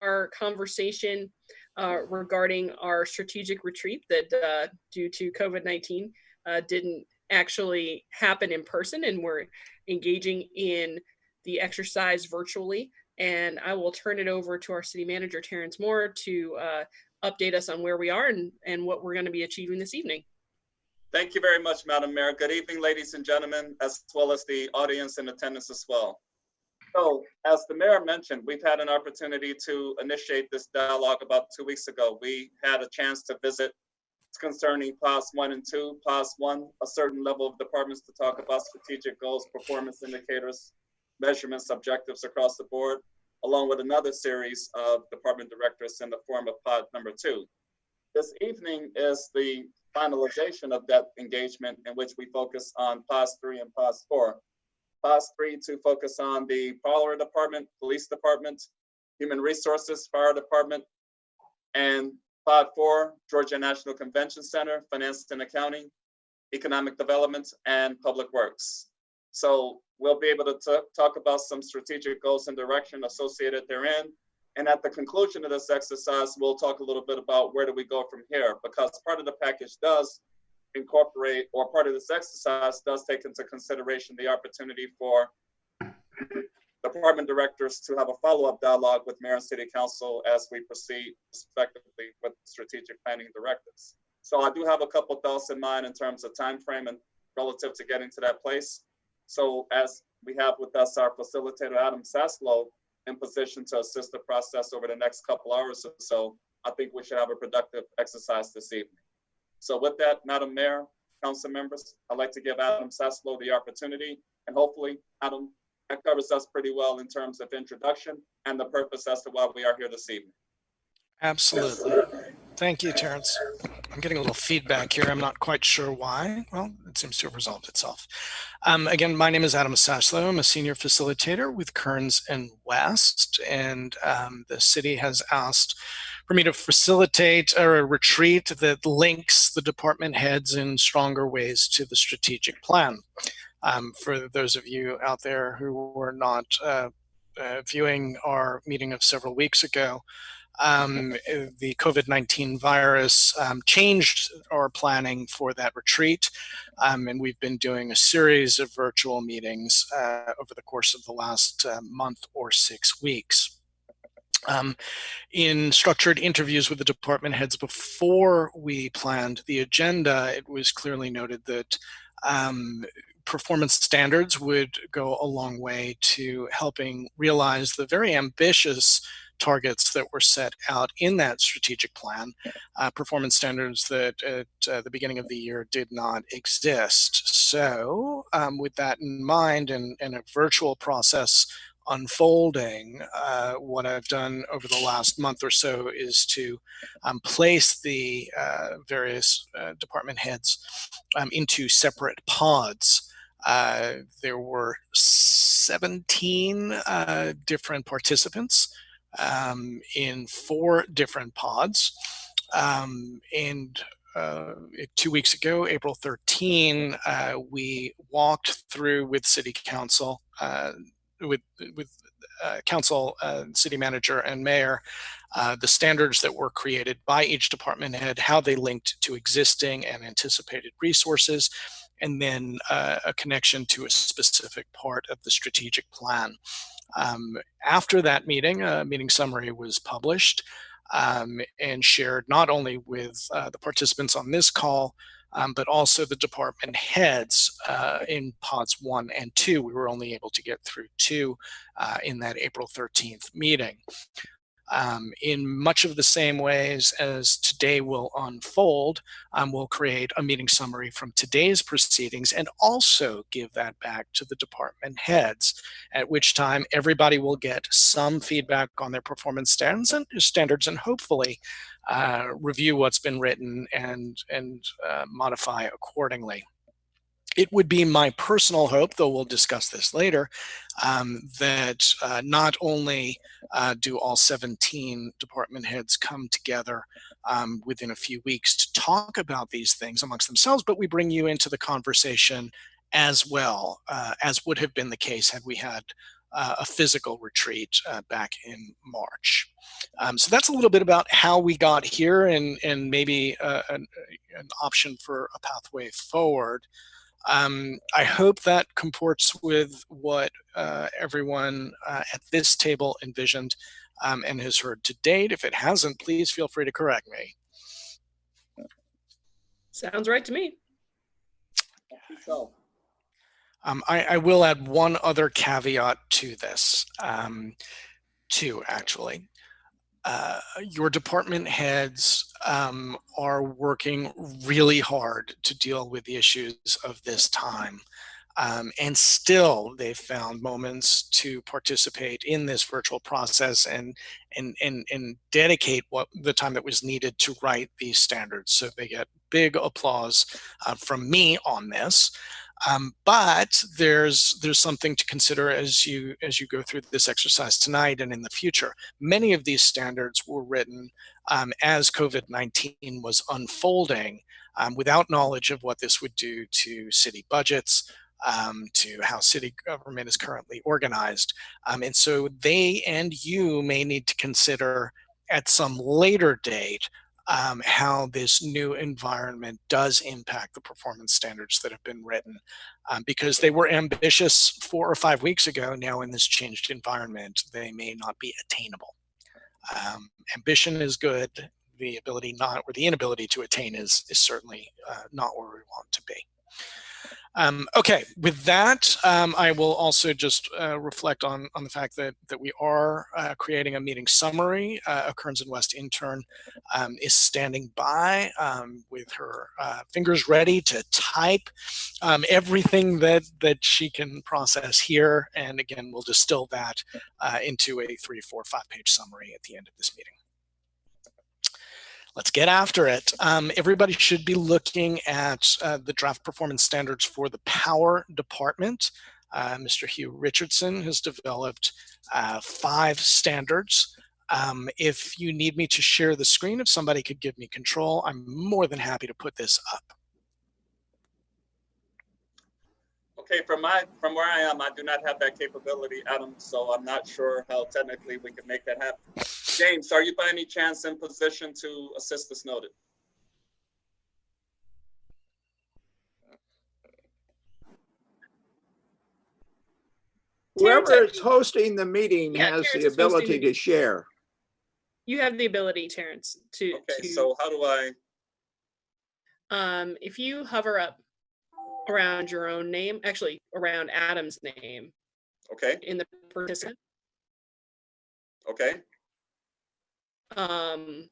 our conversation regarding our strategic retreat that, due to COVID-19, didn't actually happen in person, and we're engaging in the exercise virtually. And I will turn it over to our city manager, Terrence Moore, to update us on where we are and what we're going to be achieving this evening. Thank you very much, Madam Mayor. Good evening, ladies and gentlemen, as well as the audience in attendance as well. So, as the mayor mentioned, we've had an opportunity to initiate this dialogue about 2 weeks ago. We had a chance to visit concerning POS 1 and 2. POS 1, a certain level of departments to talk about strategic goals, performance indicators, measurements, objectives across the board, along with another series of department directors in the form of POD number 2. This evening is the finalization of that engagement in which we focus on POS 3 and POS 4. POS 3 to focus on the Power Department, Police Department, Human Resources, Fire Department, and POD 4, Georgia National Convention Center, Finance and Accounting, Economic Development, and Public Works. So we'll be able to talk about some strategic goals and direction associated therein. And at the conclusion of this exercise, we'll talk a little bit about where do we go from here, because part of the package does incorporate, or part of this exercise does take into consideration the opportunity for department directors to have a follow-up dialogue with mayor and city council as we proceed respectively with strategic planning directives. So I do have a couple thoughts in mind in terms of time frame and relative to getting to that place. So as we have with us our facilitator, Adam Saslow, in position to assist the process over the next couple hours or so, I think we should have a productive exercise this evening. So with that, Madam Mayor, council members, I'd like to give Adam Saslow the opportunity, and hopefully, Adam, that covers us pretty well in terms of introduction and the purpose as to why we are here this evening. Absolutely. Thank you, Terrence. I'm getting a little feedback here. I'm not quite sure why. Well, it seems to have resolved itself. Again, my name is Adam Saslow. I'm a senior facilitator with Kearns and West, and the city has asked for me to facilitate a retreat that links the department heads in stronger ways to the strategic plan. For those of you out there who were not viewing our meeting of several weeks ago, the COVID-19 virus changed our planning for that retreat, and we've been doing a series of virtual meetings over the course of the last month or 6 weeks. In structured interviews with the department heads before we planned the agenda, it was clearly noted that performance standards would go a long way to helping realize the very ambitious targets that were set out in that strategic plan, performance standards that at the beginning of the year did not exist. So with that in mind and a virtual process unfolding, what I've done over the last month or so is to place the various department heads into separate pods. There were 17 different participants in 4 different pods. And 2 weeks ago, April 13, we walked through with City Council, with Council, City Manager, and Mayor, the standards that were created by each department head, how they linked to existing and anticipated resources, and then a connection to a specific part of the strategic plan. After that meeting, a meeting summary was published and shared not only with the participants on this call, but also the department heads in pods 1 and 2. We were only able to get through 2 in that April 13th meeting. In much of the same ways as today will unfold, we'll create a meeting summary from today's proceedings and also give that back to the department heads, at which time everybody will get some feedback on their performance standards and hopefully review what's been written and modify accordingly. It would be my personal hope, though we'll discuss this later, that not only do all 17 department heads come together within a few weeks to talk about these things amongst themselves, but we bring you into the conversation as well, as would have been the case had we had a physical retreat back in March. So that's a little bit about how we got here and maybe an option for a pathway forward. I hope that comports with what everyone at this table envisioned and has heard to date. If it hasn't, please feel free to correct me. Sounds right to me. So, I will add one other caveat to this, two actually. Your department heads are working really hard to deal with the issues of this time. And still they've found moments to participate in this virtual process and dedicate the time that was needed to write these standards. So they get big applause from me on this. But there's something to consider as you go through this exercise tonight and in the future. Many of these standards were written as COVID-19 was unfolding without knowledge of what this would do to city budgets, to how city government is currently organized. And so they and you may need to consider at some later date how this new environment does impact the performance standards that have been written. Because they were ambitious 4 or 5 weeks ago, now in this changed environment, they may not be attainable. Ambition is good. The ability not, or the inability to attain is certainly not where we want to be. Okay, with that, I will also just reflect on the fact that we are creating a meeting summary. A Kearns and West intern is standing by with her fingers ready to type everything that she can process here. And again, we'll distill that into a 3, 4, 5-page summary at the end of this meeting. Let's get after it. Everybody should be looking at the draft performance standards for the power department. Mr. Hugh Richardson has developed 5 standards. If you need me to share the screen, if somebody could give me control, I'm more than happy to put this up. okay, from where I am, I do not have that capability, Adam, so I'm not sure how technically we can make that happen. James, are you by any chance in position to assist us noted? Whoever is hosting the meeting has Terrence the is hosting ability the to share. You have the ability, Terrence, to. Okay, so how do I? If you hover up around your own name, actually around Adam's name. Okay. In the participant. Okay. Oh,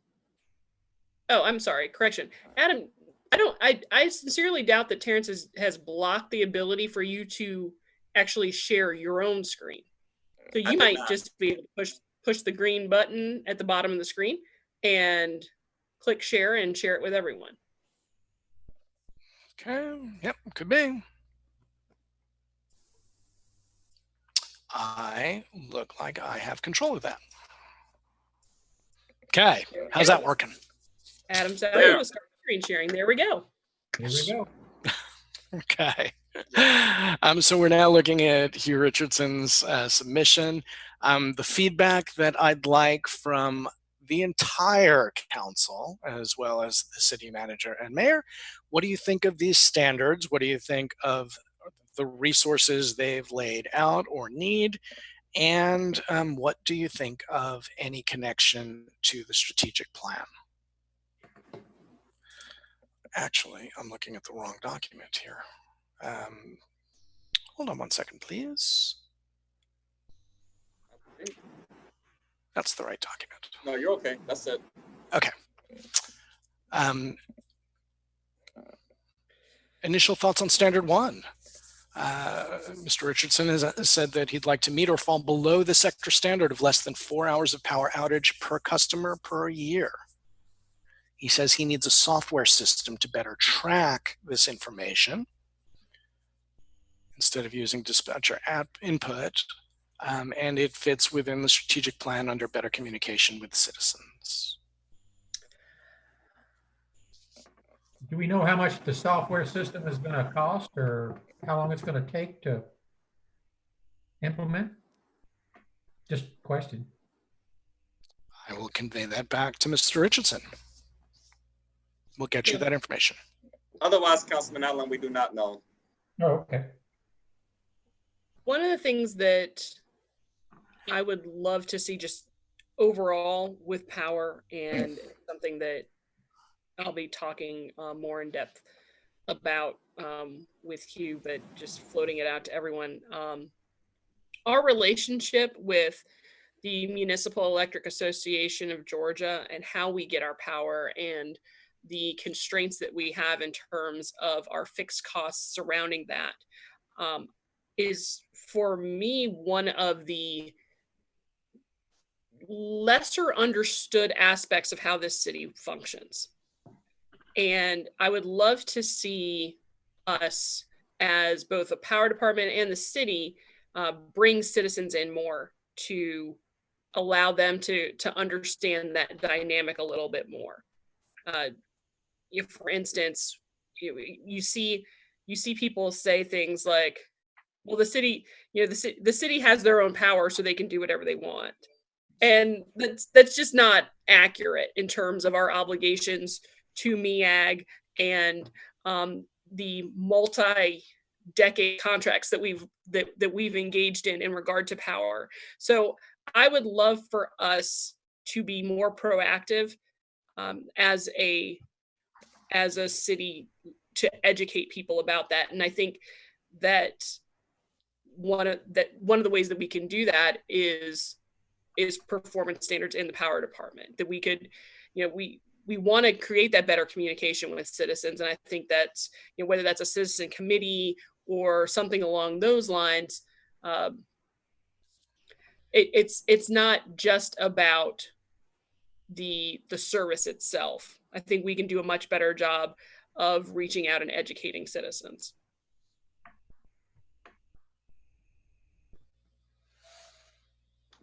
I'm sorry. Correction, Adam. I sincerely doubt that Terrence has blocked the ability for you to actually share your own screen. So you might just be able to push the green button at the bottom of the screen and click share and share it with everyone. Okay, yep, could be. I look like I have control of that. Okay, how's that working? Adam's out to start screen sharing. There we go. Here we go. Okay. So we're now looking at Hugh Richardson's submission. The feedback that I'd like from the entire council, as well as the city manager and mayor, what do you think of these standards? What do you think of the resources they've laid out or need? And what do you think of any connection to the strategic plan? Actually, I'm looking at the wrong document here. Hold on one second, please. That's the right document. No, you're okay. That's it. Okay. Initial thoughts on standard 1. Mr. Richardson has said that he'd like to meet or fall below the sector standard of less than 4 hours of power outage per customer per year. He says he needs a software system to better track this information instead of using dispatcher app input, and it fits within the strategic plan under better communication with citizens. Do we know how much the software system is going to cost or how long it's going to take to implement? Just question. I will convey that back to Mr. Richardson. We'll get you that information. Otherwise, Councilman Allen, we do not know. Oh, okay. One of the things that I would love to see just overall with power, and something that I'll be talking more in depth about with Hugh, but just floating it out to everyone. Our relationship with the Municipal Electric Association of Georgia and how we get our power, and the constraints that we have in terms of our fixed costs surrounding that, is for me one of the lesser understood aspects of how this city functions. And I would love to see us, as both the power department and the city, bring citizens in more to allow them to understand that dynamic a little bit more. If, for instance, you see people say things like, well, the city, the city has their own power, so they can do whatever they want. And that's just not accurate in terms of our obligations to MEAG and the multi-decade contracts that we've engaged in regard to power. So I would love for us to be more proactive as a city to educate people about that. And I think that one of the ways that we can do that is performance standards in the power department, that we could, we want to create that better communication with citizens. And I think that's, whether that's a citizen committee or something along those lines, it's not just about the service itself. I think we can do a much better job of reaching out and educating citizens.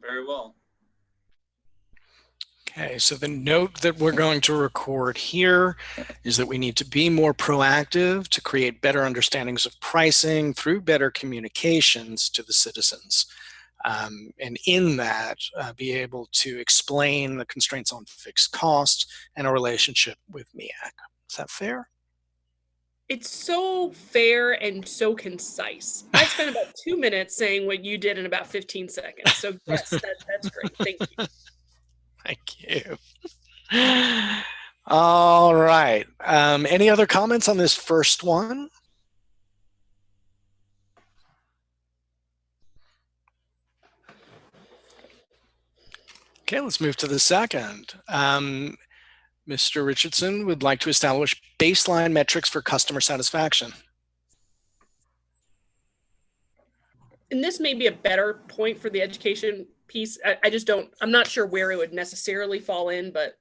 Very well. Okay, so the note that we're going to record here is that we need to be more proactive to create better understandings of pricing through better communications to the citizens. And in that, be able to explain the constraints on fixed cost and our relationship with MEAG. Is that fair? It's so fair and so concise. I spent about 2 minutes saying what you did in about 15 seconds. So yes, that's great. Thank you. Thank you. All right. Any other comments on this first one? Okay, let's move to the second. Mr. Richardson would like to establish baseline metrics for customer satisfaction. And this may be a better point for the education piece. I just don't, I'm not sure where it would necessarily fall in, but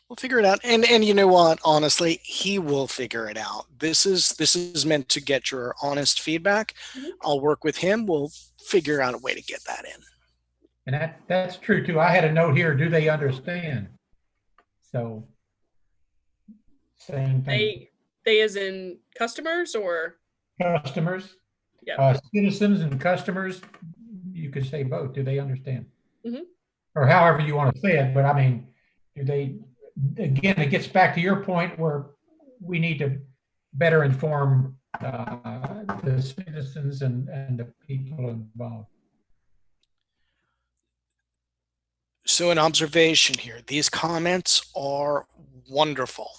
we'll figure it out. And you know what, honestly, he will figure it out. This is meant to get your honest feedback. Mm-hmm. I'll work with him. We'll figure out a way to get that in. And that's true too. I had a note here, do they understand? So same thing. They as in customers or? Customers. Yeah. Citizens and customers, you could say both. Do they understand? Mm-hmm. Or however you want to say it, but I mean, do they, again, it gets back to your point where we need to better inform the citizens and the people involved. So an observation here, these comments are wonderful.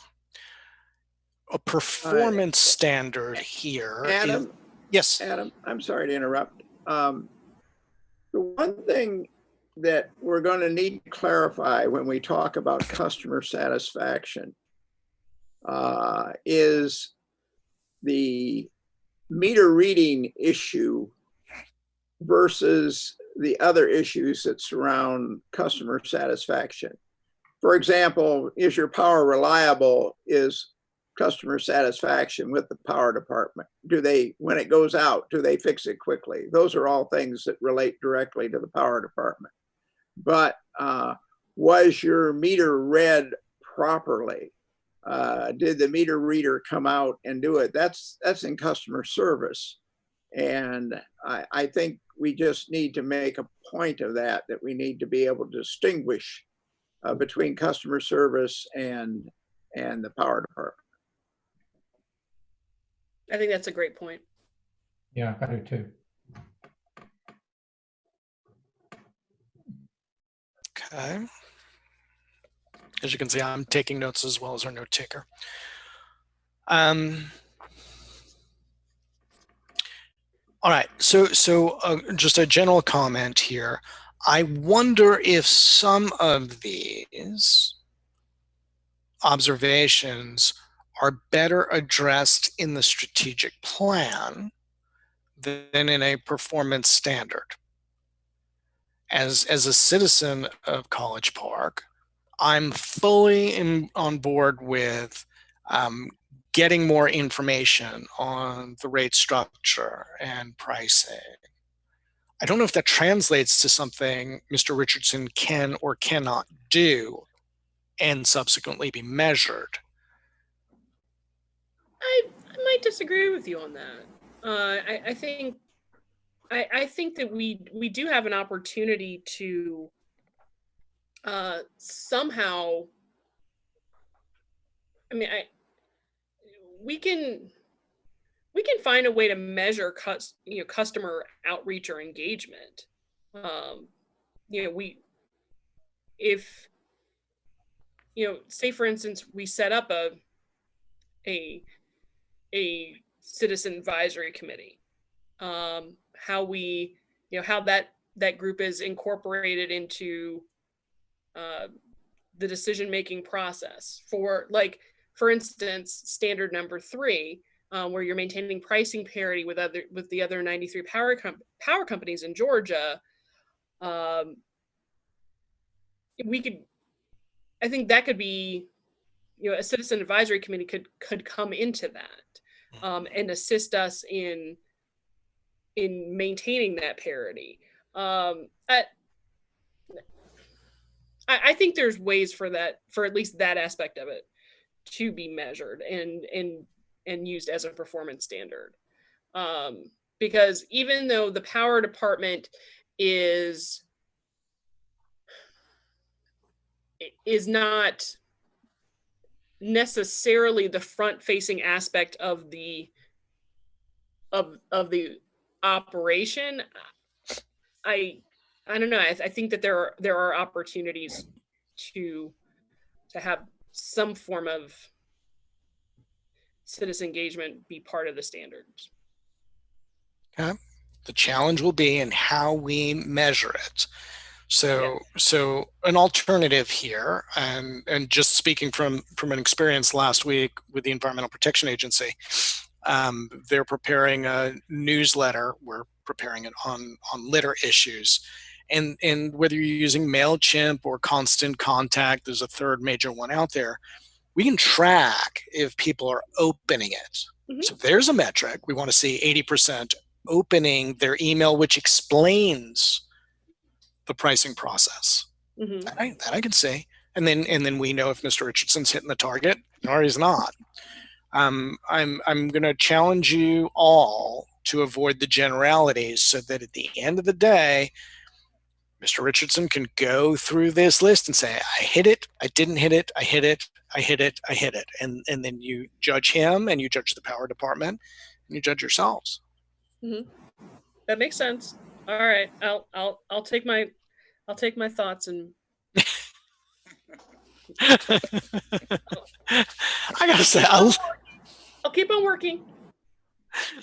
A performance standard here. Adam, yes. Adam, I'm sorry to interrupt. The one thing that we're going to need to clarify when we talk about customer satisfaction is the meter reading issue versus the other issues that surround customer satisfaction. For example, is your power reliable? Is customer satisfaction with the power department? Do they, when it goes out, do they fix it quickly? Those are all things that relate directly to the power department. But was your meter read properly? Did the meter reader come out and do it? That's in customer service. And I think we just need to make a point of that we need to be able to distinguish between customer service and the power department. I think that's a great point. Yeah, I do too. Okay. As you can see, I'm taking notes as well as our note taker. All right, so just a general comment here. I wonder if some of these observations are better addressed in the strategic plan than in a performance standard. As a citizen of College Park, I'm fully on board with getting more information on the rate structure and pricing. I don't know if that translates to something Mr. Richardson can or cannot do and subsequently be measured. I might disagree with you on that. I think that we do have an opportunity to somehow. I mean, we can find a way to measure customer outreach or engagement. If say for instance we set up a citizen advisory committee, how we how that group is incorporated into the decision-making process for instance standard number 3, where you're maintaining pricing parity with the other 93 power companies in Georgia. I think that could be, a citizen advisory committee could come into that and assist us in maintaining that parity. I think there's ways for at least that aspect of it to be measured and used as a performance standard. Because even though the power department is not necessarily the front-facing aspect of the operation, I don't know. I think that there are opportunities to have some form of citizen engagement be part of the standards. Okay. The challenge will be in how we measure it. So an alternative here, and just speaking from an experience last week with the Environmental Protection Agency, they're preparing a newsletter. We're preparing it on litter issues. And whether you're using MailChimp or Constant Contact, there's a third major one out there, we can track if people are opening it. Mm-hmm. So there's a metric. We want to see 80% opening their email, which explains the pricing process. Mm-hmm. that I can see. And then we know if Mr. Richardson's hitting the target or he's not. I'm going to challenge you all to avoid the generalities so that at the end of the day, Mr. Richardson can go through this list and say, I hit it, I didn't hit it, I hit it, I hit it, I hit it. And then you judge him and you judge the power department and you judge yourselves. Mm-hmm. That makes sense. All right. I'll take my thoughts and I gotta say, I'll keep on working.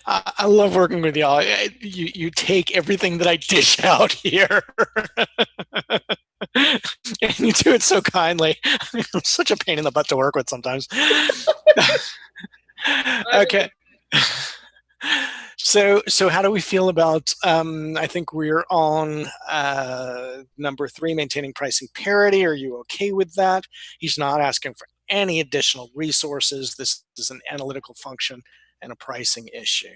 I love working with y'all. You take everything that I dish out here and you do it so kindly. I'm such a pain in the butt to work with sometimes. Okay. So how do we feel about, I think we're on number 3, maintaining pricing parity. Are you okay with that? He's not asking for any additional resources. This is an analytical function and a pricing issue.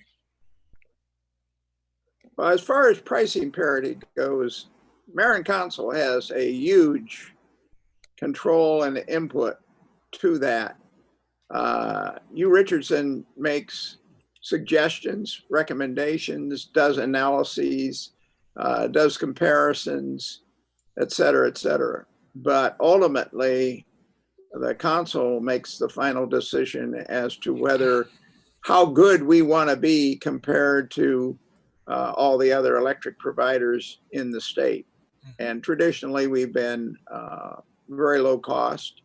Well, as far as pricing parity goes, Mayor and Council has a huge control and input to that. Richardson makes suggestions, recommendations, does analyses, does comparisons, et cetera, et cetera. But ultimately, the council makes the final decision as to whether how good we want to be compared to all the other electric providers in the state. And traditionally, we've been very low cost,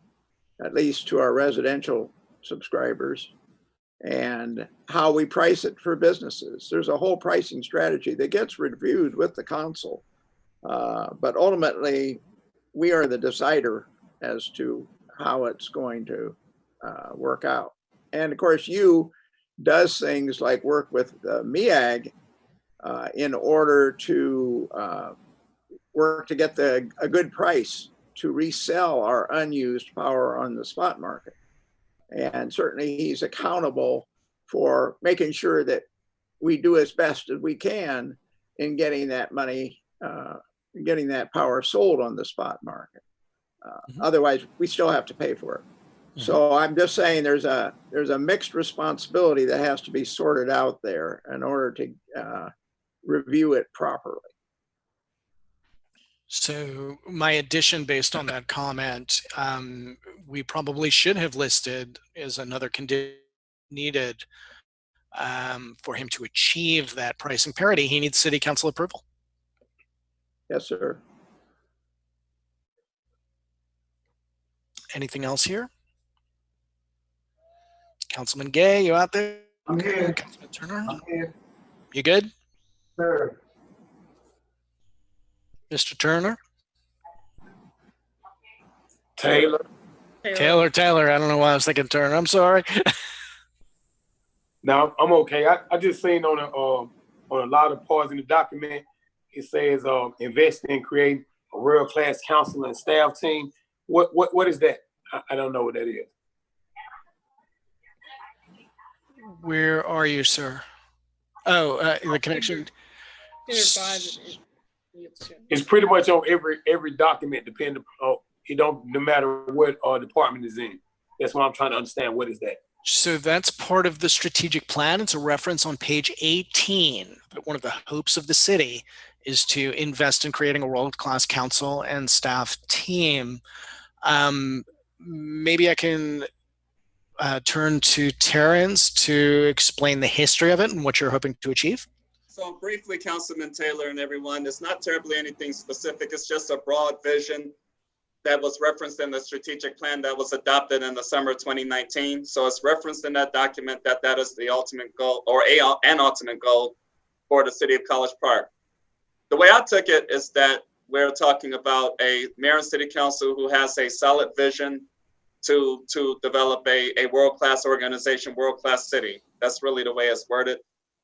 at least to our residential subscribers, and how we price it for businesses. There's a whole pricing strategy that gets reviewed with the council. But ultimately, we are the decider as to how it's going to work out. And of course, you does things like work with MEAG in order to work to get a good price to resell our unused power on the spot market. And certainly he's accountable for making sure that we do as best as we can in getting that money, getting that power sold on the spot market. Otherwise, we still have to pay for it. So I'm just saying there's a mixed responsibility that has to be sorted out there in order to review it properly. So my addition based on that comment, we probably should have listed as another condition needed for him to achieve that pricing parity. He needs city council approval. Yes, sir. Anything else here? Councilman Gay, you out there? I'm here. Councilman Turner? I'm here. You good? Sir. Mr. Turner? Taylor. Taylor. I don't know why I was thinking Turner. I'm sorry. No, I'm okay. I just seen on a lot of parts in the document, it says invest in creating a world-class council and staff team. What is that? I don't know what that is. Where are you, sir? Oh, the connection. It's pretty much on every document, depending on no matter what department is in. That's what I'm trying to understand. What is that? So that's part of the strategic plan. It's a reference on page 18. But one of the hopes of the city is to invest in creating a world-class council and staff team. Maybe I can turn to Terrence to explain the history of it and what you're hoping to achieve. So briefly, Councilman Taylor and everyone, it's not terribly anything specific. It's just a broad vision that was referenced in the strategic plan that was adopted in the summer of 2019. So it's referenced in that document that is the ultimate goal, or an ultimate goal for the city of College Park. The way I took it is that we're talking about a mayor and city council who has a solid vision to develop a world-class organization, world-class city. That's really the way it's worded.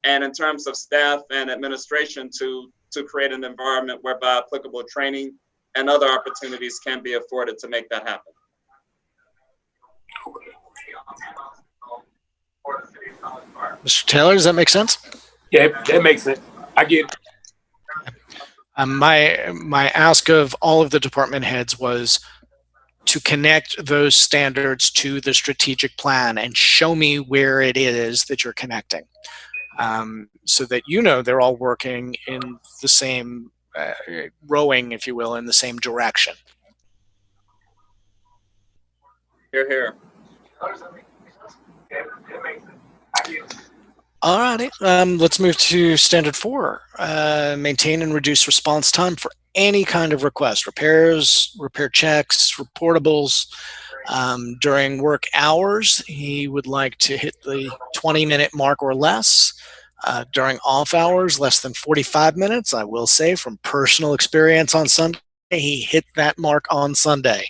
And in terms of staff and administration, to create an environment whereby applicable training and other opportunities can be afforded to make that happen. Mr. Taylor, does that make sense? Yeah, that makes sense. I get it. My ask of all of the department heads was to connect those standards to the strategic plan and show me where it is that you're connecting, so that they're all working in the same rowing, if you will, in the same direction. Hear, hear. All righty. Let's move to standard 4. Maintain and reduce response time for any kind of request, repairs, repair checks, reportables. During work hours, he would like to hit the 20-minute mark or less. During off hours, less than 45 minutes. I will say from personal experience on Sunday, he hit that mark on Sunday.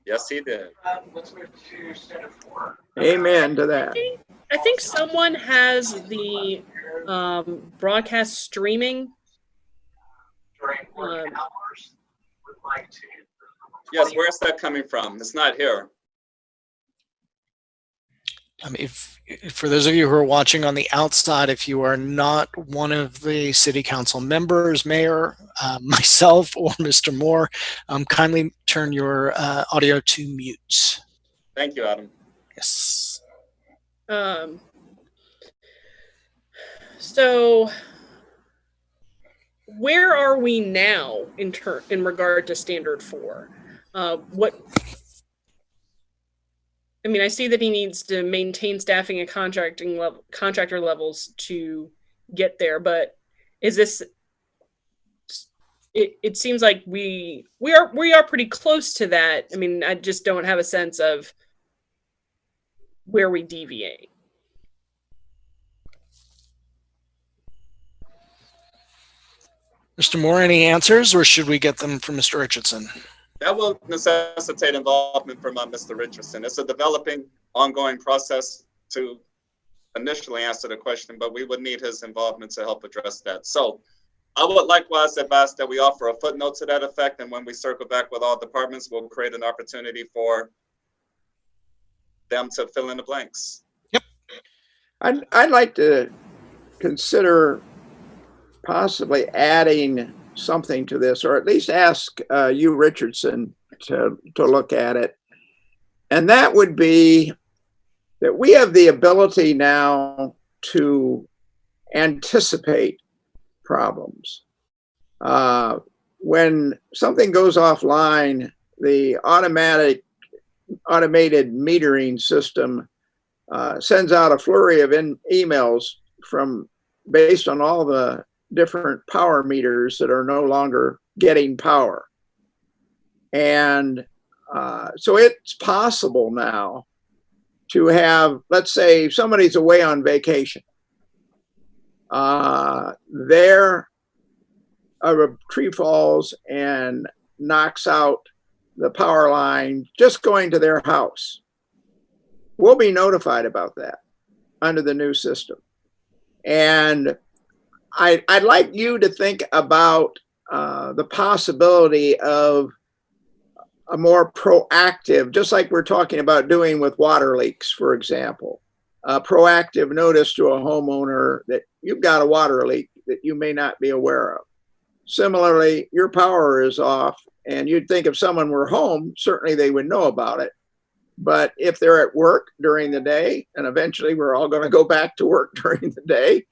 Yes, he did. Let's move to standard 4. Amen to that. I think someone has the broadcast streaming. During work hours, would like to. Yes, where's that coming from? It's not here. If for those of you who are watching on the outside, if you are not one of the city council members, mayor, myself, or Mr. Moore, kindly turn your audio to mute. Thank you, Adam. Yes. So where are we now in regard to standard 4? I see that he needs to maintain staffing and contractor levels to get there, but is this? It seems like we are pretty close to that. I just don't have a sense of where we deviate. Mr. Moore, any answers, or should we get them from Mr. Richardson? That will necessitate involvement from Mr. Richardson. It's a developing, ongoing process to initially answer the question, but we would need his involvement to help address that. So I would likewise advise that we offer a footnote to that effect, and when we circle back with all departments, we'll create an opportunity for them to fill in the blanks. Yep. I'd like to consider possibly adding something to this, or at least ask you, Richardson, to look at it. And that would be that we have the ability now to anticipate problems. When something goes offline, the automated metering system sends out a flurry of emails based on all the different power meters that are no longer getting power. And so it's possible now to have, let's say somebody's away on vacation. There, a tree falls and knocks out the power line just going to their house. We'll be notified about that under the new system. And I'd like you to think about the possibility of a more proactive, just like we're talking about doing with water leaks, for example, a proactive notice to a homeowner that you've got a water leak that you may not be aware of. Similarly, your power is off, and you'd think if someone were home, certainly they would know about it. But if they're at work during the day, and eventually we're all going to go back to work during the day,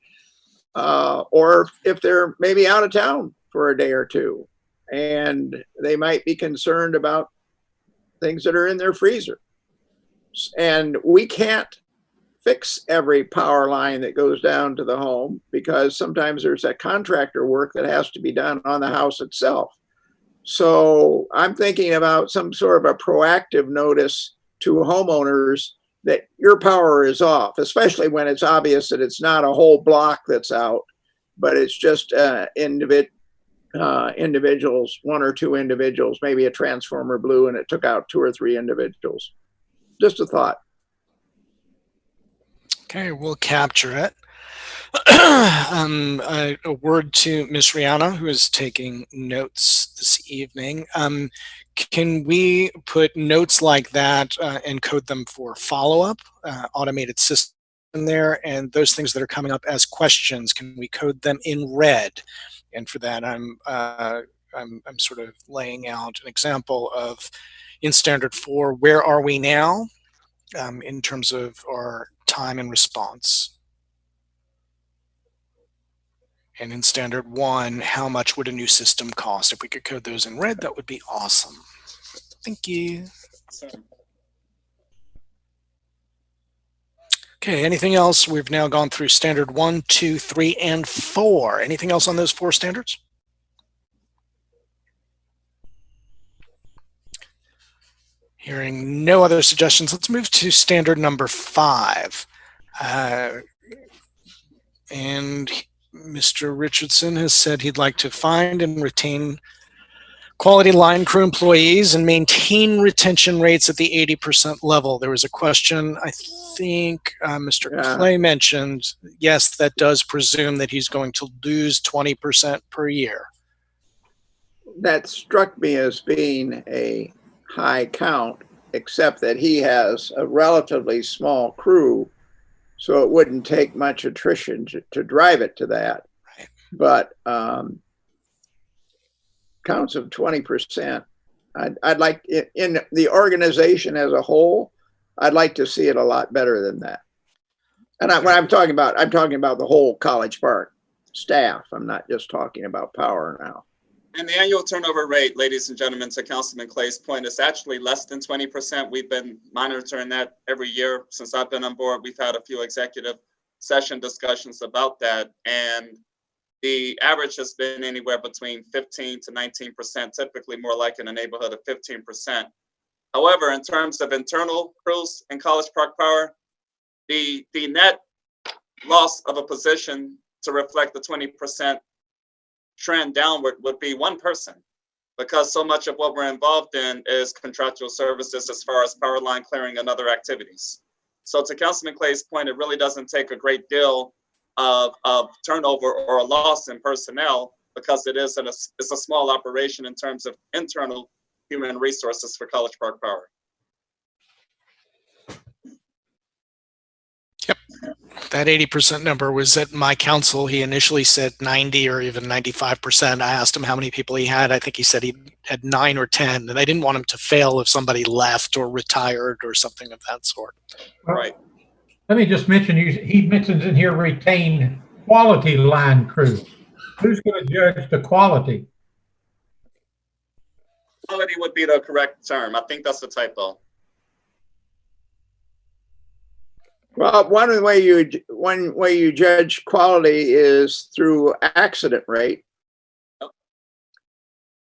or if they're maybe out of town for a day or two, and they might be concerned about things that are in their freezer. And we can't fix every power line that goes down to the home, because sometimes there's that contractor work that has to be done on the house itself. So I'm thinking about some sort of a proactive notice to homeowners that your power is off, especially when it's obvious that it's not a whole block that's out, but it's just individuals, one or two individuals, maybe a transformer blew and it took out 2 or 3 individuals. Just a thought. Okay, we'll capture it. A word to Ms. Rihanna, who is taking notes this evening. Can we put notes like that and code them for follow-up, automated system there, and those things that are coming up as questions, can we code them in red? And for that, I'm sort of laying out an example of, in standard 4, where are we now in terms of our time and response? And in standard 1, how much would a new system cost? If we could code those in red, that would be awesome. Thank you. Okay, anything else? We've now gone through standard 1, 2, 3, and 4. Anything else on those 4 standards? Hearing no other suggestions, let's move to standard number 5. And Mr. Richardson has said he'd like to find and retain quality line crew employees and maintain retention rates at the 80% level. There was a question, I think Mr. Clay mentioned, yes, that does presume that he's going to lose 20% per year. That struck me as being a high count, except that he has a relatively small crew, so it wouldn't take much attrition to drive it to that. Right. But counts of 20%. I'd like it in the organization as a whole. I'd like to see it a lot better than that. And when I'm talking about the whole College Park staff. I'm not just talking about power now. And the annual turnover rate, ladies and gentlemen, to Councilman Clay's point, is actually less than 20%. We've been monitoring that every year since I've been on board. We've had a few executive session discussions about that. And the average has been anywhere between 15 to 19%, typically more like in the neighborhood of 15%. However, in terms of internal crews in College Park Power, the net loss of a position to reflect the 20% trend downward would be one person, because so much of what we're involved in is contractual services as far as power line clearing and other activities. So to Councilman Clay's point, it really doesn't take a great deal of turnover or a loss in personnel, because it's a small operation in terms of internal human resources for College Park Power. Yep. That 80% number was at my council. He initially said 90 or even 95%. I asked him how many people he had. I think he said he had 9 or 10, and I didn't want him to fail if somebody left or retired or something of that sort. Right. Let me just mention, he mentions in here retain quality line crew. Who's going to judge the quality? Quality would be the correct term. I think that's a typo. Well, one way you judge quality is through accident rate.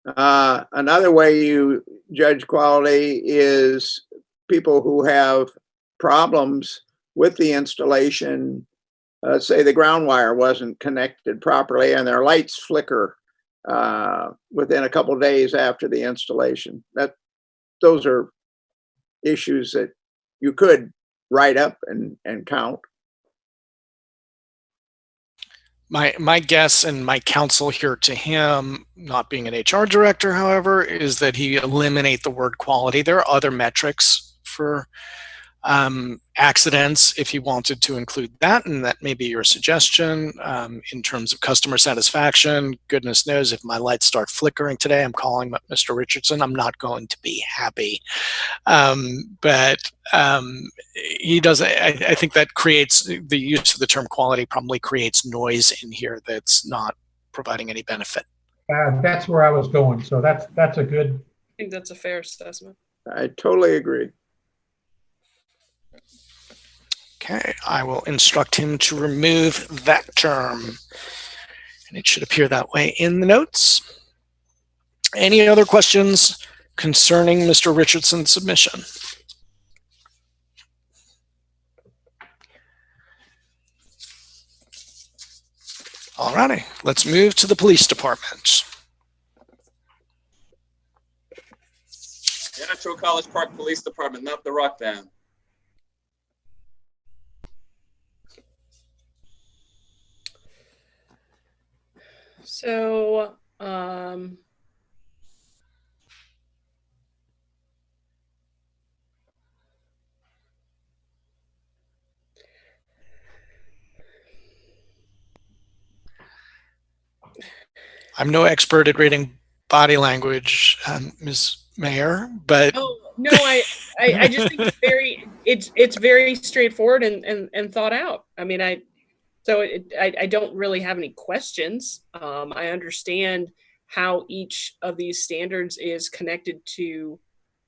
Another way you judge quality is people who have problems with the installation. Say the ground wire wasn't connected properly and their lights flicker within a couple of days after the installation. Those are issues that you could write up and count. My guess and my counsel here to him, not being an HR director, however, is that he eliminate the word quality. There are other metrics for accidents if he wanted to include that, and that may be your suggestion. In terms of customer satisfaction, goodness knows if my lights start flickering today, I'm calling Mr. Richardson. I'm not going to be happy. But he does. I think that creates, the use of the term quality probably creates noise in here that's not providing any benefit. That's where I was going. So that's a good. I think that's a fair assessment. I totally agree. Okay, I will instruct him to remove that term, and it should appear that way in the notes. Any other questions concerning Mr. Richardson's submission? All righty, let's move to the police department. The Natural College Park Police Department, not the rock band. So, I'm no expert at reading body language, Ms. Mayor, but no, I just think it's very straightforward and thought out. I mean, I don't really have any questions. I understand how each of these standards is connected to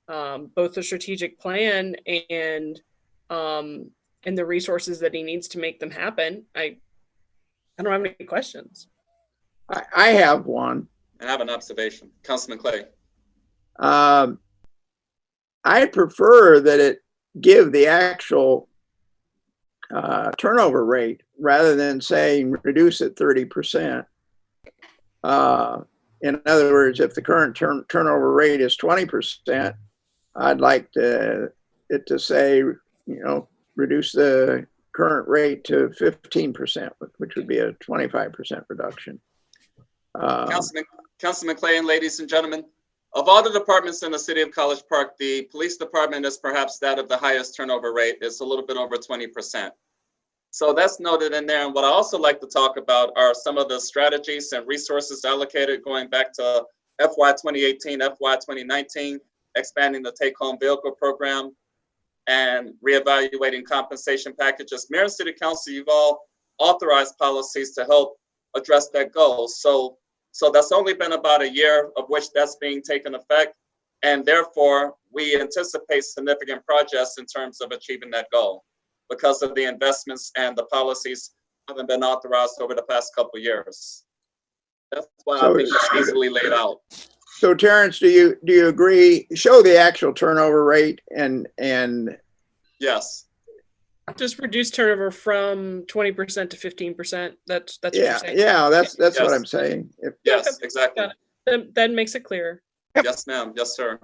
both the strategic plan and the resources that he needs to make them happen. I don't have any questions. I have one. And I have an observation. Councilman Clay. I prefer that it give the actual turnover rate rather than saying reduce it 30%. In other words, if the current turnover rate is 20%, I'd like it to say, reduce the current rate to 15%, which would be a 25% reduction. Councilman Clay and ladies and gentlemen, of all the departments in the city of College Park, the police department is perhaps that of the highest turnover rate. It's a little bit over 20%. So that's noted in there. And what I also like to talk about are some of the strategies and resources allocated going back to FY 2018, FY 2019, expanding the take-home vehicle program. and reevaluating compensation packages. Mayor and City Council, you've all authorized policies to help address that goal. So that's only been about a year of which that's being taken effect. And therefore, we anticipate significant progress in terms of achieving that goal because of the investments and the policies haven't been authorized over the past couple of years. That's why I think it's easily laid out. So Terrence, do you agree? Show the actual turnover rate and yes. Just reduce turnover from 20% to 15%. That's what you're saying. Yeah, that's yes. what I'm saying. Yes, exactly. That makes it clearer. Yep. Yes, ma'am. Yes, sir.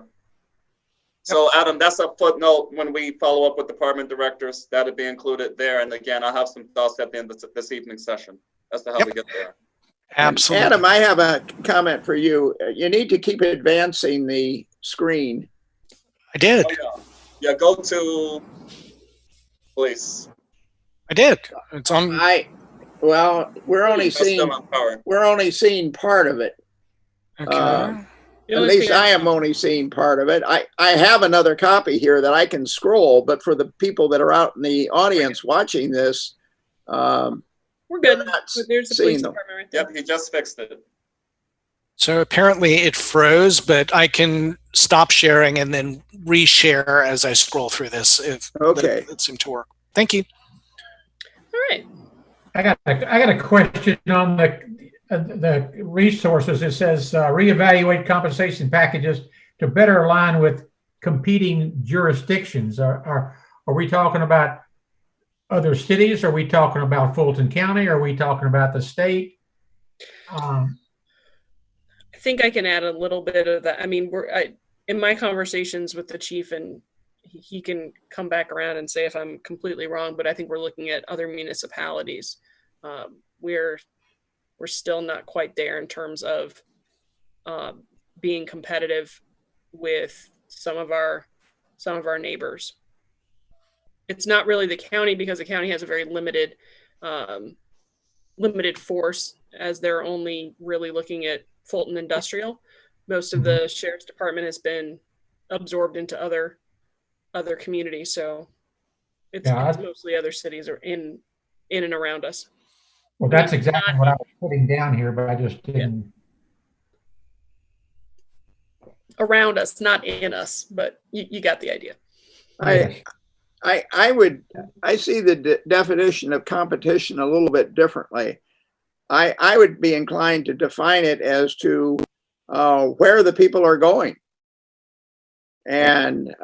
So Adam, that's a footnote when we follow up with department directors. That'll be included there. And again, I'll have some thoughts at the end of this evening session as to how we get there. Absolutely. Adam, I have a comment for you. You need to keep advancing the screen. I did. Oh, yeah, go to, please. I did. It's on. Well, we're only seeing part of it. Okay. At least I am only seeing part of it. I have another copy here that I can scroll, but for the people that are out in the audience watching this, we're good. There's the police them. department right there. Yep, he just fixed it. So apparently it froze, but I can stop sharing and then reshare as I scroll through this. If okay, it seemed to work. Thank you. All right. I got a question on the resources. It says reevaluate compensation packages to better align with competing jurisdictions. Are we talking about other cities? Are we talking about Fulton County? Are we talking about the state? I think I can add a little bit of that. I mean, in my conversations with the chief, and he can come back around and say if I'm completely wrong, but I think we're looking at other municipalities. We're still not quite there in terms of being competitive with some of our neighbors. It's not really the county because the county has a very limited force, as they're only really looking at Fulton Industrial. Most of the sheriff's department has been absorbed into other communities, so it's mostly other cities are in and around us. Well, that's exactly what I was putting down here, but I just didn't. Around us, not in us, but you got the idea. I see the definition of competition a little bit differently. I would be inclined to define it as to where the people are going. And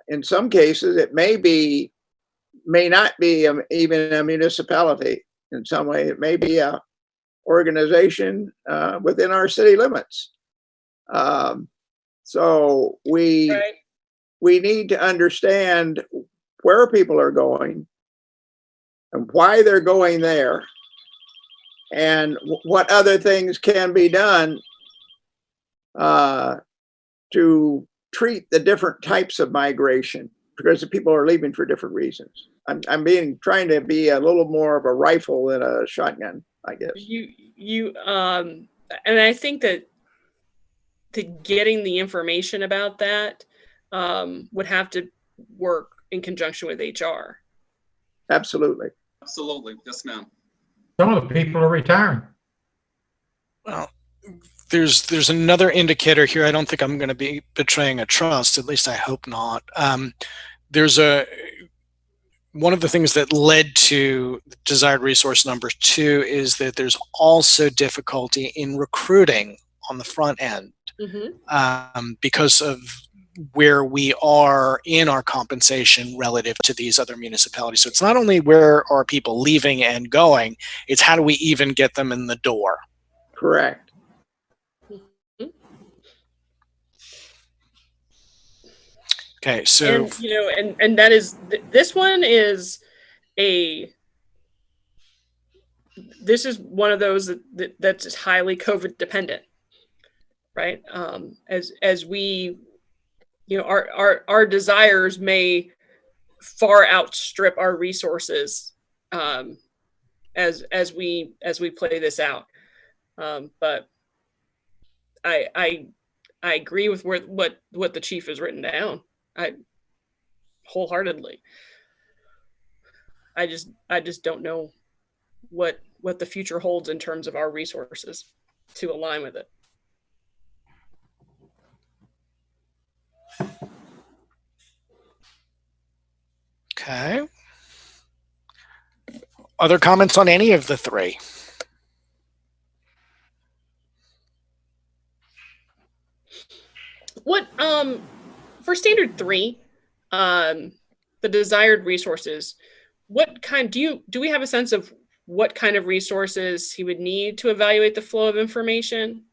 in some cases, it may not be even a municipality in some way. It may be a organization within our city limits. So we need to understand where people are going and why they're going there, and what other things can be done to treat the different types of migration, because the people are leaving for different reasons. I'm trying to be a little more of a rifle than a shotgun, I guess. And I think that getting the information about that would have to work in conjunction with HR. Absolutely. Absolutely. Yes, ma'am. Some of the people are retiring. Well, there's another indicator here. I don't think I'm going to be betraying a trust. At least I hope not. There's one of the things that led to desired resource number 2 is that there's also difficulty in recruiting on the front end because of where we are in our compensation relative to these other municipalities. So it's not only where are people leaving and going, it's how do we even get them in the door. Correct. Okay, so and that is this one is this is one of those that's highly COVID dependent, right? As we, our desires may far outstrip our resources as we play this out. But I agree with what the chief has written down. wholeheartedly. I just don't know what the future holds in terms of our resources to align with it. Okay. Other comments on any of the three? What for standard 3, the desired resources, what kind do we have a sense of what kind of resources he would need to evaluate the flow of information?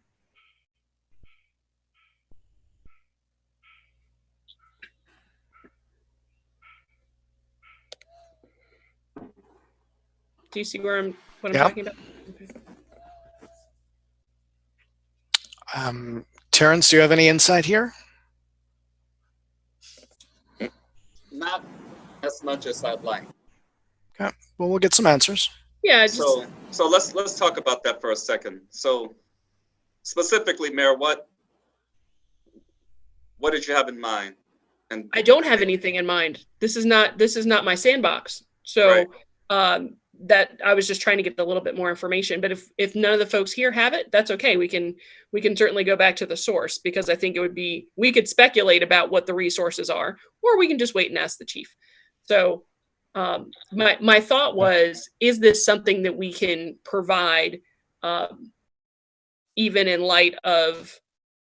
Do you see what I'm talking about? Okay. Terrence, do you have any insight here? Not as much as I'd like. Okay. Well, we'll get some answers. Yeah. So let's talk about that for a second. So specifically, Mayor, what did you have in mind? And I don't have anything in mind. This is not my sandbox. So right. That I was just trying to get a little bit more information. But if none of the folks here have it, that's okay. We can certainly go back to the source, because I think we could speculate about what the resources are, or we can just wait and ask the chief. So my thought was, is this something that we can provide, even in light of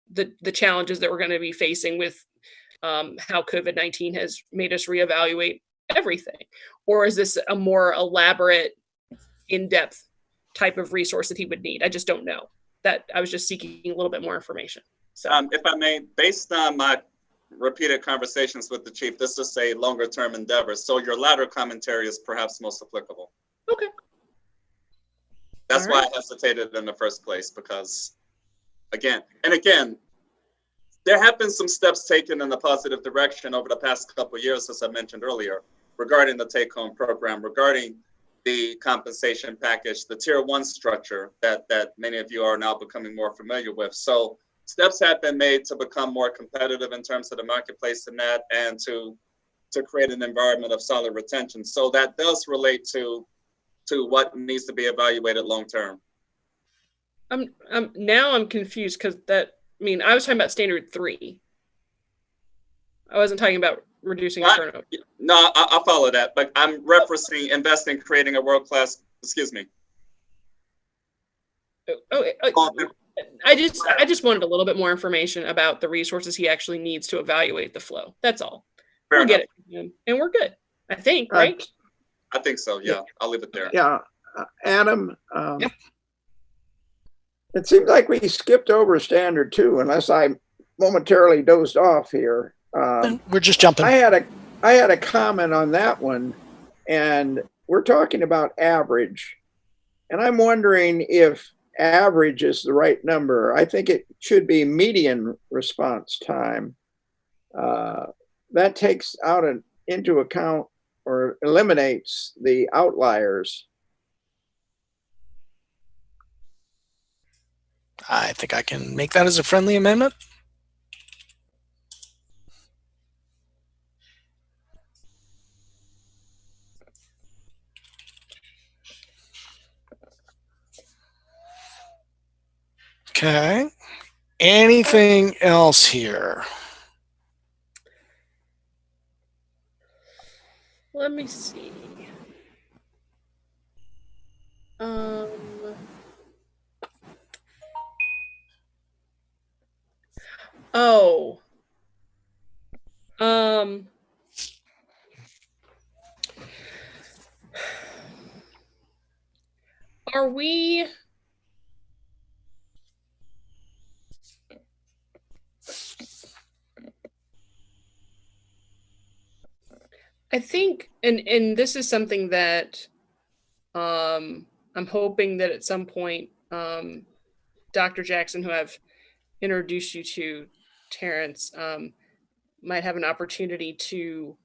the challenges that we're going to be facing with how COVID-19 has made us reevaluate everything? Or is this a more elaborate, in-depth type of resource that he would need? I just don't know. That I was just seeking a little bit more information. So, if I may, based on my repeated conversations with the chief, this is a longer-term endeavor. So your latter commentary is perhaps most applicable. Okay. That's why I hesitated in the first place, because again, there have been some steps taken in the positive direction over the past couple of years, as I mentioned earlier, regarding the take-home program, regarding the compensation package, the tier 1 structure that many of you are now becoming more familiar with. So steps have been made to become more competitive in terms of the marketplace in that, and to create an environment of solid retention. So that does relate to what needs to be evaluated long-term. I'm confused, because I was talking about standard 3. I wasn't talking about reducing turnover. No, I'll follow that, but I'm referencing investing, creating a world-class, excuse me. I just wanted a little bit more information about the resources he actually needs to evaluate the flow. That's all. We'll get it, and we're good, I think, right? I think so, yeah. I'll leave it there. Yeah, Adam, Yep. It seems like we skipped over standard 2, unless I momentarily dozed off here. We're just jumping. I had a comment on that one, and we're talking about average, and I'm wondering if average is the right number. I think it should be median response time. That takes into account or eliminates the outliers. I think I can make that as a friendly amendment. Okay. Anything else here? Let me see. Are we? I think, and this is something that I'm hoping that at some point, Dr. Jackson, who I've introduced you to, Terrence, might have an opportunity to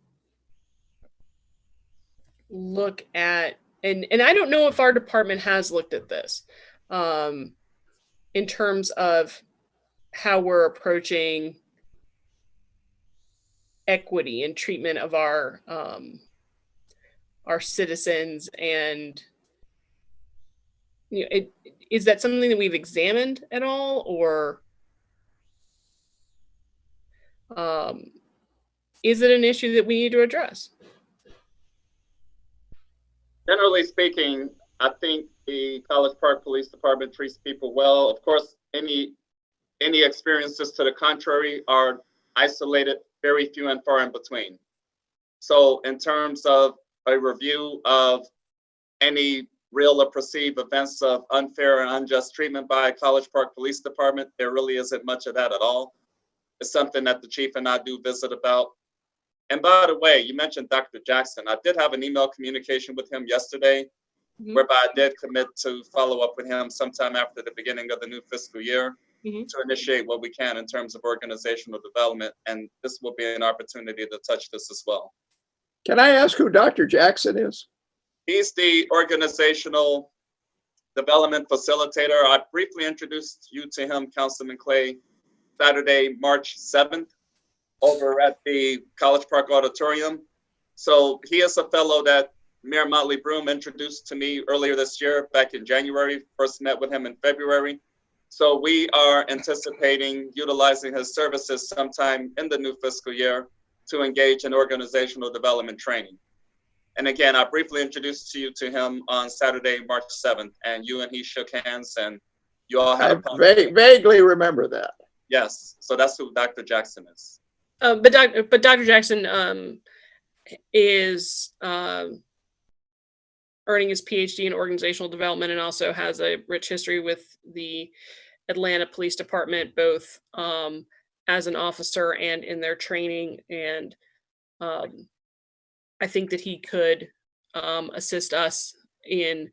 look at, and I don't know if our department has looked at this, in terms of how we're approaching equity and treatment of our citizens, and is that something that we've examined at all, or is it an issue that we need to address? Generally speaking, I think the College Park Police Department treats people well. Of course, any experiences to the contrary are isolated, very few and far in between. So in terms of a review of any real or perceived events of unfair and unjust treatment by College Park Police Department, there really isn't much of that at all. It's something that the chief and I do visit about. And by the way, you mentioned Dr. Jackson. I did have an email communication with him yesterday, whereby I did commit to follow up with him sometime after the beginning of the new fiscal year to initiate what we can in terms of organizational development. And this will be an opportunity to touch this as well. Can I ask who Dr. Jackson is? He's the organizational development facilitator. I briefly introduced you to him, Councilman Clay, Saturday, March 7th, over at the College Park Auditorium. So he is a fellow that Mayor Motley Broom introduced to me earlier this year, back in January, first met with him in February. So we are anticipating utilizing his services sometime in the new fiscal year to engage in organizational development training. And again, I briefly introduced you to him on Saturday, March 7th, and you and he shook hands, and you all had I vaguely remember that. Yes, so that's who Dr. Jackson is. But Dr. Jackson is earning his PhD in organizational development, and also has a rich history with the Atlanta Police Department, both as an officer and in their training. And I think that he could assist us in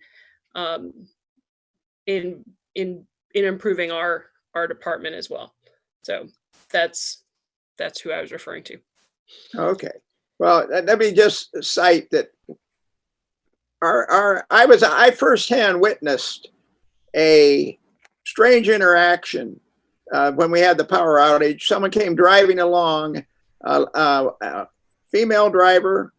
improving our department as well. So that's who I was referring to. Okay. Well, let me just cite that I firsthand witnessed a strange interaction when we had the power outage. Someone came driving along, a female driver,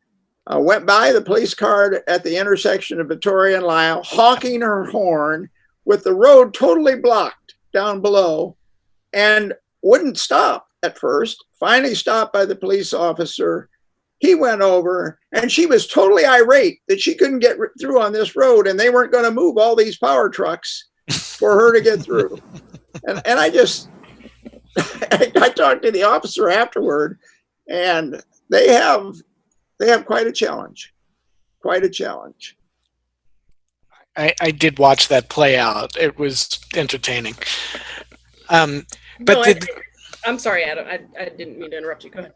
went by the police car at the intersection of Victoria and Lyle, honking her horn with the road totally blocked down below, and wouldn't stop at first. Finally stopped by the police officer. He went over, and she was totally irate that she couldn't get through on this road, and they weren't going to move all these power trucks for her to get through. And I just, I talked to the officer afterward, and they have quite a challenge. Quite a challenge. I did watch that play out. It was entertaining. But no, I'm sorry, Adam. I didn't mean to interrupt you. Go ahead.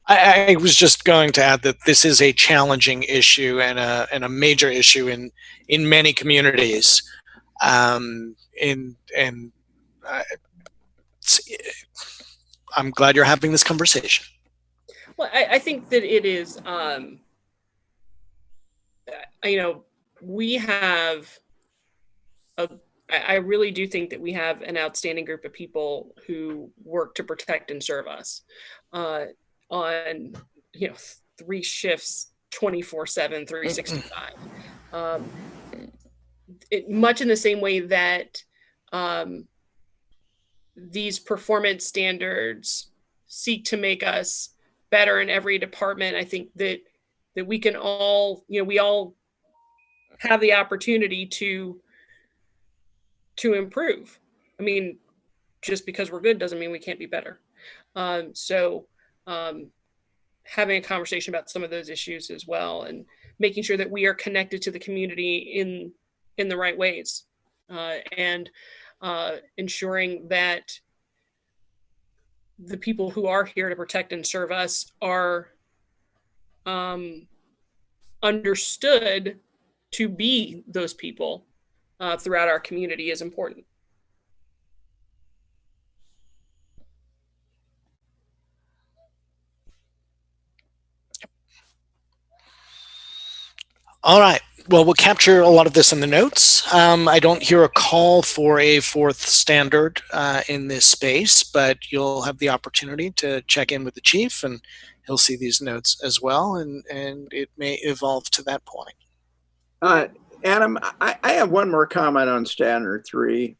I was just going to add that this is a challenging issue and a major issue in many communities. I'm glad you're having this conversation. Well, I think that it is, we have I really do think that we have an outstanding group of people who work to protect and serve us on 3 shifts, 24/7, 365. Much in the same way that these performance standards seek to make us better in every department. I think that we can all, we all have the opportunity to improve. I mean, just because we're good doesn't mean we can't be better. So having a conversation about some of those issues as well, and making sure that we are connected to the community in the right ways, and ensuring that the people who are here to protect and serve us are understood to be those people throughout our community is important. All right. Well, we'll capture a lot of this in the notes. I don't hear a call for a 4th standard in this space, but you'll have the opportunity to check in with the chief and he'll see these notes as well, and it may evolve to that point. Adam, I have one more comment on Standard 3.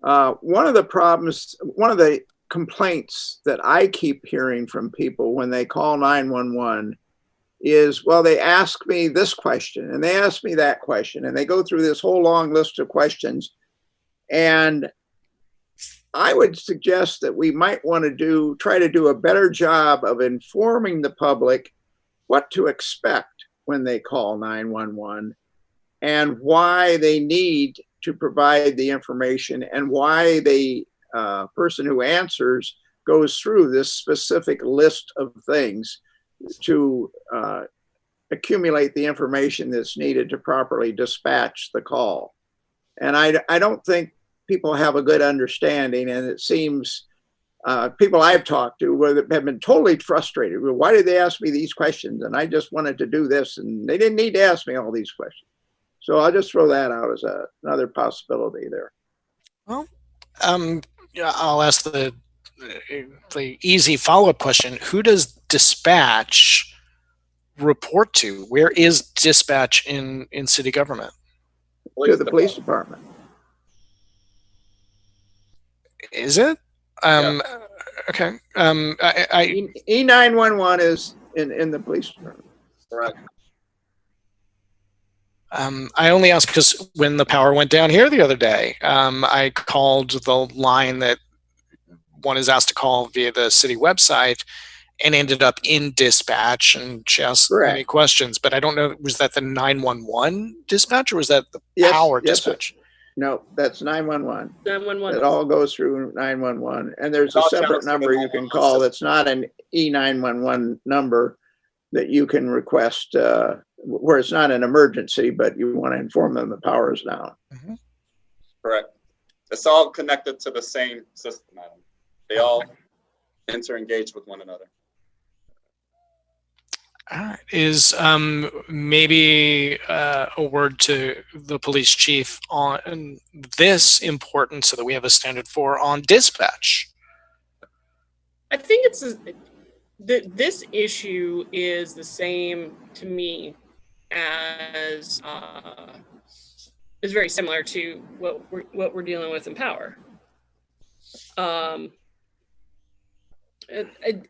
One of the complaints that I keep hearing from people when they call 911 is, well, they ask me this question and they ask me that question, and they go through this whole long list of questions. And I would suggest that we might want to try to do a better job of informing the public what to expect when they call 911 and why they need to provide the information, and why the person who answers goes through this specific list of things to accumulate the information that's needed to properly dispatch the call. And I don't think people have a good understanding, and it seems people I've talked to have been totally frustrated. Well, why did they ask me these questions? And I just wanted to do this, and they didn't need to ask me all these questions. So I'll just throw that out as another possibility there. Well, I'll ask the easy follow-up question. Who does dispatch report to? Where is dispatch in city government? To the police department. Is it? Yeah. Okay. E911 is in the police department. Correct. I only ask because when the power went down here the other day, I called the line that one is asked to call via the city website, and ended up in dispatch, and she asked many questions, but I don't know, was that the 911 dispatch, or was that the power dispatch? No, that's 911. 911. It all goes through 911, and there's a separate number you can call that's not an E911 number that you can request where it's not an emergency, but you want to inform them the power is down. Mm-hmm. Correct. It's all connected to the same system, Adam. They all inter-engage with one another. All right. Is maybe a word to the police chief on this important, so that we have a standard for on dispatch? I think this issue is the same to me as is very similar to what we're dealing with in power.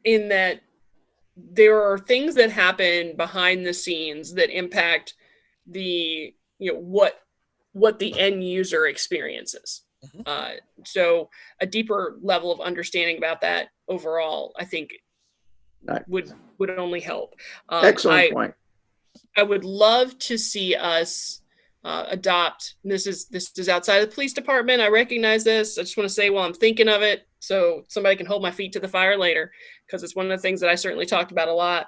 In that there are things that happen behind the scenes that impact the what the end user experiences. Mm-hmm. So a deeper level of understanding about that overall, I think, would only help. Excellent point. I would love to see us adopt. This is outside of the police department. I recognize this. I just want to say while I'm thinking of it, so somebody can hold my feet to the fire later, because it's one of the things that I certainly talked about a lot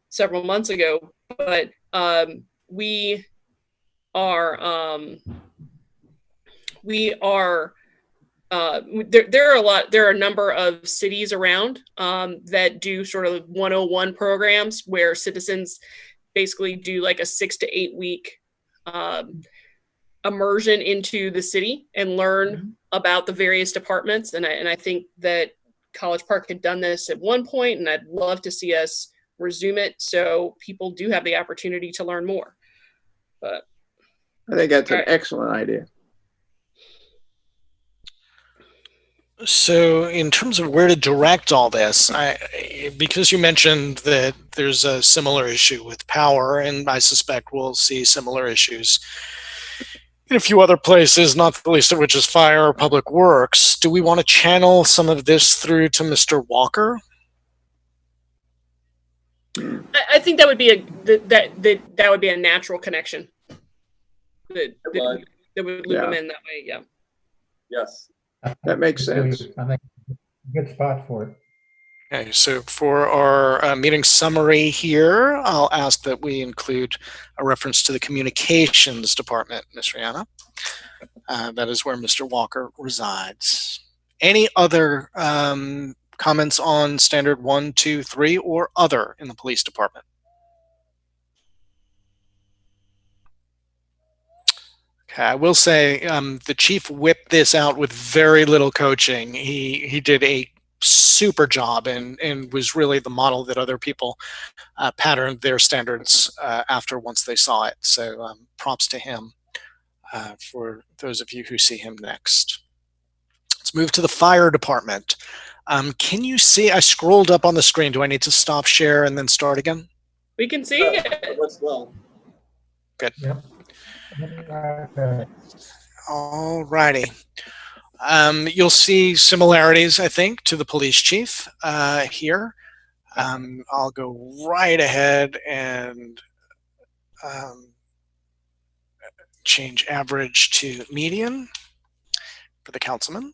several months ago. But we are there are a number of cities around that do sort of 101 programs where citizens basically do like a 6 to 8 week immersion into the city and learn about the various departments. And I think that College Park had done this at one point, and I'd love to see us resume it so people do have the opportunity to learn more. But I think that's an excellent idea. So in terms of where to direct all this, because you mentioned that there's a similar issue with power, and I suspect we'll see similar issues in a few other places, not the least of which is fire or public works. Do we want to channel some of this through to Mr. Walker? I think that would be that would be a natural connection. That would loop them in that way. Yeah. Yes. That makes sense. I think good spot for it. Okay, so for our meeting summary here, I'll ask that we include a reference to the communications department, Ms. Rihanna. That is where Mr. Walker resides. Any other comments on standard 1, 2, 3, or other in the police department? Okay, I will say the chief whipped this out with very little coaching. He did a super job and was really the model that other people patterned their standards after once they saw it. So props to him for those of you who see him next. Let's move to the fire department. Can you see, I scrolled up on the screen. Do I need to stop share and then start again? We can see it. Well. Good. Yep. All righty. You'll see similarities, I think, to the police chief here. I'll go right ahead and change average to median for the councilman.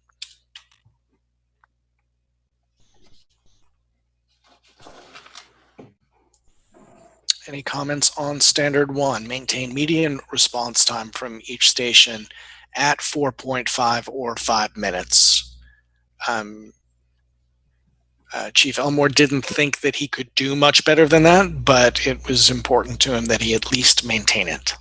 Any comments on standard 1? Maintain median response time from each station at 4.5 or 5 minutes. Chief Elmore didn't think that he could do much better than that, but it was important to him that he at least maintain it.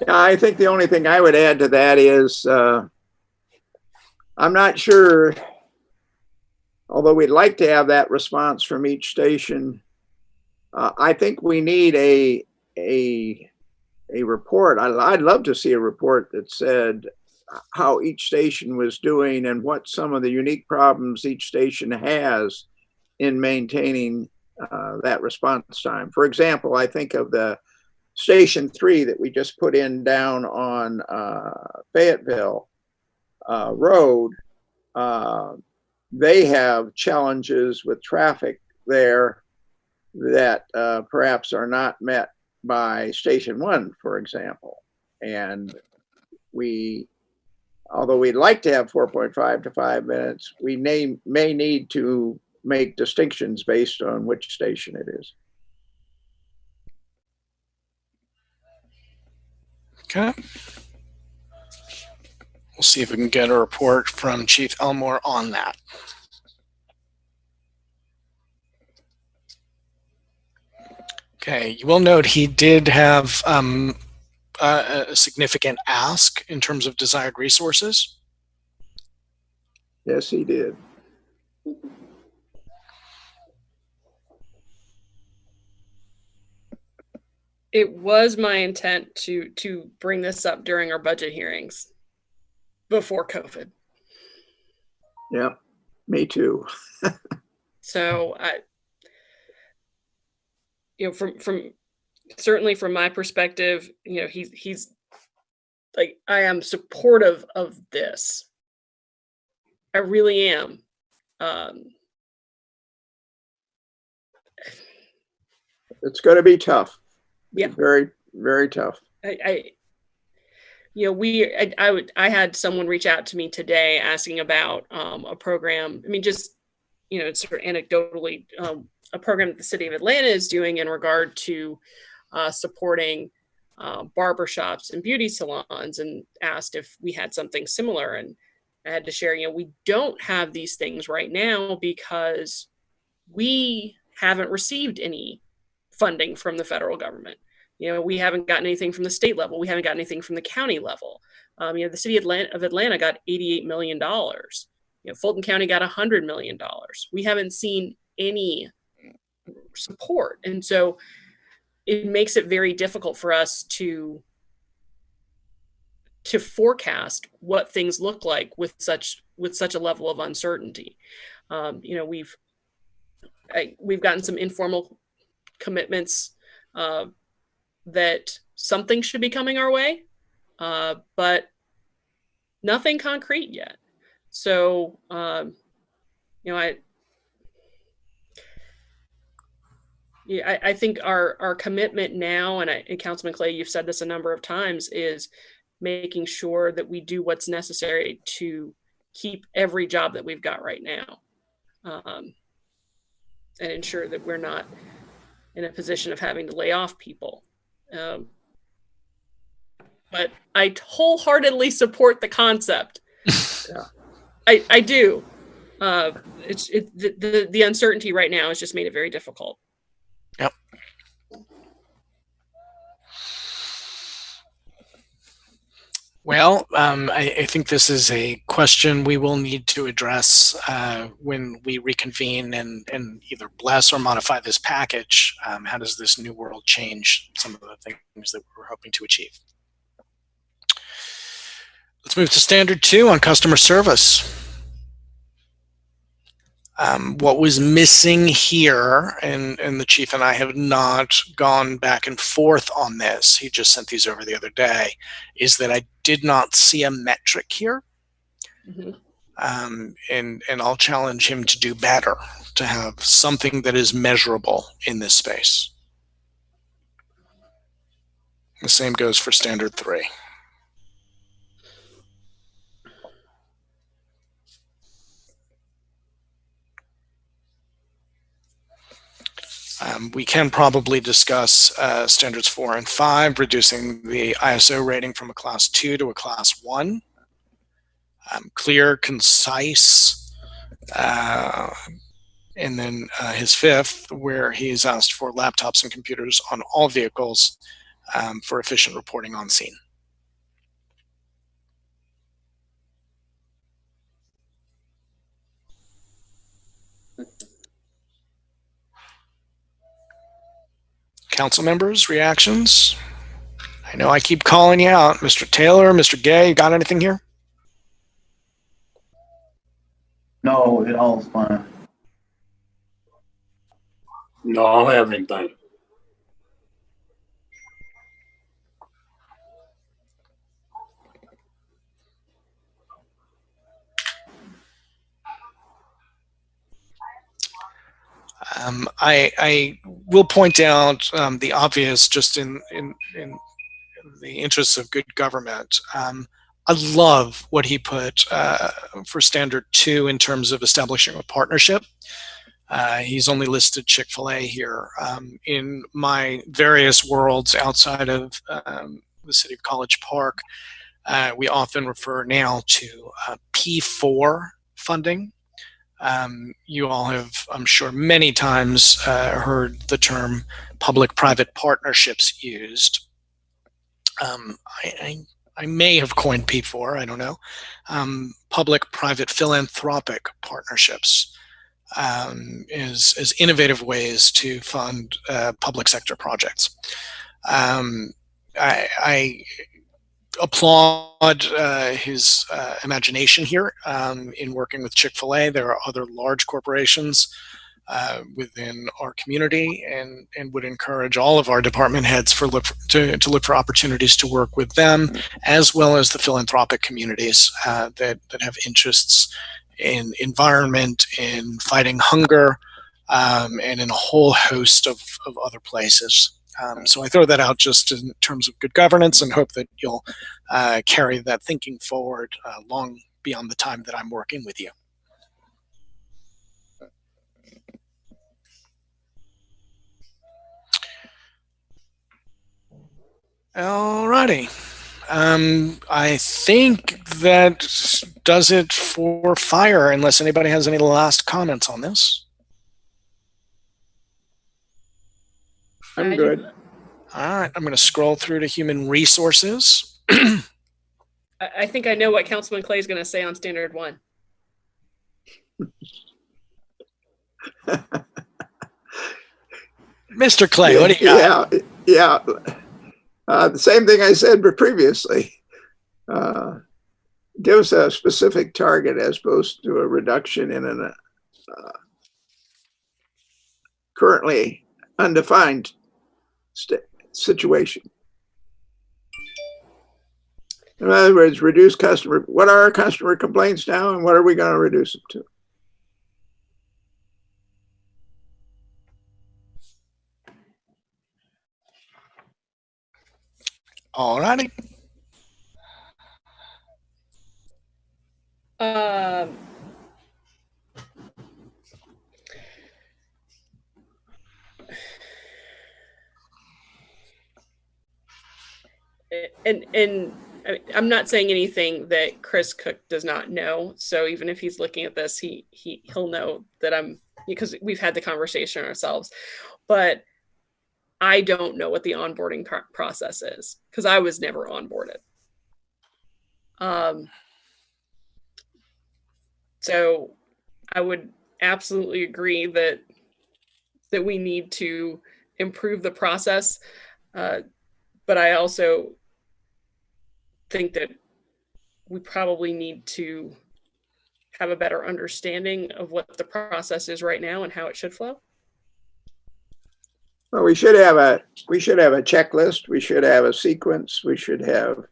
I think the only thing I would add to that is I'm not sure, although we'd like to have that response from each station, I think we need a report. I'd love to see a report that said how each station was doing and what some of the unique problems each station has in maintaining that response time. For example, I think of the Station 3 that we just put in down on Fayetteville Road. They have challenges with traffic there that perhaps are not met by Station 1, for example. And although we'd like to have 4.5 to 5 minutes, we may need to make distinctions based on which station it is. Okay. We'll see if we can get a report from Chief Elmore on that. Okay, you will note he did have a significant ask in terms of desired resources. Yes, he did. It was my intent to bring this up during our budget hearings before COVID. Yeah, me too. So from certainly from my perspective, he's like, I am supportive of this. I really am. It's going to be tough. Yeah, very, very tough. I had someone reach out to me today asking about a program. I mean, just sort of anecdotally, a program that the city of Atlanta is doing in regard to supporting barbershops and beauty salons, and asked if we had something similar. And I had to share, we don't have these things right now because we haven't received any funding from the federal government. We haven't gotten anything from the state level. We haven't gotten anything from the county level. The city of Atlanta got $88 million. Fulton County got $100 million. We haven't seen any support. And so it makes it very difficult for us to forecast what things look like with such a level of uncertainty. We've gotten some informal commitments that something should be coming our way, but nothing concrete yet. So, I think our commitment now, and Councilman Clay, you've said this a number of times, is making sure that we do what's necessary to keep every job that we've got right now, and ensure that we're not in a position of having to lay off people. But I wholeheartedly support the concept. Yeah. I do. The uncertainty right now has just made it very difficult. Yep. Well, I think this is a question we will need to address when we reconvene and either bless or modify this package. How does this new world change some of the things that we're hoping to achieve? Let's move to standard 2 on customer service. What was missing here, and the chief and I have not gone back and forth on this, he just sent these over the other day, is that I did not see a metric here. And I'll challenge him to do better, to have something that is measurable in this space. The same goes for standard 3. We can probably discuss standards 4 and 5, reducing the ISO rating from a class 2 to a class 1. Clear, concise, and then his 5th, where he's asked for laptops and computers on all vehicles for efficient reporting on scene. Council members, reactions? I know I keep calling you out. Mr. Taylor, Mr. Gay, you got anything here? No, it all's fine. No, I don't have anything. I will point out the obvious, just in the interests of good government. I love what he put for standard 2 in terms of establishing a partnership. He's only listed Chick-fil-A here. In my various worlds outside of the city of College Park, we often refer now to P4 funding. You all have, I'm sure, many times heard the term public-private partnerships used. I may have coined P4, I don't know. Public-private philanthropic partnerships as innovative ways to fund public sector projects. I applaud his imagination here in working with Chick-fil-A. There are other large corporations within our community, and would encourage all of our department heads to look for opportunities to work with them, as well as the philanthropic communities that have interests in environment, in fighting hunger, and in a whole host of other places. So I throw that out just in terms of good governance, and hope that you'll carry that thinking forward long beyond the time that I'm working with you. Alrighty. I think that does it for fire, unless anybody has any last comments on this. I'm good. All right, I'm going to scroll through to human resources. I think I know what Councilman Clay is going to say on standard 1. Mr. Clay, what do you got? Yeah. The same thing I said previously. Give us a specific target as opposed to a reduction in a currently undefined situation. In other words, reduce customer. What are our customer complaints now, and what are we going to reduce them to? All righty. And I'm not saying anything that Chris Cook does not know. So even if he's looking at this, he'll know that I'm, because we've had the conversation ourselves. But I don't know what the onboarding process is, because I was never onboarded. So I would absolutely agree that we need to improve the process. But I also think that we probably need to have a better understanding of what the process is right now and how it should flow. Well, we should have a checklist. We should have a sequence. We should have,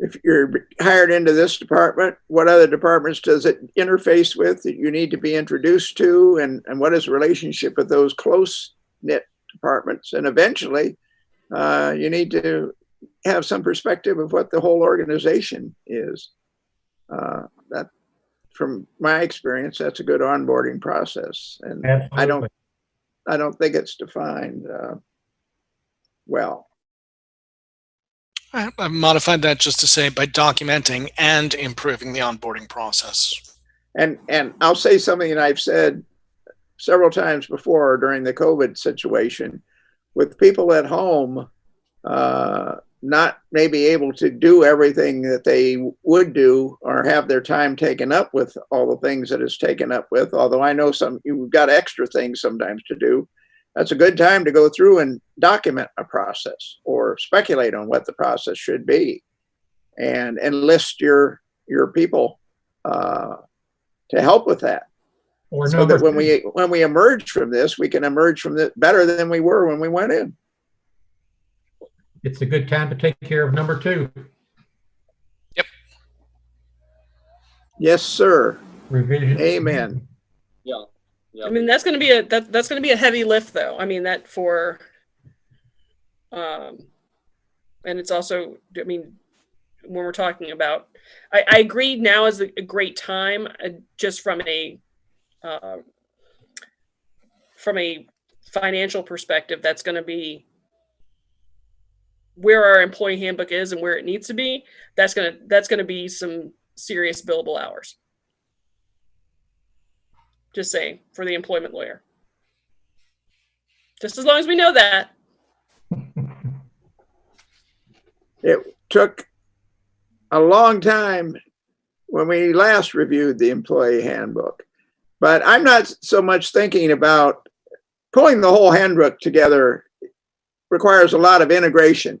if you're hired into this department, what other departments does it interface with that you need to be introduced to, and what is the relationship with those close-knit departments? And eventually, you need to have some perspective of what the whole organization is. That, from my experience, that's a good onboarding process. And Absolutely. I don't think it's defined well. I've modified that just to say by documenting and improving the onboarding process. And I'll say something that I've said several times before during the COVID situation. With people at home not maybe able to do everything that they would do or have their time taken up with all the things that it's taken up with, although I know you've got extra things sometimes to do, that's a good time to go through and document a process or speculate on what the process should be, and enlist your people to help with that. Or so that when we emerge from this, we can emerge from it better than we were when we went in. It's a good time to take care of number 2. Yep. Yes, sir. Revision. Amen. Yeah. Yeah. I mean, that's going to be that's going to be a heavy lift, though. I mean, that for, and it's also, I mean, when we're talking about, I agree now is a great time, just from a financial perspective. That's going to be where our employee handbook is and where it needs to be. That's gonna be some serious billable hours. Just saying, for the employment lawyer. Just as long as we know that. It took a long time when we last reviewed the employee handbook, but I'm not so much thinking about pulling the whole handbook together. Requires a lot of integration,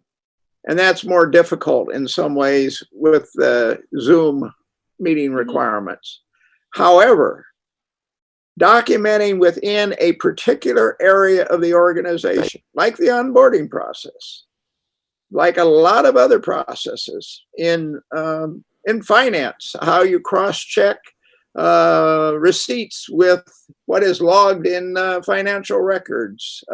and that's more difficult in some ways with the Zoom meeting requirements. However, documenting within a particular area of the organization, like the onboarding process, like a lot of other processes in finance, how you cross-check receipts with what is logged in financial records,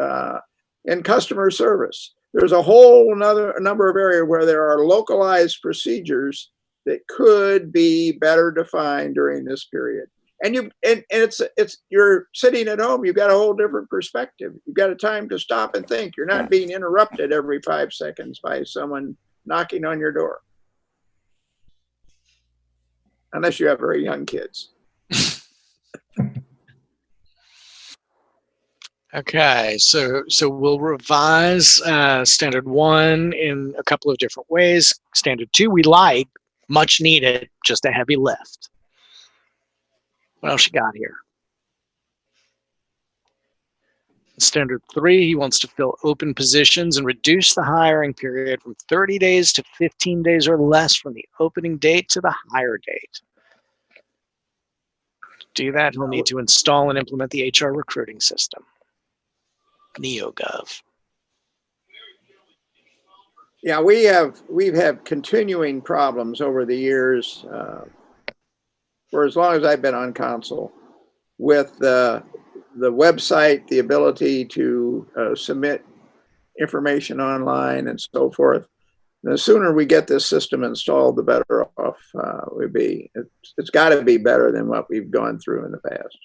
in customer service. There's a whole number of areas where there are localized procedures that could be better defined during this period. And it's you're sitting at home, you've got a whole different perspective. You've got a time to stop and think. You're not being interrupted every 5 seconds by someone knocking on your door. Unless you have very young kids. Okay, so we'll revise standard 1 in a couple of different ways. Standard 2, we like, much needed, just a heavy lift. What else you got here? Standard 3, he wants to fill open positions and reduce the hiring period from 30 days to 15 days or less from the opening date to the hire date. To do that, he'll need to install and implement the HR recruiting system. NeoGov. Yeah, we've had continuing problems over the years, for as long as I've been on council, with the website, the ability to submit information online and so forth. The sooner we get this system installed, the better off we'll be. It's got to be better than what we've gone through in the past.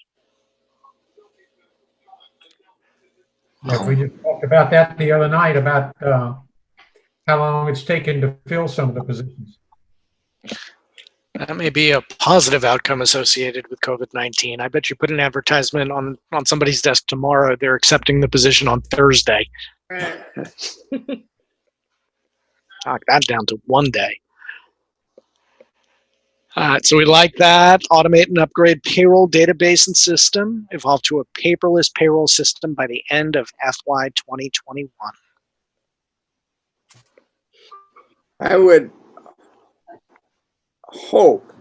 Yeah, we just talked about that the other night, about how long it's taken to fill some of the positions. That may be a positive outcome associated with COVID-19. I bet you put an advertisement on somebody's desk tomorrow, they're accepting the position on Thursday. Right. Knock that down to 1 day. So we like that. Automate and upgrade payroll database and system. Evolve to a paperless payroll system by the end of FY 2021. I would hope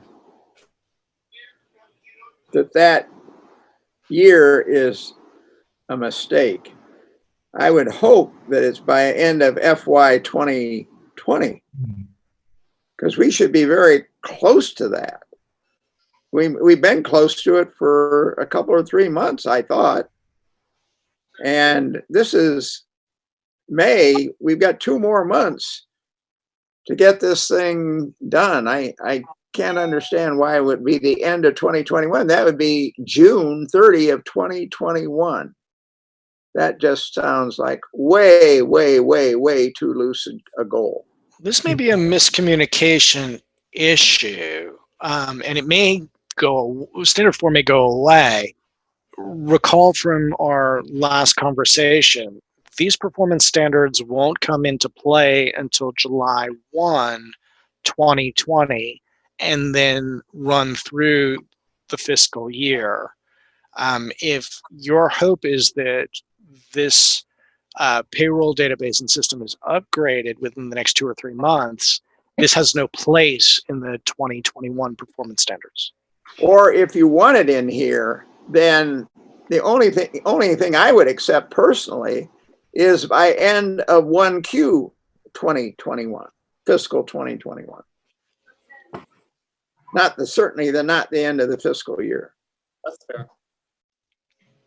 that that year is a mistake. I would hope that it's by end of FY 2020, because we should be very close to that. We've been close to it for a couple or 3 months, I thought. And this is May. We've got 2 more months to get this thing done. I can't understand why it would be the end of 2021. That would be June 30 of 2021. That just sounds like way, way, way, way too loose a goal. This may be a miscommunication issue, and it may standard 4 may go away. Recall from our last conversation, these performance standards won't come into play until July 1, 2020, and then run through the fiscal year. If your hope is that this payroll database and system is upgraded within the next 2 or 3 months, this has no place in the 2021 performance standards. Or if you want it in here, then the only thing I would accept personally is by end of 1Q 2021, fiscal 2021. Not the end of the fiscal year. That's fair.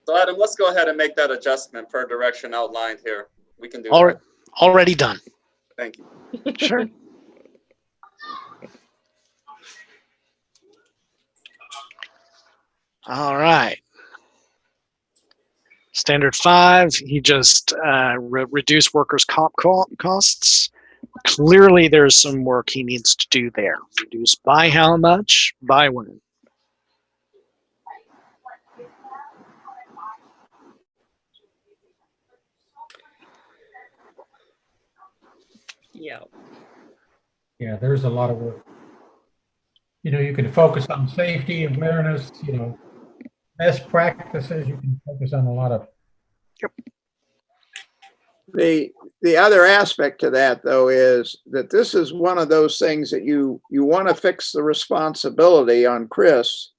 So Adam, let's go ahead and make that adjustment per direction outlined here. We can do that. Already done. Thank you. Sure. All right. Standard 5, he just reduced workers' comp costs. Clearly, there's some work he needs to do there. Reduce by how much, by when. Yeah. Yeah, there's a lot of work. You can focus on safety, awareness, best practices. You can focus on a lot of. Yep. The other aspect to that, though, is that this is one of those things that you want to fix the responsibility on Chris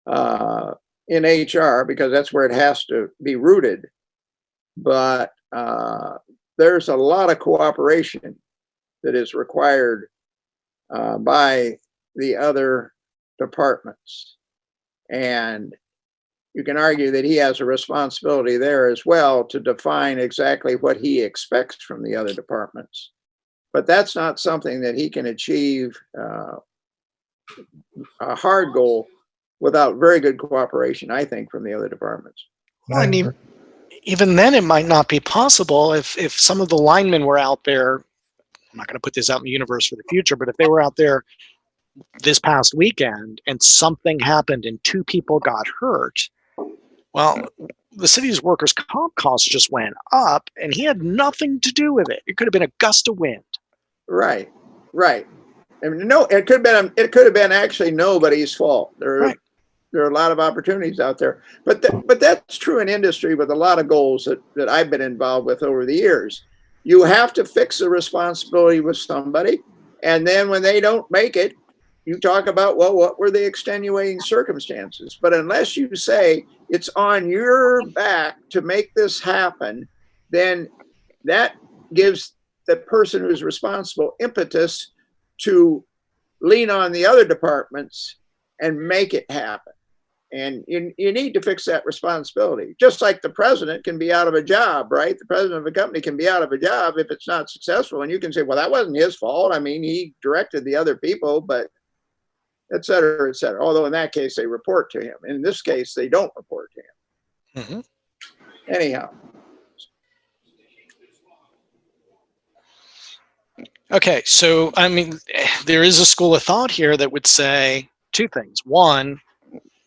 in HR, because that's where it has to be rooted. But there's a lot of cooperation that is required by the other departments. And you can argue that he has a responsibility there as well to define exactly what he expects from the other departments. But that's not something that he can achieve a hard goal without very good cooperation, I think, from the other departments. Well, I mean, even then it might not be possible if some of the linemen were out there. I'm not going to put this out in the universe for the future, but if they were out there this past weekend and something happened and 2 people got hurt, well, the city's workers' comp costs just went up and he had nothing to do with it. It could have been a gust of wind. Right. I mean, no, it could have been actually nobody's fault. There are a lot of opportunities out there, but that's true in industry with a lot of goals that I've been involved with over the years. You have to fix the responsibility with somebody, and then when they don't make it, you talk about, well, what were the extenuating circumstances? But unless you say it's on your back to make this happen, then that gives the person who's responsible impetus to lean on the other departments and make it happen. And you need to fix that responsibility. Just like the president can be out of a job, right? The president of a company can be out of a job if it's not successful. And you can say, well, that wasn't his fault. I mean, he directed the other people, but et cetera, et cetera. Although in that case, they report to him. In this case, they don't report to him. Mm-hmm. Anyhow. Okay, so, I mean, there is a school of thought here that would say 2 things. One,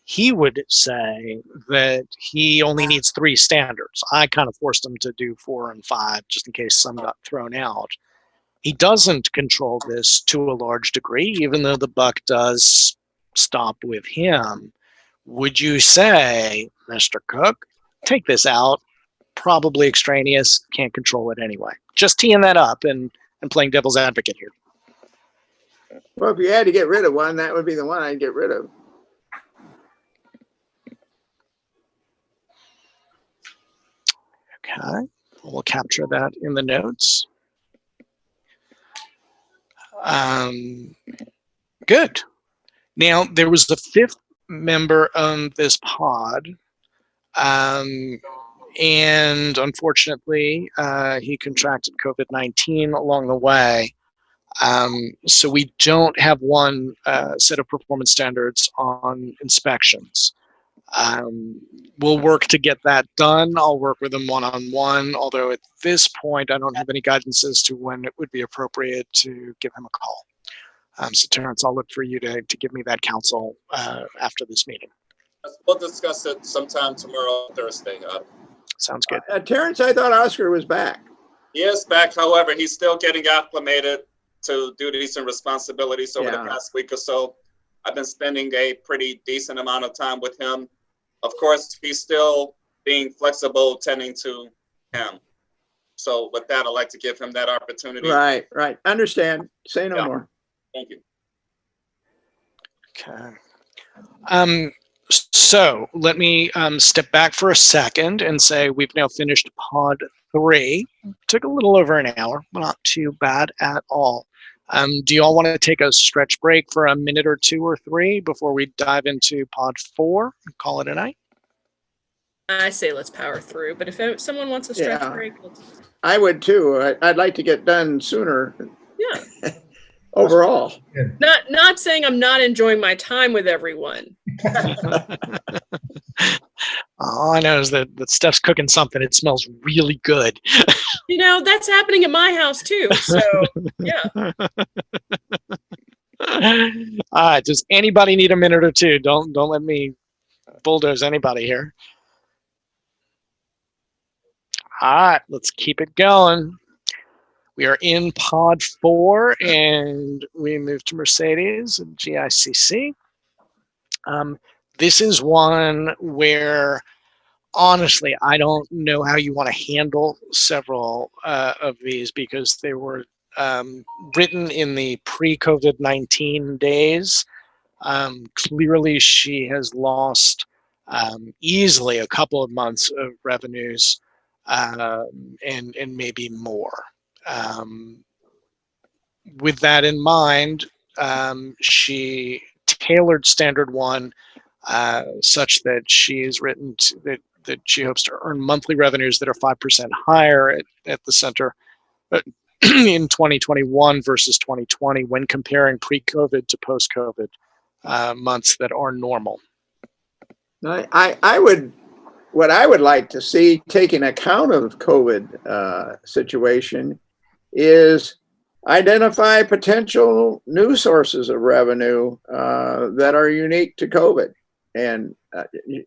he would say that he only needs 3 standards. I kind of forced him to do 4 and 5 just in case some got thrown out. he doesn't control this to a large degree, even though the buck does stop with him. Would you say, Mr. Cook, take this out? Probably extraneous, can't control it anyway. Just teeing that up and playing devil's advocate here. Well, if you had to get rid of one, that would be the one I'd get rid of. Okay, we'll capture that in the notes. Good. Now, there was the fifth member of this pod, and unfortunately, he contracted COVID-19 along the way. So we don't have one set of performance standards on inspections. We'll work to get that done. I'll work with him one-on-one, although at this point, I don't have any guidance as to when it would be appropriate to give him a call. So Terrence, I'll look for you to give me that counsel after this meeting. We'll discuss it sometime tomorrow, Thursday. Sounds good. Terrence, I thought Oscar was back. He is back. However, he's still getting acclimated to duties and responsibilities over the past week or so. I've been spending a pretty decent amount of time with him. Of course, he's still being flexible, tending to him. So with that, I'd like to give him that opportunity. Right. Understand. Say no more. Thank you. Okay. So let me step back for a second and say we've now finished pod 3. Took a little over an hour, not too bad at all. Do you all want to take a stretch break for a minute or 2 or 3 before we dive into pod 4 and call it a night? I say let's power through, but if someone wants a stretch break, I would too. I'd like to get done sooner. Yeah. Overall. Not saying I'm not enjoying my time with everyone. All I know is that Steph's cooking something. It smells really good. You know, that's happening at my house too. So, yeah. All right. Does anybody need a minute or 2? Don't let me bulldoze anybody here. All right. Let's keep it going. We are in pod 4 and we move to Mercedes and GICC. This is one where, honestly, I don't know how you want to handle several of these because they were written in the pre-COVID-19 days. Clearly, she has lost easily a couple of months of revenues and maybe more. With that in mind, she tailored standard 1 such that she is written that she hopes to earn monthly revenues that are 5% higher at the center in 2021 versus 2020 when comparing pre-COVID to post-COVID months that are normal. What I would like to see, taking account of COVID situation, is identify potential new sources of revenue that are unique to COVID. And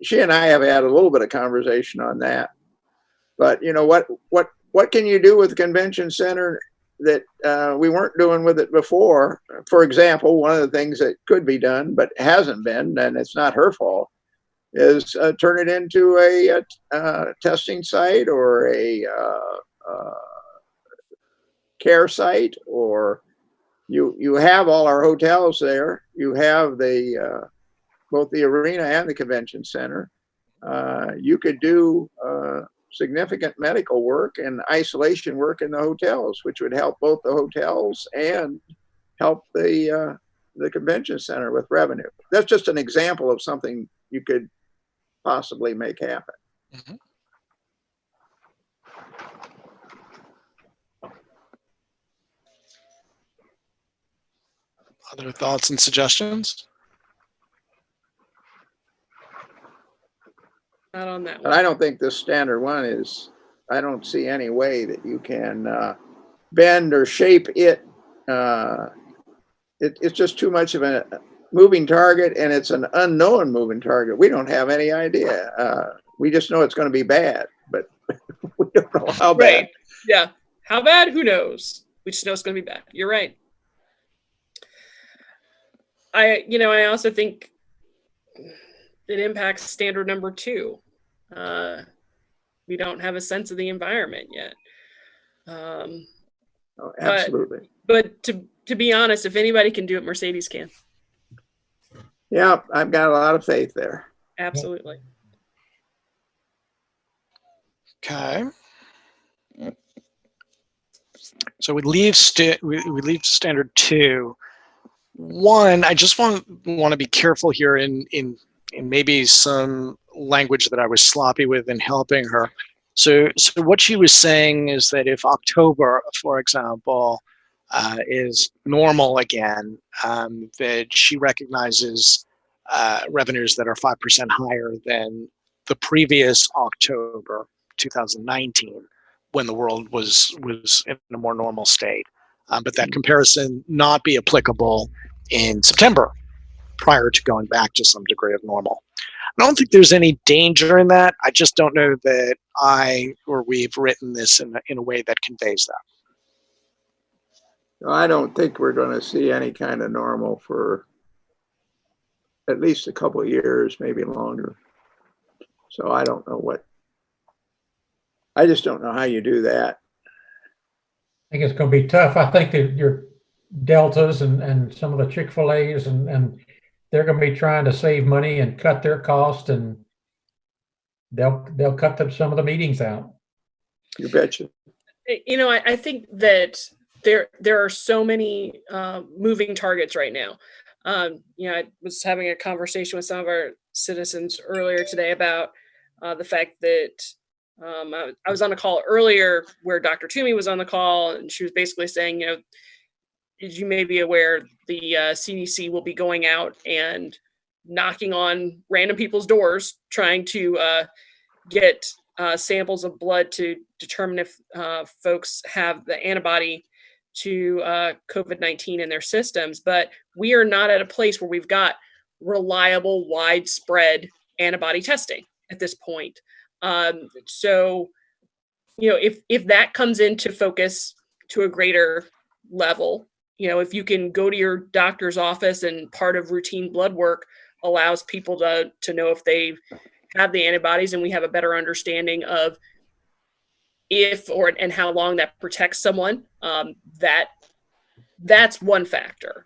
she and I have had a little bit of conversation on that. But you know what can you do with the convention center that we weren't doing with it before? For example, one of the things that could be done but hasn't been, and it's not her fault, is turn it into a testing site or a care site, or you have all our hotels there. You have the both the arena and the convention center. You could do significant medical work and isolation work in the hotels, which would help both the hotels and help the convention center with revenue. That's just an example of something you could possibly make happen. Mm-hmm. Other thoughts and suggestions? Not on that one. But I don't think this standard 1 is, I don't see any way that you can bend or shape it. It's just too much of a moving target, and it's an unknown moving target. We don't have any idea. We just know it's going to be bad, but we don't know how bad. Right. Yeah. How bad? Who knows? We just know it's going to be bad. You're right. I also think it impacts standard number 2. We don't have a sense of the environment yet. Oh, absolutely. But to be honest, if anybody can do it, Mercedes can. Yeah, I've got a lot of faith there. Absolutely. Okay. So we leave standard 2. 1, I just want to be careful here in maybe some language that I was sloppy with in helping her. So what she was saying is that if October, for example, is normal again, that she recognizes revenues that are 5% higher than the previous October 2019, when the world was in a more normal state. But that comparison not be applicable in September, prior to going back to some degree of normal. I don't think there's any danger in that. I just don't know that we've written this in a way that conveys that. I don't think we're going to see any kind of normal for at least a couple of years, maybe longer. So I don't know I just don't know how you do that. I think it's going to be tough. I think that your Deltas and some of the Chick-fil-A's and they're going to be trying to save money and cut their cost, and they'll cut some of the meetings out. You betcha. I think that there are so many moving targets right now. I was having a conversation with some of our citizens earlier today about the fact that I was on a call earlier where Dr. Toomey was on the call, and she was basically saying, as you may be aware, the CDC will be going out and knocking on random people's doors, trying to get samples of blood to determine if folks have the antibody to COVID-19 in their systems. But we are not at a place where we've got reliable, widespread antibody testing at this point. So, if that comes into focus to a greater level, if you can go to your doctor's office and part of routine blood work allows people to know if they have the antibodies, and we have a better understanding of if and how long that protects someone, that's one factor.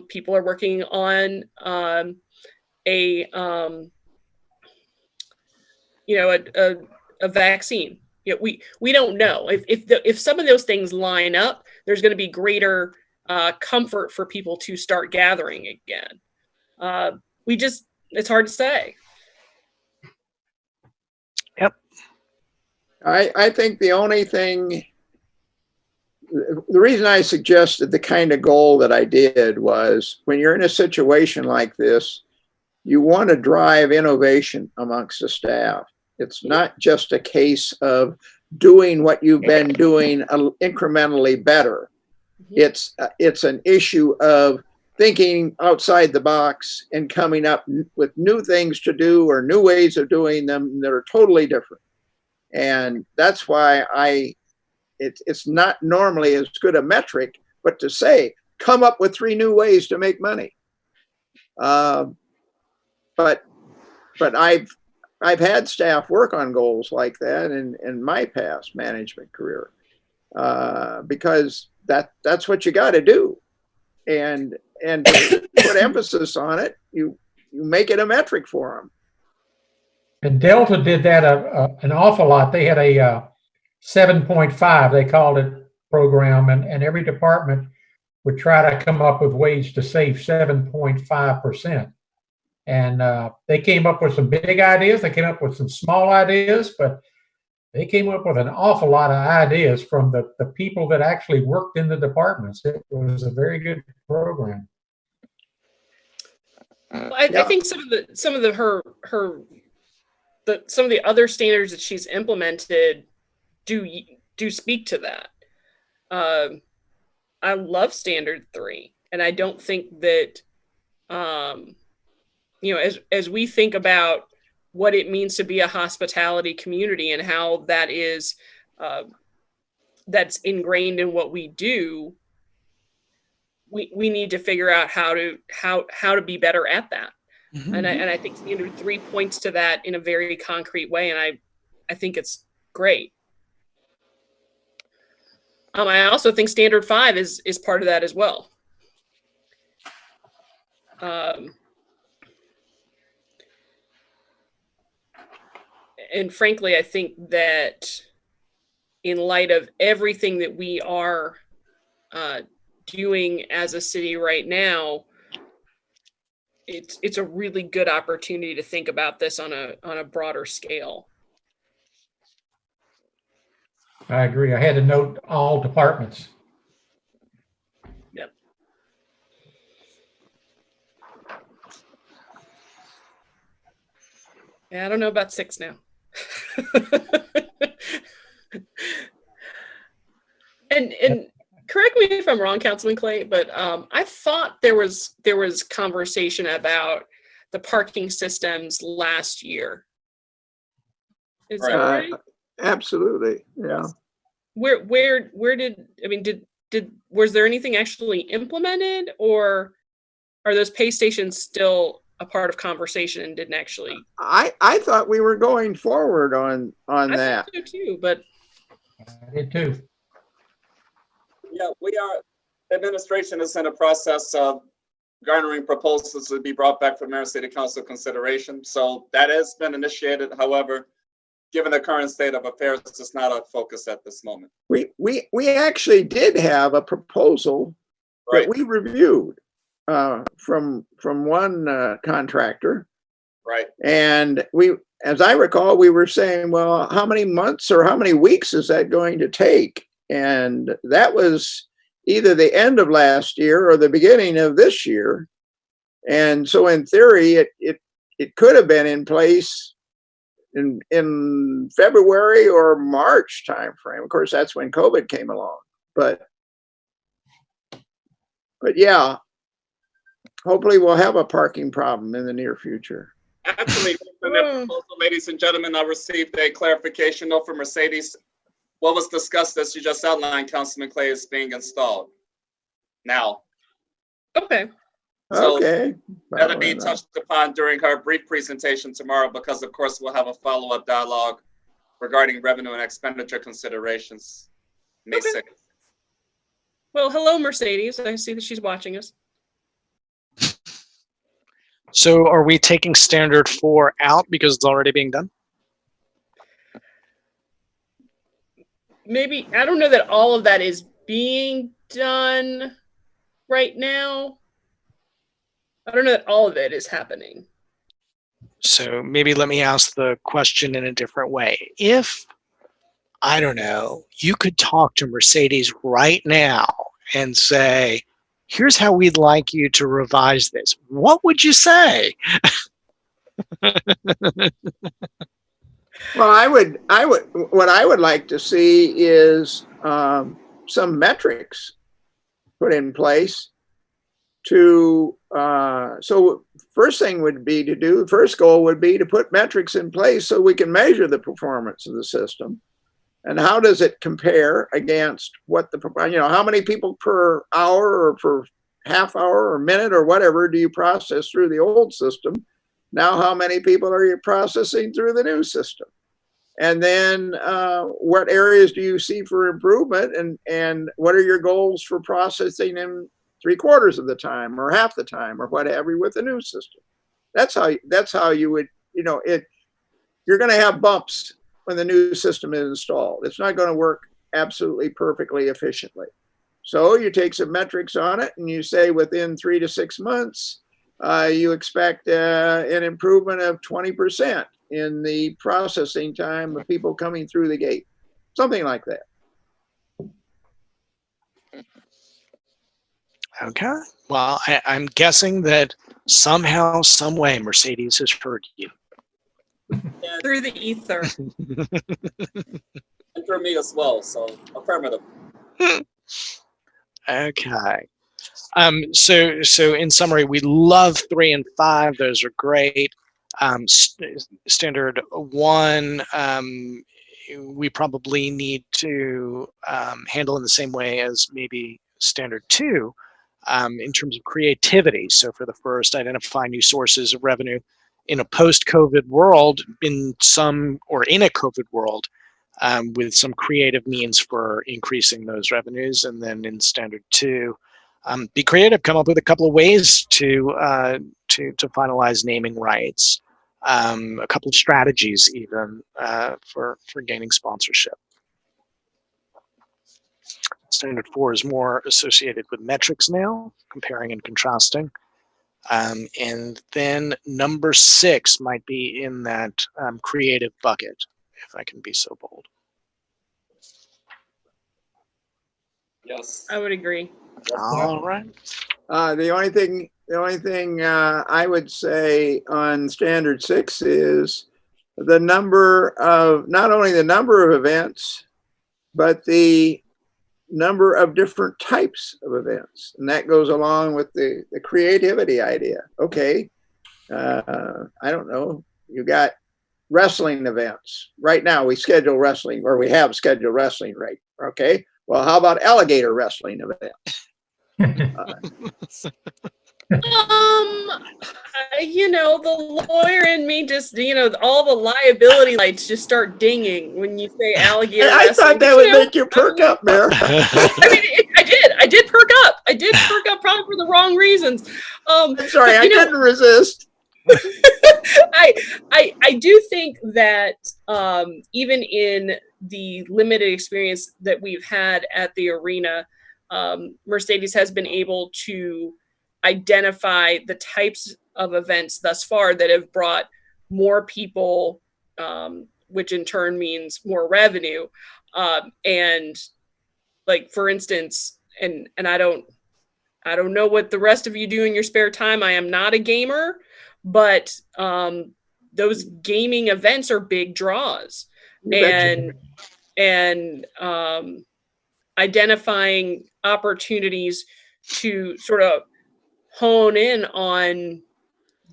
People are working on a vaccine. We don't know if some of those things line up. There's going to be greater comfort for people to start gathering again. It's hard to say. Yep. I think the only thing, the reason I suggested the kind of goal that I did was when you're in a situation like this, you want to drive innovation amongst the staff. It's not just a case of doing what you've been doing incrementally better. It's an issue of thinking outside the box and coming up with new things to do or new ways of doing them that are totally different. And that's why it's not normally as good a metric, but to say, come up with 3 new ways to make money. But I've had staff work on goals like that in my past management career, because that's what you got to do. And to put emphasis on it, you make it a metric for them. And Delta did that an awful lot. They had a 7.5, they called it, program, and every department would try to come up with ways to save 7.5%. And they came up with some big ideas. They came up with some small ideas, but they came up with an awful lot of ideas from the people that actually worked in the departments. It was a very good program. Well, I think some of the other standards that she's implemented do speak to that. I love standard 3, and I don't think that as we think about what it means to be a hospitality community and how that is that's ingrained in what we do, we need to figure out how to be better at that. Mm-hmm. And I think standard 3 points to that in a very concrete way, and I think it's great. I also think standard 5 is part of that as well. And frankly, I think that in light of everything that we are doing as a city right now, it's a really good opportunity to think about this on a broader scale. I agree. I had to note all departments. Yep. Yeah, I don't know about 6 now. And correct me if I'm wrong, Councilman Clay, but I thought there was conversation about the parking systems last year. Is that right? Absolutely, yeah. Where did was there anything actually implemented, or are those pay stations still a part of conversation and didn't actually? I thought we were going forward on that. I thought so too, but I did too. Yeah, the administration is in a process of garnering proposals to be brought back for Mayor and City Council consideration. So that has been initiated. However, given the current state of affairs, it's not a focus at this moment. We actually did have a proposal Right. that we reviewed from one contractor. Right. And as I recall, we were saying, well, how many months or how many weeks is that going to take? And that was either the end of last year or the beginning of this year. And so in theory, it could have been in place in February or March timeframe. Of course, that's when COVID came along. But yeah, hopefully we'll have a parking problem in the near future. Actually, in that proposal, ladies and gentlemen, I received a clarification note from Mercedes. What was discussed, as you just outlined, Councilman Clay, is being installed now. okay. So Okay. that'll be touched upon during her brief presentation tomorrow, because of course we'll have a follow-up dialogue regarding revenue and expenditure considerations May 6th. Well, hello, Mercedes. I see that she's watching us. So are we taking standard 4 out because it's already being done? Maybe, I don't know that all of that is being done right now. I don't know that all of it is happening. So maybe let me ask the question in a different way. If, I don't know, you could talk to Mercedes right now and say, here's how we'd like you to revise this, what would you say? Well, what I would like to see is some metrics put in place to, so first goal would be to put metrics in place so we can measure the performance of the system. And how does it compare against what how many people per hour or per half hour or minute or whatever do you process through the old system? Now, how many people are you processing through the new system? And then what areas do you see for improvement, and what are your goals for processing them 3/4 of the time or half the time or whatever with the new system? That's how you would, you're going to have bumps when the new system is installed. It's not going to work absolutely perfectly efficiently. So you take some metrics on it and you say within 3 to 6 months, you expect an improvement of 20% in the processing time of people coming through the gate, something like that. Okay. Well, I'm guessing that somehow, some way, Mercedes has heard you. Through the ether. And for me as well, so affirmative. Okay. So in summary, we love 3 and 5. Those are great. Standard 1 we probably need to handle in the same way as maybe standard 2 in terms of creativity. So for the first, identify new sources of revenue in a post-COVID world, in a COVID world, with some creative means for increasing those revenues. And then in standard 2, be creative, come up with a couple of ways to finalize naming rights, a couple of strategies even for gaining sponsorship. Standard 4 is more associated with metrics now, comparing and contrasting. And then number 6 might be in that creative bucket, if I can be so bold. Yes. I would agree. All right. The only thing I would say on standard 6 is the number of, not only the number of events, but the number of different types of events. And that goes along with the creativity idea. Okay, I don't know, you got wrestling events. Right now we schedule wrestling, or we have scheduled wrestling, right? Okay, well, how about alligator wrestling events? The lawyer in me just, all the liability lights just start dinging when you say alligator I wrestling. thought that would make you perk up, Mayor. I did perk up. I did perk up, probably for the wrong reasons. I'm sorry, I couldn't resist. I do think that even in the limited experience that we've had at the arena, Mercedes has been able to identify the types of events thus far that have brought more people, which in turn means more revenue. And like, for instance, and I don't know what the rest of you do in your spare time. I am not a gamer, but those gaming events are big draws. And identifying opportunities to sort of hone in on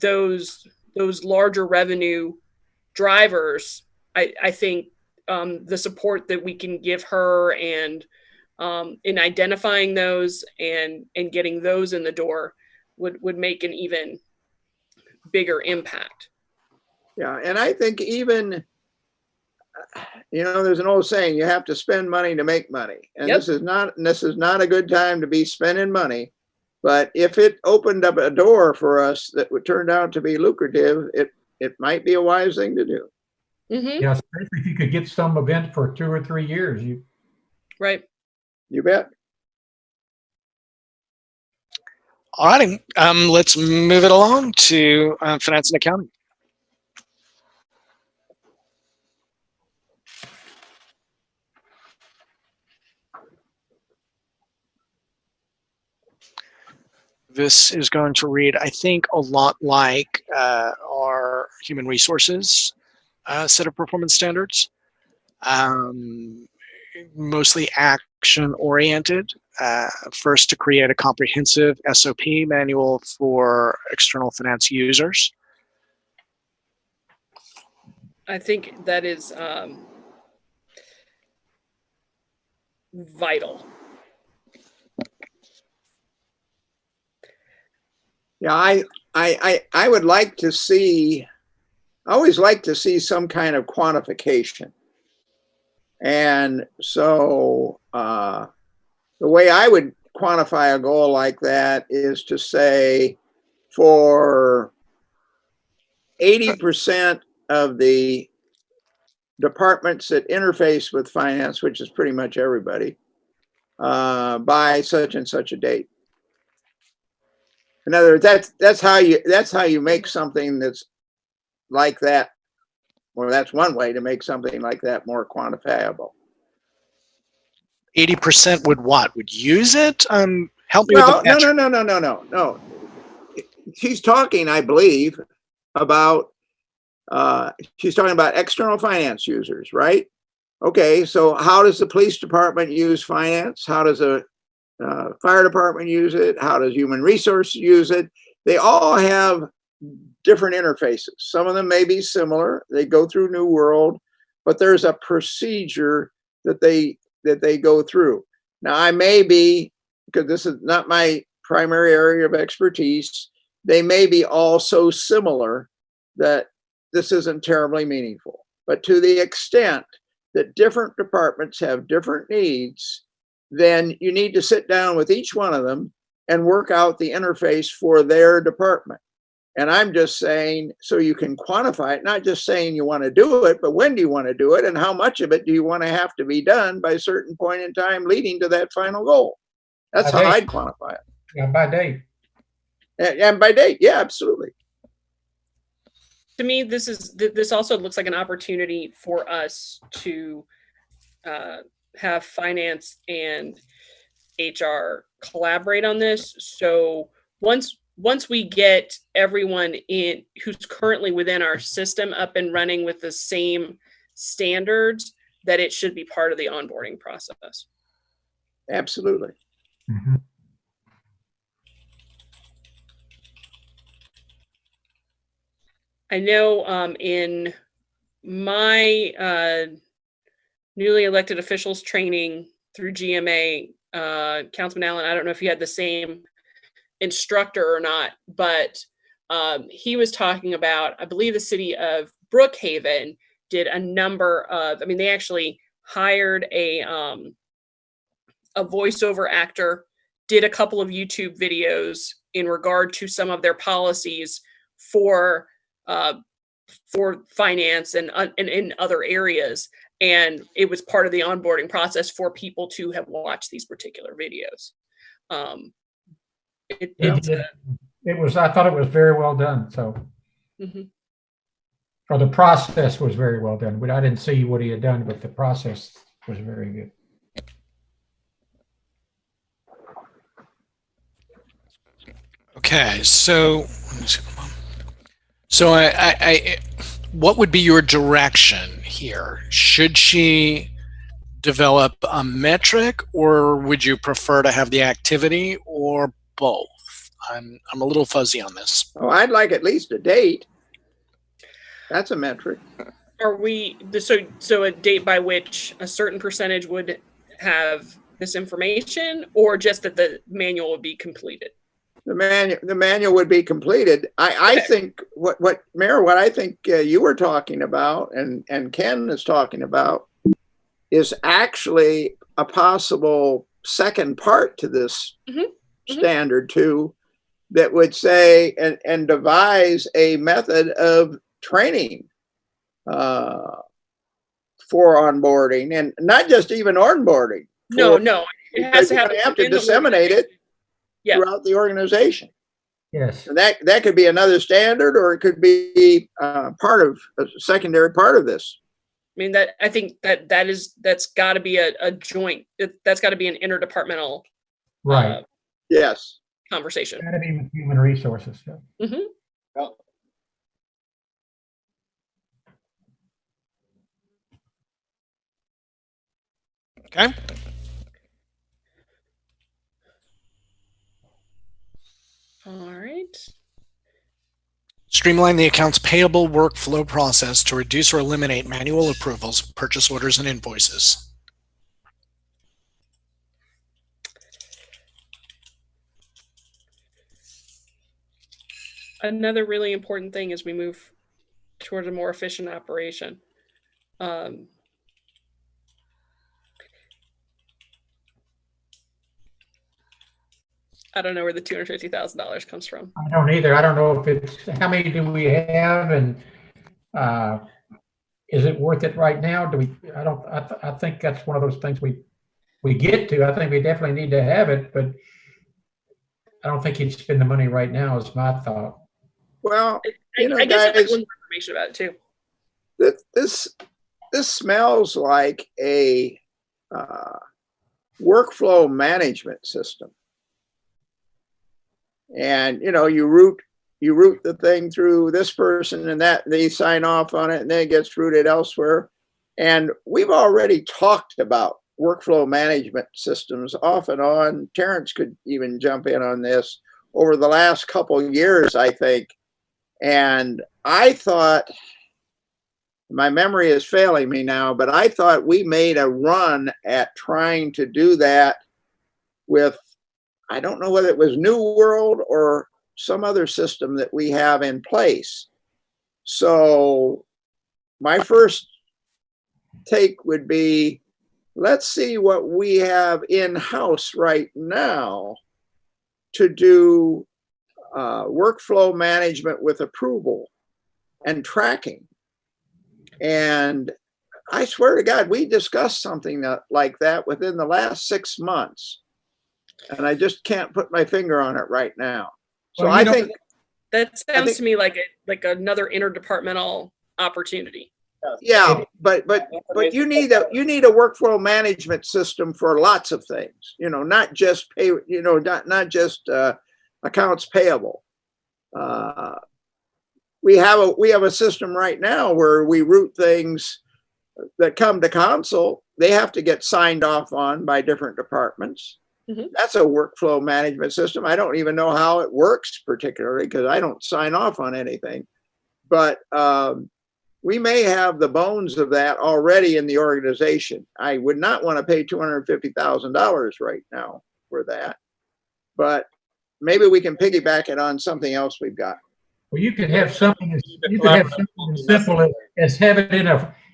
those larger revenue drivers. I think the support that we can give her and in identifying those and getting those in the door would make an even bigger impact. Yeah, and I think even, there's an old saying, you have to spend money to make money. And Yep. This is not a good time to be spending money. But if it opened up a door for us that would turn out to be lucrative, it might be a wise thing to do. Mm-hmm. Yeah, especially if you could get some event for 2 or 3 years. Right. You bet. All righty. Let's move it along to finance and accounting. This is going to read, I think, a lot like our human resources set of performance standards, mostly action-oriented. First, to create a comprehensive SOP manual for external finance users. I think that is vital. Yeah, I would like to see, I always like to see some kind of quantification. And so the way I would quantify a goal like that is to say, for 80% of the departments that interface with finance, which is pretty much everybody, by such and such a date. In other words, that's how you make something that's like that, or that's one way to make something like that more quantifiable. 80% would what? Would use it? Help me with Well, the no. She's talking, I believe, about she's talking about external finance users, right? Okay, so how does the police department use finance? How does a fire department use it? How does human resource use it? They all have different interfaces. Some of them may be similar. They go through New World. but there's a procedure that they go through. Now, I may be, because this is not my primary area of expertise, they may be all so similar that this isn't terribly meaningful. But to the extent that different departments have different needs, then you need to sit down with each one of them and work out the interface for their department. And I'm just saying, so you can quantify it, not just saying you want to do it, but when do you want to do it, and how much of it do you want to have to be done by a certain point in time leading to that final goal? That's how I'd quantify it. Yeah, by date. And by date, yeah, absolutely. To me, this also looks like an opportunity for us to have finance and HR collaborate on this. So once we get everyone in who's currently within our system up and running with the same standards, that it should be part of the onboarding process. Absolutely. Mm-hmm. I know in my newly elected officials training through GMA, Councilman Allen, I don't know if you had the same instructor or not, but he was talking about, I believe the city of Brookhaven did a number of, I mean, they actually hired a voiceover actor, did a couple of YouTube videos in regard to some of their policies for finance and in other areas. And it was part of the onboarding process for people to have watched these particular videos. It was, I thought it was very well done. So, or the process was very well done. But I didn't see what he had done, but the process was very good. Okay, so I what would be your direction here? Should she develop a metric, or would you prefer to have the activity, or both? I'm a little fuzzy on this. Oh, I'd like at least a date. That's a metric. Are we so a date by which a certain percentage would have this information, or just that the manual would be completed? The manual would be completed. I think what Mayor, what I think you were talking about and Ken is talking about is actually a possible second part to this standard too, that would say and devise a method of training for onboarding, and not just even onboarding. No, it has to have to disseminate it throughout the organization. Yes, and that could be another standard, or it could be part of a secondary part of this. I mean, that I think that's got to be a joint. That's got to be an interdepartmental, right? Yes, conversation. Got to be with human resources. Yeah. Well, Okay. All right. Streamline the accounts payable workflow process to reduce or eliminate manual approvals, purchase orders, and invoices. Another really important thing as we move toward a more efficient operation. I don't know where the $250,000 comes from. I don't either. I don't know if it's, how many do we have, and is it worth it right now? Do we? I think that's one of those things we get to. I think we definitely need to have it, but I don't think you'd spend the money right now. Is my thought. Well, I guess I'd like more information about it too. This smells like a workflow management system. And you route the thing through this person, and that they sign off on it, and then it gets routed elsewhere. And we've already talked about workflow management systems off and on. Terrence could even jump in on this over the last couple of years, I think. And I thought My memory is failing me now, but I thought we made a run at trying to do that with, I don't know whether it was New World or some other system that we have in place. So my first take would be, let's see what we have in-house right now to do workflow management with approval and tracking. And I swear to God, we discussed something like that within the last 6 months. And I just can't put my finger on it right now. So Well, I think that sounds to me like another interdepartmental opportunity. yeah, but you need a workflow management system for lots of things. You know, not just pay. You know, not just accounts payable. We have a system right now where we route things that come to council. They have to get signed off on by different departments. Mm-hmm. That's a workflow management system. I don't even know how it works particularly because I don't sign off on anything. But we may have the bones of that already in the organization. I would not want to pay $250,000 right now for that, but maybe we can piggyback it on something else we've got. Well, you could have something as simple as have it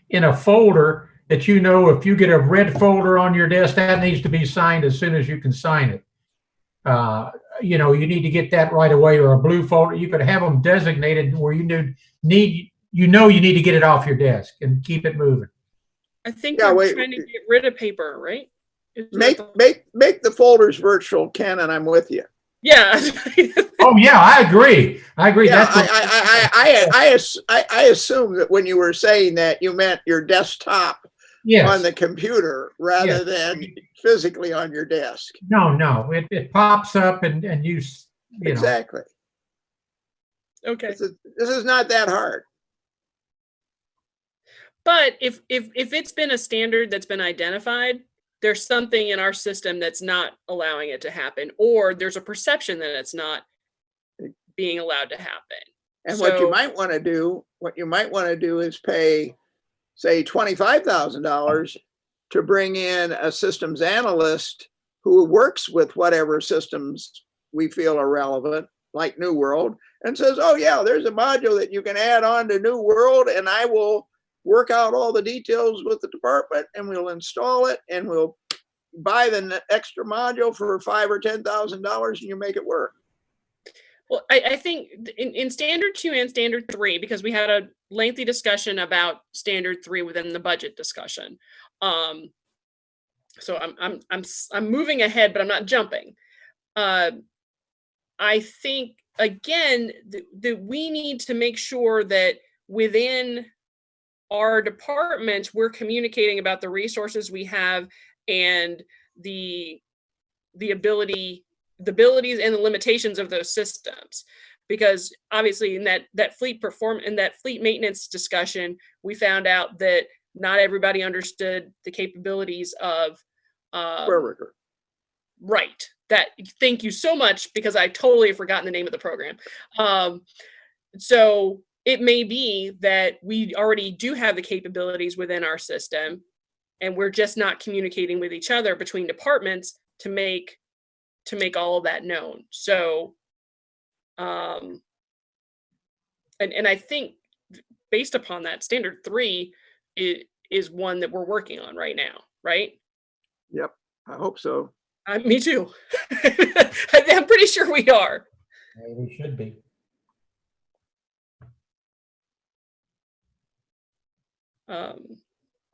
in a folder that, you know, if you get a red folder on your desk, that needs to be signed as soon as you can sign it. You know, you need to get that right away, or a blue folder. You could have them designated where you need to get it off your desk and keep it moving. I think we're trying to get rid of paper, right? Make the folders virtual, Ken, and I'm with you. Yeah. Oh yeah, I agree. Yeah, I assume that when you were saying that, you meant your desktop on the computer rather than physically on your desk. No, it pops up and you exactly. Know. Okay. This is not that hard. But if it's been a standard that's been identified, there's something in our system that's not allowing it to happen, or there's a perception that it's not being allowed to happen. And what you might want to do is pay, say, $25,000 to bring in a systems analyst who works with whatever systems we feel are relevant, like New World, and says, oh yeah, there's a module that you can add on to New World, and I will work out all the details with the department, and we'll install it, and we'll buy the extra module for $5,000 or $10,000, and you make it work. Well, I think in Standard 2 and Standard 3, because we had a lengthy discussion about Standard 3 within the budget discussion. So I'm moving ahead, but I'm not jumping. I think again that we need to make sure that within our department, we're communicating about the resources we have and the abilities and the limitations of those systems. Because obviously in that fleet maintenance discussion, we found out that not everybody understood the capabilities of right. Thank you so much, because I totally have forgotten the name of the program. So it may be that we already do have the capabilities within our system, and we're just not communicating with each other between departments to make all of that known. So, and I think based upon that, Standard 3 is one that we're working on right now, right? Yep, I hope so. Me too. I'm pretty sure we are. We should be.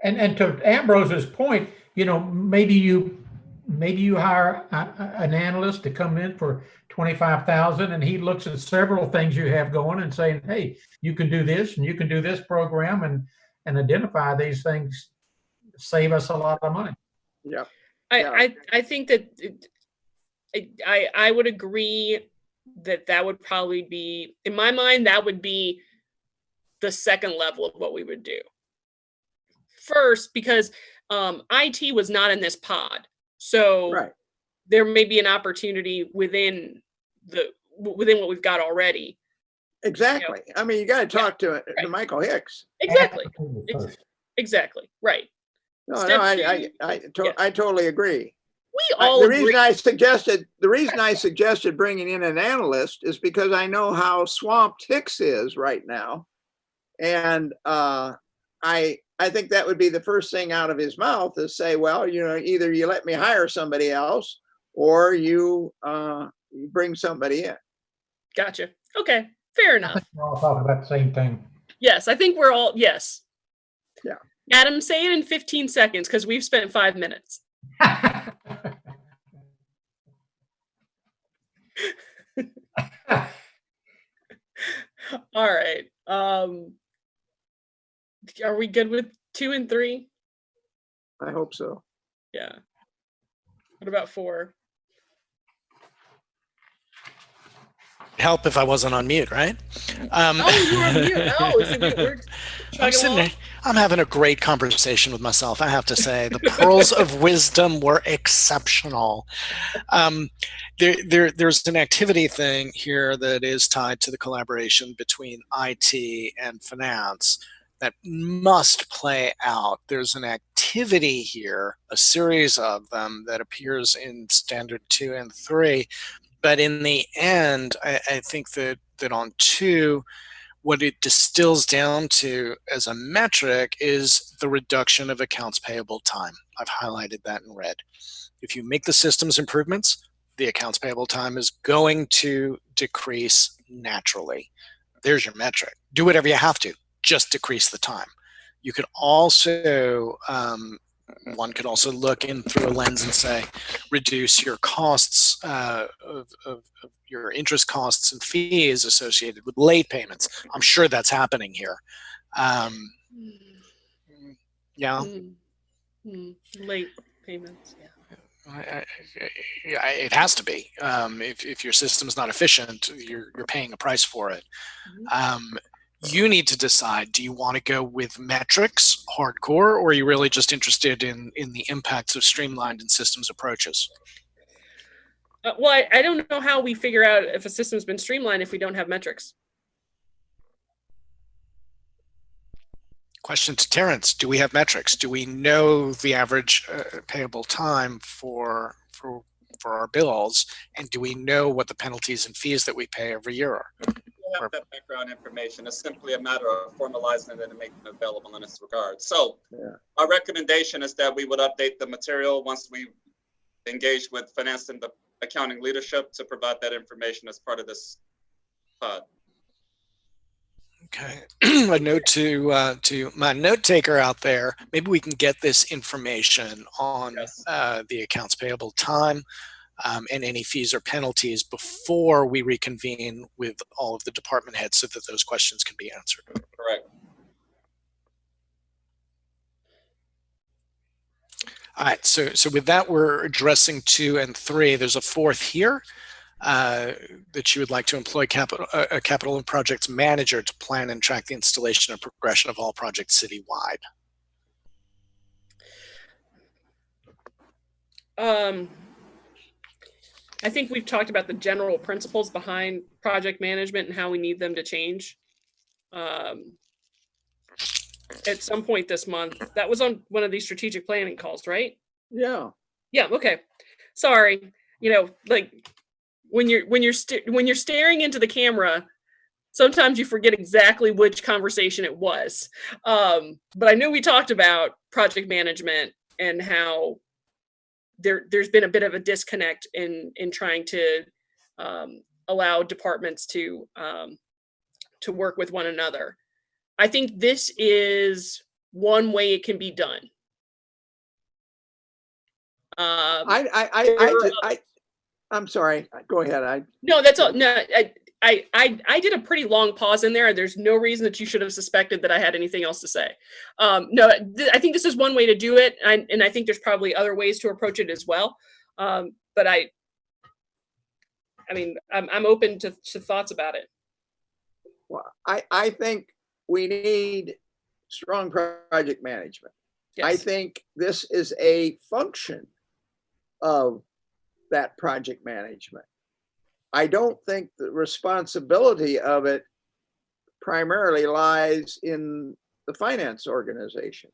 And to Ambrose's point, you know, maybe you hire an analyst to come in for $25,000, and he looks at several things you have going and saying, hey, you can do this and you can do this program, and identify these things, save us a lot of money. Yeah. I think that I would agree that would probably be, in my mind, that would be the second level of what we would do. First, because IT was not in this pod. So there may be an opportunity within what we've got already. Exactly. You know? I mean, you got to talk to Michael Hicks. Exactly. First. Exactly. Right. No, Step no, I totally agree. We all the agree. reason I suggested bringing in an analyst is because I know how swamped Hicks is right now, and I think that would be the first thing out of his mouth is say, well, you know, either you let me hire somebody else or you bring somebody in. Gotcha. Okay. Fair I enough. think we're all talking about the same thing. Yes, I think we're all, yes. Yeah. Adam, say it in 15 seconds because we've spent 5 minutes. All right. Are we good with 2 and 3? I hope so. Yeah. What about 4? Help if I wasn't on mute, right? Oh, you're on mute. Oh, so we're chugging along? I'm having a great conversation with myself. I have to say, the pearls of wisdom were exceptional. There's an activity thing here that is tied to the collaboration between IT and finance that must play out. There's an activity here, a series of them that appears in Standard 2 and 3. But in the end, I think that on 2, what it distills down to as a metric is the reduction of accounts payable time. I've highlighted that in red. If you make the systems improvements, the accounts payable time is going to decrease naturally. There's your metric. Do whatever you have to, just decrease the time. You could also, one could also look in through a lens and say, reduce your costs of your interest costs and fees associated with late payments. I'm sure that's happening here. Yeah. Late payments, yeah. It has to be. If your system's not efficient, you're paying a price for it. You need to decide, do you want to go with metrics, hardcore, or are you really just interested in the impacts of streamlined and systems approaches? Well, I don't know how we figure out if a system's been streamlined if we don't have metrics. Question to Terrence, do we have metrics? Do we know the average payable time for our bills? And do we know what the penalties and fees that we pay every year are? We have that background information. It's simply a matter of formalizing it and making it available in this regard. So our recommendation is that we would update the material once we engage with finance and the accounting leadership to provide that information as part of this pod. Okay, a note to my note taker out there. Maybe we can get this information on the accounts payable time and any fees or penalties before we reconvene with all of the department heads so that those questions can be answered. Correct. All right, so with that, we're addressing 2 and 3. There's a 4th here that you would like to employ a capital and projects manager to plan and track the installation and progression of all projects citywide. I think we've talked about the general principles behind project management and how we need them to change. At some point this month, that was on one of these strategic planning calls, right? Yeah. Yeah. Okay. Sorry. You know, like when you're staring into the camera, sometimes you forget exactly which conversation it was. But I knew we talked about project management and how there's been a bit of a disconnect in trying to allow departments to work with one another. I think this is one way it can be done. I'm sorry. Go ahead. No, that's all. No, I did a pretty long pause in there. There's no reason that you should have suspected that I had anything else to say. No, I think this is one way to do it, and I think there's probably other ways to approach it as well. But I mean, I'm open to thoughts about it. Well, I think we need strong project management. Yes. I think this is a function of that project management. I don't think the responsibility of it primarily lies in the finance organization.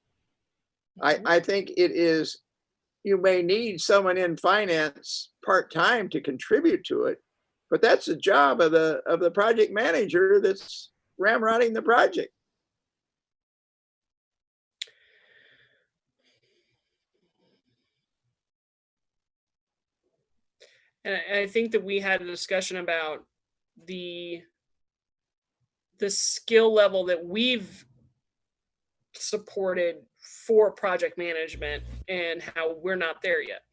I think it is, you may need someone in finance part-time to contribute to it, but that's the job of the project manager that's ramrodding the project. And I think that we had a discussion about the skill level that we've supported for project management and how we're not there yet.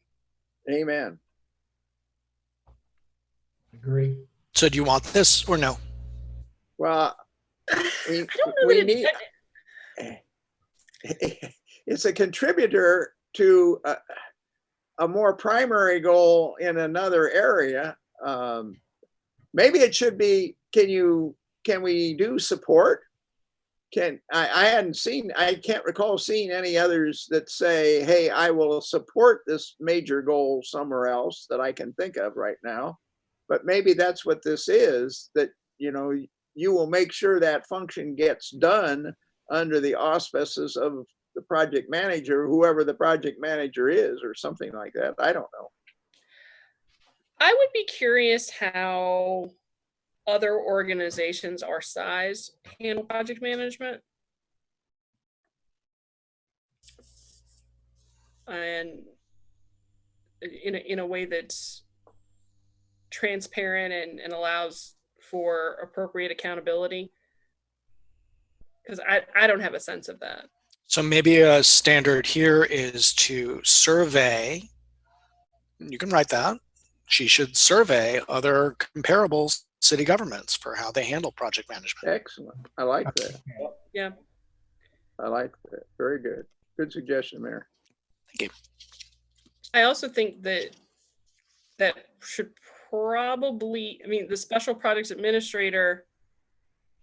Amen. Agree. So do you want this or no? Well, I don't know we that need, it's a contributor to a more primary goal in another area. Maybe it should be, can we do support? I can't recall seeing any others that say, hey, I will support this major goal somewhere else that I can think of right now. But maybe that's what this is, that, you will make sure that function gets done under the auspices of the project manager, whoever the project manager is, or something like that. I don't know. I would be curious how other organizations our size handle project management. And in a way that's transparent and allows for appropriate accountability. Because I don't have a sense of that. So maybe a standard here is to survey, you can write that, she should survey other comparable city governments for how they handle project management. Excellent. I like that. Yeah. I like that. Very good. Good suggestion, Mayor. Thank you. I also think that should probably, the special projects administrator,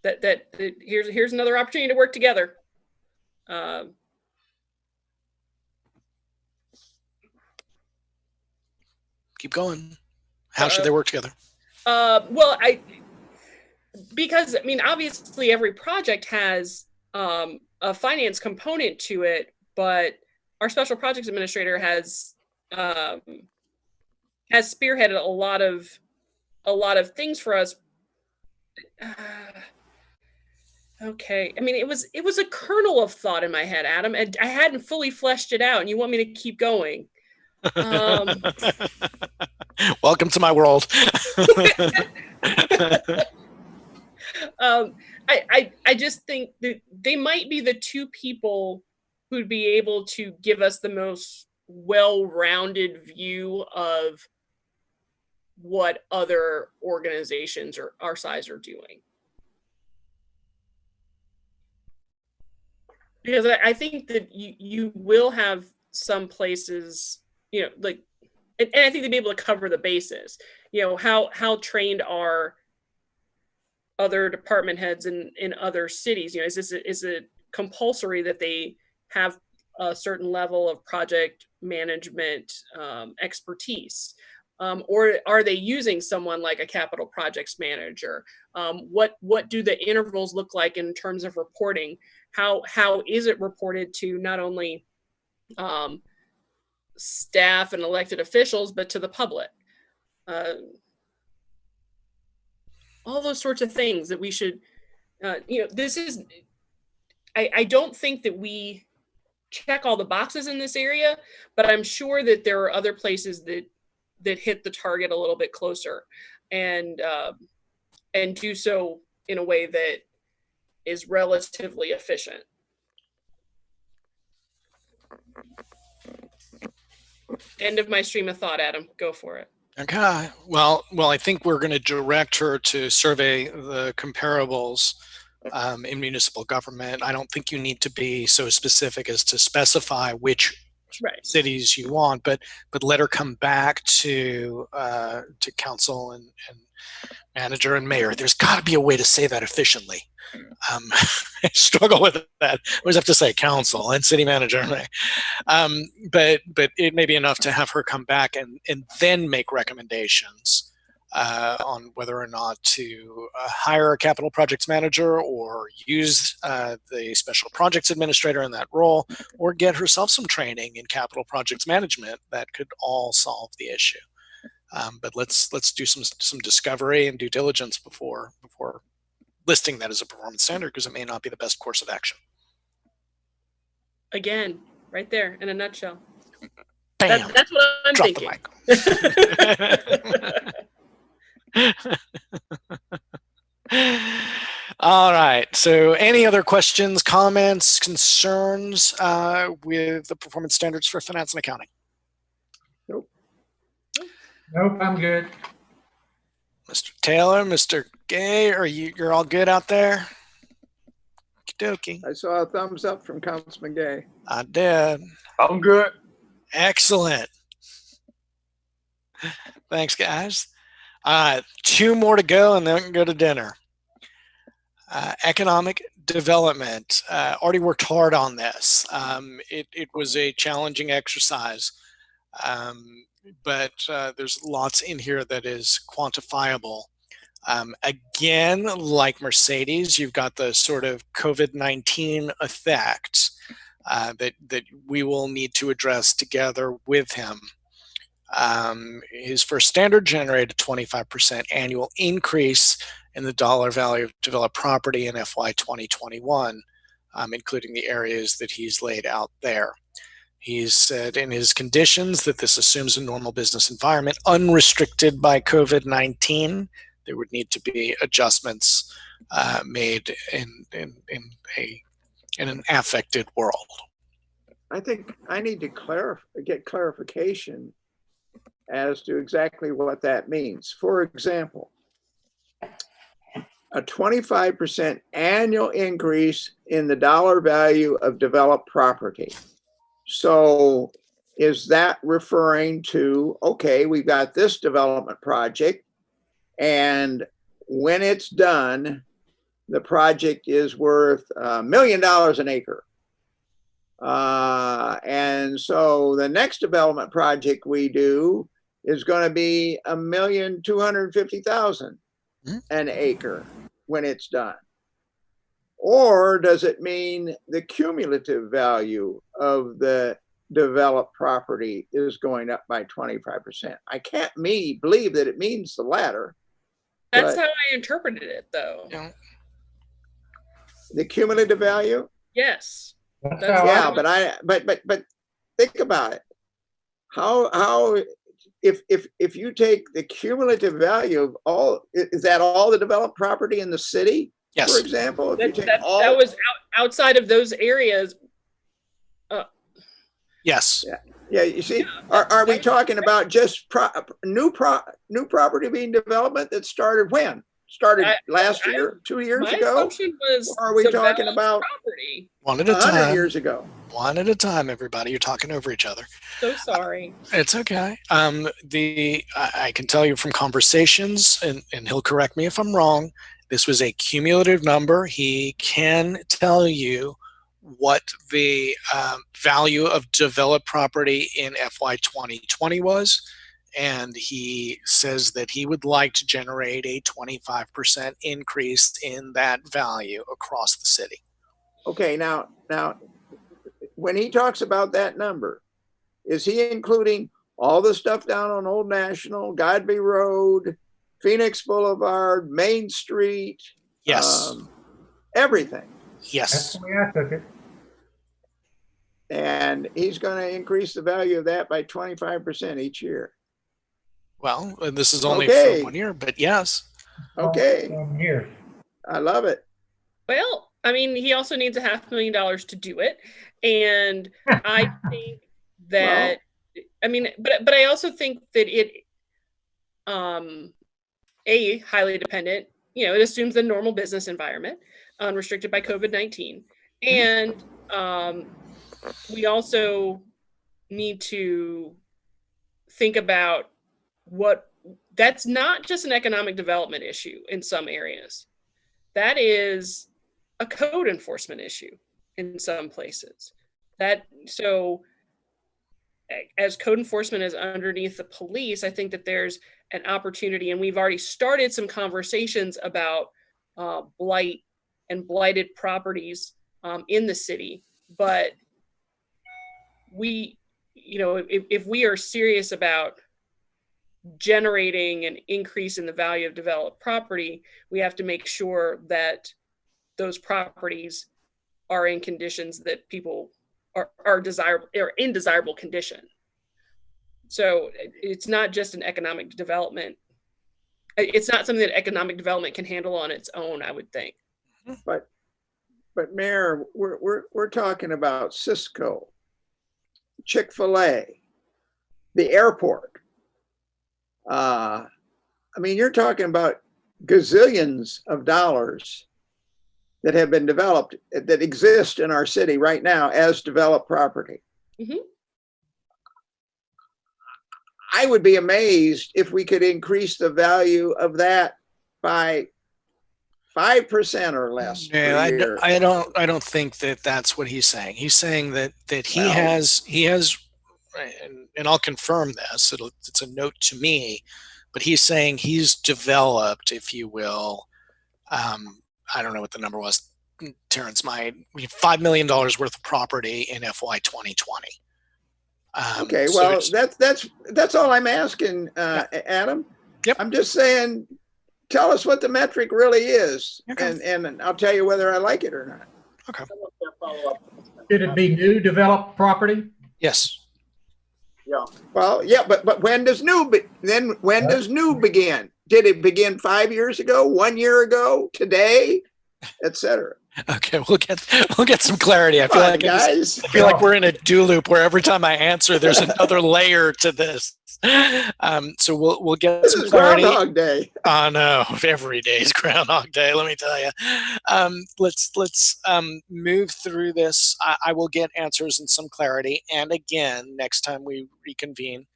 that here's another opportunity to work together. Keep going. How should they work together? Well, because obviously every project has a finance component to it, but our special projects administrator has spearheaded a lot of things for us. Okay, it was a kernel of thought in my head, Adam, and I hadn't fully fleshed it out, and you want me to keep going. Welcome to my world. I just think that they might be the two people who'd be able to give us the most well-rounded view of what other organizations or our size are doing. Because I think that you will have some places, and I think they'd be able to cover the bases. How trained are other department heads in other cities? Is it compulsory that they have a certain level of project management expertise? Or are they using someone like a capital projects manager? What do the intervals look like in terms of reporting? How is it reported to not only staff and elected officials, but to the public? All those sorts of things that we should, this is, I don't think that we check all the boxes in this area, but I'm sure that there are other places that hit the target a little bit closer and do so in a way that is relatively efficient. End of my stream of thought, Adam. Go for it. Okay. Well, I think we're going to direct her to survey the comparables in municipal government. I don't think you need to be so specific as to specify which cities you want, but let her come back to council and manager and mayor. There's got to be a way to say that efficiently. I struggle with that. I always have to say council and city manager. But it may be enough to have her come back and then make recommendations on whether or not to hire a capital projects manager or use the special projects administrator in that role, or get herself some training in capital projects management that could all solve the issue. But let's do some discovery and due diligence before listing that as a performance standard, because it may not be the best course of action. Again, right there in a nutshell. Bam! That's what I'm Drop thinking. The mic. All right. So any other questions, comments, concerns with the performance standards for finance and accounting? Nope, I'm good. Mr. Taylor, Mr. Gay, you're all good out there? Okie dokie. I saw a thumbs up from Councilman Gay. I did. I'm good. Excellent. Thanks, guys. 2 more to go, and then we can go to dinner. Economic development. Already worked hard on this. It was a challenging exercise, but there's lots in here that is quantifiable. Again, like Mercedes, you've got the sort of COVID-19 effect that we will need to address together with him. His first standard generated a 25% annual increase in the dollar value of developed property in FY 2021, including the areas that he's laid out there. He's said in his conditions that this assumes a normal business environment unrestricted by COVID-19. There would need to be adjustments made in an affected world. I think I need to get clarification as to exactly what that means. For example, a 25% annual increase in the dollar value of developed property. So is that referring to, okay, we've got this development project, and when it's done, the project is worth $1 million an acre. And so the next development project we do is going to be $1,250,000 an acre when it's done. Or does it mean the cumulative value of the developed property is going up by 25%? I can't believe that it means the latter. That's how I interpreted it, though. Yeah. The cumulative value? Yes. Yeah, but think about it. How if you take the cumulative value of all, is that all the developed property in the city? Yes. For example, if you take that was outside of those areas. Yes. Yeah, you see, are we talking about just new property being development that started when? Started last year, 2 years my ago? assumption was, or are we talking about property? One at a 100 time. years ago? One at a time, everybody. You're talking over each other. So sorry. It's okay. I can tell you from conversations, and he'll correct me if I'm wrong, this was a cumulative number. He can tell you what the value of developed property in FY 2020 was, and he says that he would like to generate a 25% increase in that value across the city. Okay, now, when he talks about that number, is he including all the stuff down on Old National, Godby Road, Phoenix Boulevard, Main Street? Yes. Everything. Yes. That's the way I took it. And he's going to increase the value of that by 25% each year. Well, this is only Okay. for 1 year, but yes. Okay. Here. I love it. Well, I mean, he also needs $500,000 to do it, and I think that I mean, but I also think that it highly dependent. It assumes the normal business environment, unrestricted by COVID-19, and we also need to think about that's not just an economic development issue in some areas. That is a code enforcement issue in some places. So as code enforcement is underneath the police, I think that there's an opportunity, and we've already started some conversations about blight and blighted properties in the city. But we, if we are serious about generating an increase in the value of developed property, we have to make sure that those properties are in conditions that people are desirable or in desirable condition. So it's not just an economic development. It's not something that economic development can handle on its own, I would think. But Mayor, we're talking about Cisco, Chick-fil-A, the airport. I mean, you're talking about gazillions of dollars that have been developed that exist in our city right now as developed property. Mm-hmm. I would be amazed if we could increase the value of that by 5% or less per year. I don't think that that's what he's saying. He's saying that he has, and I'll confirm this. It's a note to me, but he's saying he's developed, if you will. I don't know what the number was. Terrence, $5 million worth of property in FY 2020. Okay, well, that's all I'm asking, Adam. Yep. I'm just saying, tell us what the metric really is, okay. and I'll tell you whether I like it or not. Okay. Should it be new developed property? Yes. Yeah. Well, yeah, but when does new does new begin? Did it begin 5 years ago, 1 year ago, today, etc.? Okay, we'll get some clarity. I feel like we're in a do loop where every time I answer, there's another layer to this. So we'll get some clarity. This is Groundhog Day. Oh no, every day is Groundhog Day. Let me tell you. Let's move through this. I will get answers and some clarity. And again, next time we reconvene,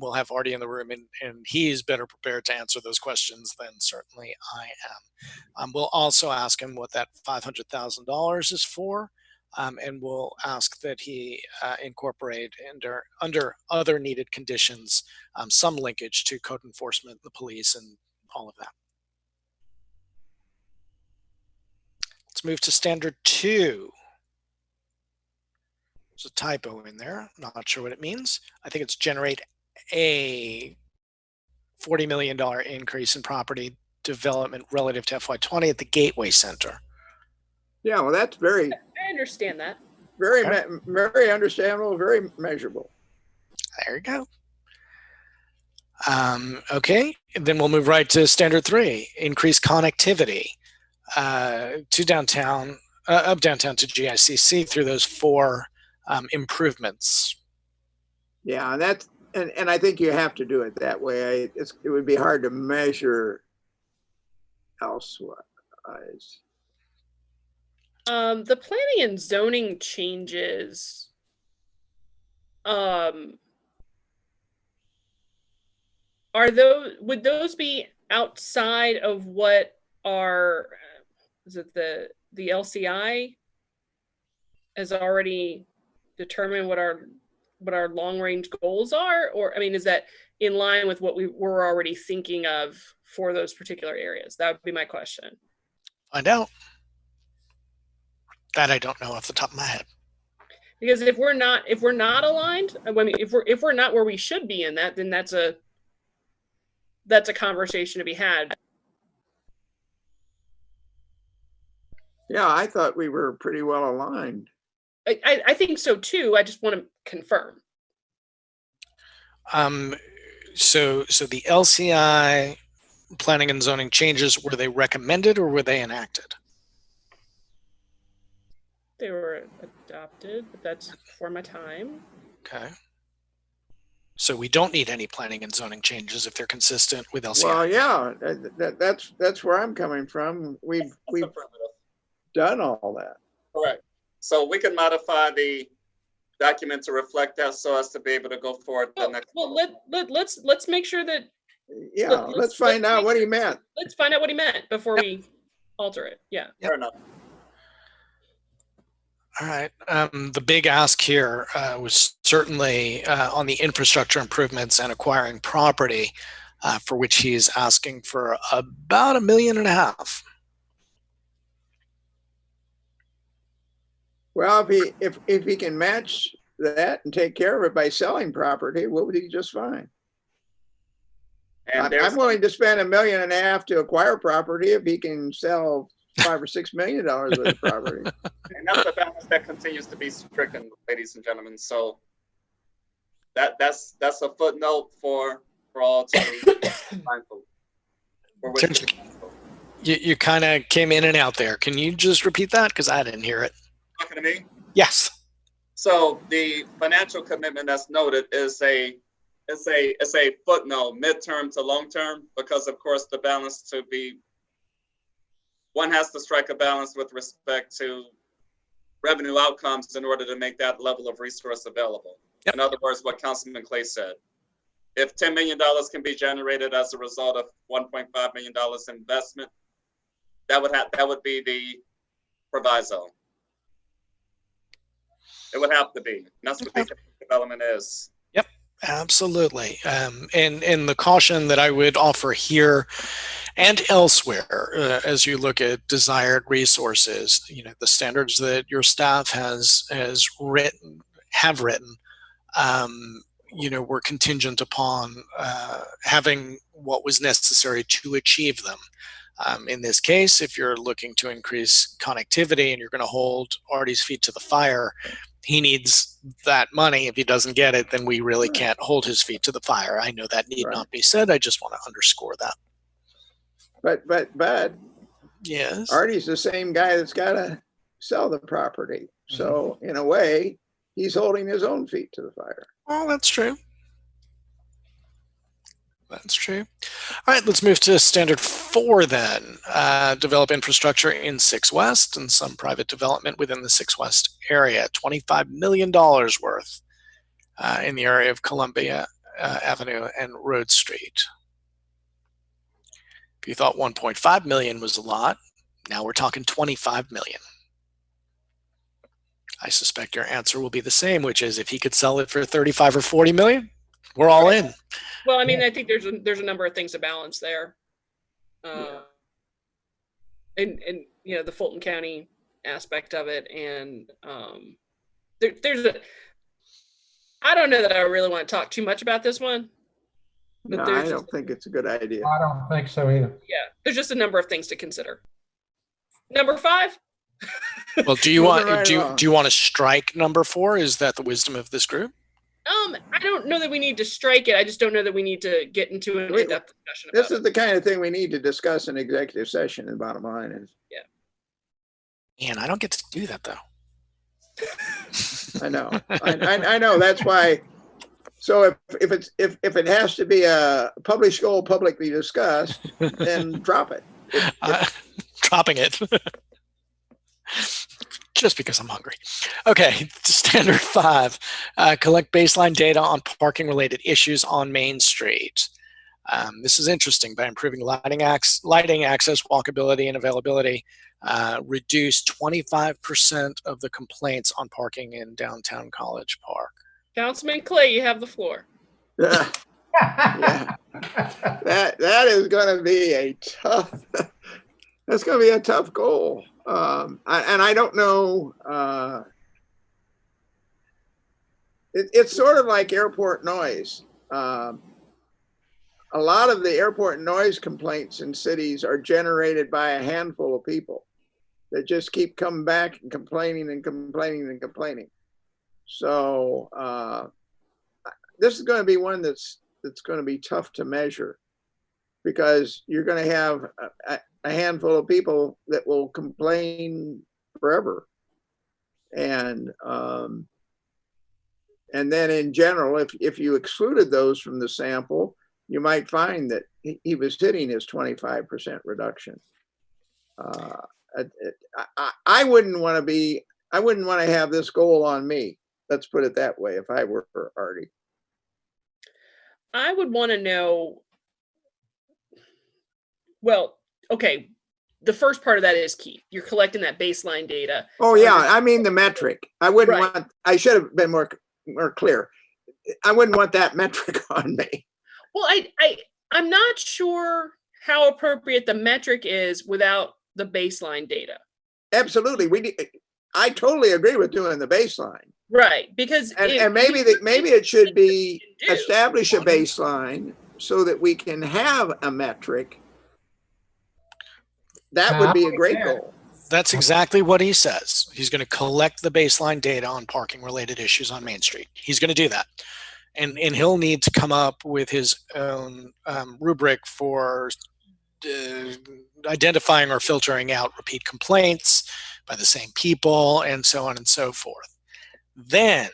we'll have Artie in the room, and he's better prepared to answer those questions than certainly I am. We'll also ask him what that $500,000 is for, and we'll ask that he incorporate under other needed conditions some linkage to code enforcement, the police, and all of that. Let's move to standard 2. There's a typo in there. Not sure what it means. I think it's generate a $40 million increase in property development relative to FY20 at the Gateway Center. Yeah, well, that's very. I understand that. Very, very understandable, very measurable. There you go. Okay, and then we'll move right to standard 3, increase connectivity to downtown, up downtown to GICC through those 4 improvements. Yeah, that's. And I think you have to do it that way. It would be hard to measure elsewise. The planning and zoning changes, would those be outside of what our, is it the LCI has already determined what our long range goals are? Or, I mean, is that in line with what we were already thinking of for those particular areas? That would be my question. Find out. That I don't know off the top of my head. Because if we're not aligned, I mean, if we're not where we should be in that, then that's a conversation to be had. Yeah, I thought we were pretty well aligned. I think so too. I just want to confirm. So the LCI planning and zoning changes, were they recommended or were they enacted? They were adopted, but that's before my time. Okay. So we don't need any planning and zoning changes if they're consistent with LCI. Well, yeah, that's where I'm coming from. We've done all that. Correct. So we can modify the document to reflect that so as to be able to go forward the next. Well, let's make sure that. Yeah, let's find out what he meant. Let's find out what he meant before we alter it. Yeah. Fair enough. All right. The big ask here was certainly on the infrastructure improvements and acquiring property, for which he's asking for about $1.5 million. Well, if he can match that and take care of it by selling property, we'll be just fine. And I'm willing to spend $1.5 million to acquire property if he can sell $5 or $6 million worth of property. And that's a balance that continues to be stricken, ladies and gentlemen. So that's a footnote for all to be mindful. You kind of came in and out there. Can you just repeat that? Because I didn't hear it. Talking to me? Yes. So the financial commitment that's noted is a footnote, midterm to long term, because of course the balance to be, one has to strike a balance with respect to revenue outcomes in order to make that level of resource available. Yep. In other words, what Councilman Clay said. If $10 million can be generated as a result of $1.5 million investment, that would be the proviso. It would have to be. And that's what the development is. Yep, absolutely. And the caution that I would offer here and elsewhere, as you look at desired resources, the standards that your staff have written, were contingent upon having what was necessary to achieve them. In this case, if you're looking to increase connectivity and you're going to hold Artie's feet to the fire, he needs that money. If he doesn't get it, then we really can't hold his feet to the fire. I know that need not be said. I just want to underscore that. But yes, Artie's the same guy that's got to sell the property. So in a way, he's holding his own feet to the fire. Well, that's true. That's true. All right, let's move to standard 4 then. Develop infrastructure in 6 West and some private development within the 6 West area. $25 million worth in the area of Columbia Avenue and Road Street. If you thought 1.5 million was a lot, now we're talking 25 million. I suspect your answer will be the same, which is if he could sell it for 35 or 40 million, we're all in. Well, I mean, I think there's a number of things to balance there. And the Fulton County aspect of it. And I don't know that I really want to talk too much about this one. But no, I don't think it's a good idea. I don't think so either. Yeah, there's just a number of things to consider. Number 5. Well, do you want to strike number 4? Is that the wisdom of this group? I don't know that we need to strike it. I just don't know that we need to get into an in-depth discussion about This is the kind of thing we need to discuss in executive session. The bottom line is, Man, I don't get to do that though. I know. I know. That's why. So if it has to be a published goal publicly discussed, then drop it. Dropping it. Just because I'm hungry. Okay, standard 5, collect baseline data on parking related issues on Main Street. This is interesting. By improving lighting access, walkability, and availability, reduce 25% of the complaints on parking in downtown College Park. Councilman Clay, you have the floor. Yeah. That is going to be a tough. That's going to be a tough goal. And I don't know. It's sort of like airport noise. A lot of the airport noise complaints in cities are generated by a handful of people that just keep coming back and complaining and complaining and complaining. So this is going to be one that's going to be tough to measure, because you're going to have a handful of people that will complain forever. And then in general, if you excluded those from the sample, you might find that he was hitting his 25% reduction. I wouldn't want to have this goal on me. Let's put it that way. If I were Artie, I would want to know. Well, okay. the first part of that is key. You're collecting that baseline data. Oh yeah, I mean the metric. I wouldn't Right. want. I should have been more clear. I wouldn't want that metric on me. Well, I'm not sure how appropriate the metric is without the baseline data. Absolutely, I totally agree with doing the baseline. Right, because and maybe it should be establish a baseline so that we can have a metric. That would be a great goal. That's exactly what he says. He's going to collect the baseline data on parking related issues on Main Street. He's going to do that. And he'll need to come up with his own rubric for identifying or filtering out repeat complaints by the same people and so on and so forth. Then,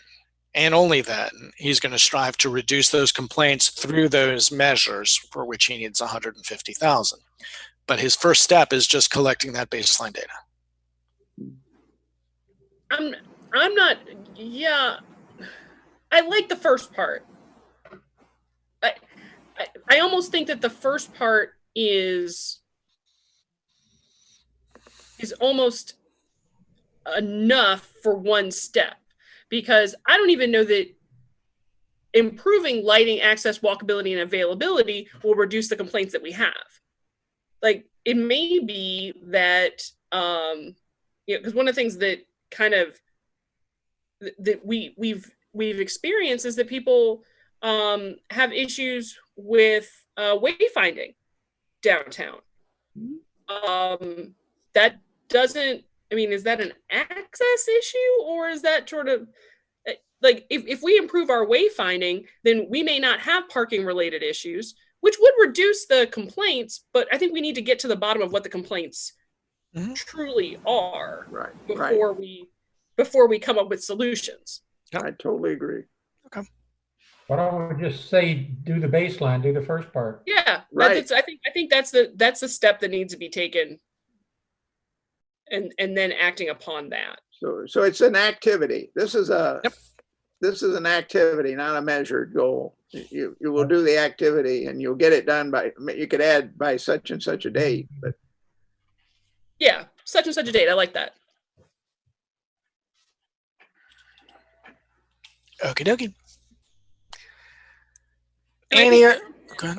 and only then, he's going to strive to reduce those complaints through those measures for which he needs 150,000. But his first step is just collecting that baseline data. I'm not, yeah, I like the first part. I almost think that the first part is almost enough for one step, because I don't even know that improving lighting, access, walkability, and availability will reduce the complaints that we have. Like, it may be that, because one of the things that kind of that we've experienced is that people have issues with wayfinding downtown. That doesn't, I mean, is that an access issue, or is that sort of like, if we improve our wayfinding, then we may not have parking related issues, which would reduce the complaints, but I think we need to get to the bottom of what the complaints truly are before we come up with solutions. I totally agree. Okay. Why don't we just say do the baseline, do the first part? Yeah, right. I think that's the step that needs to be taken, and then acting upon that. So it's an activity. This is an activity, not a measured goal. You will do the activity and you'll get it done by, you could add by such and such a date, but yeah, such and such a date. I like that. Okie dokie.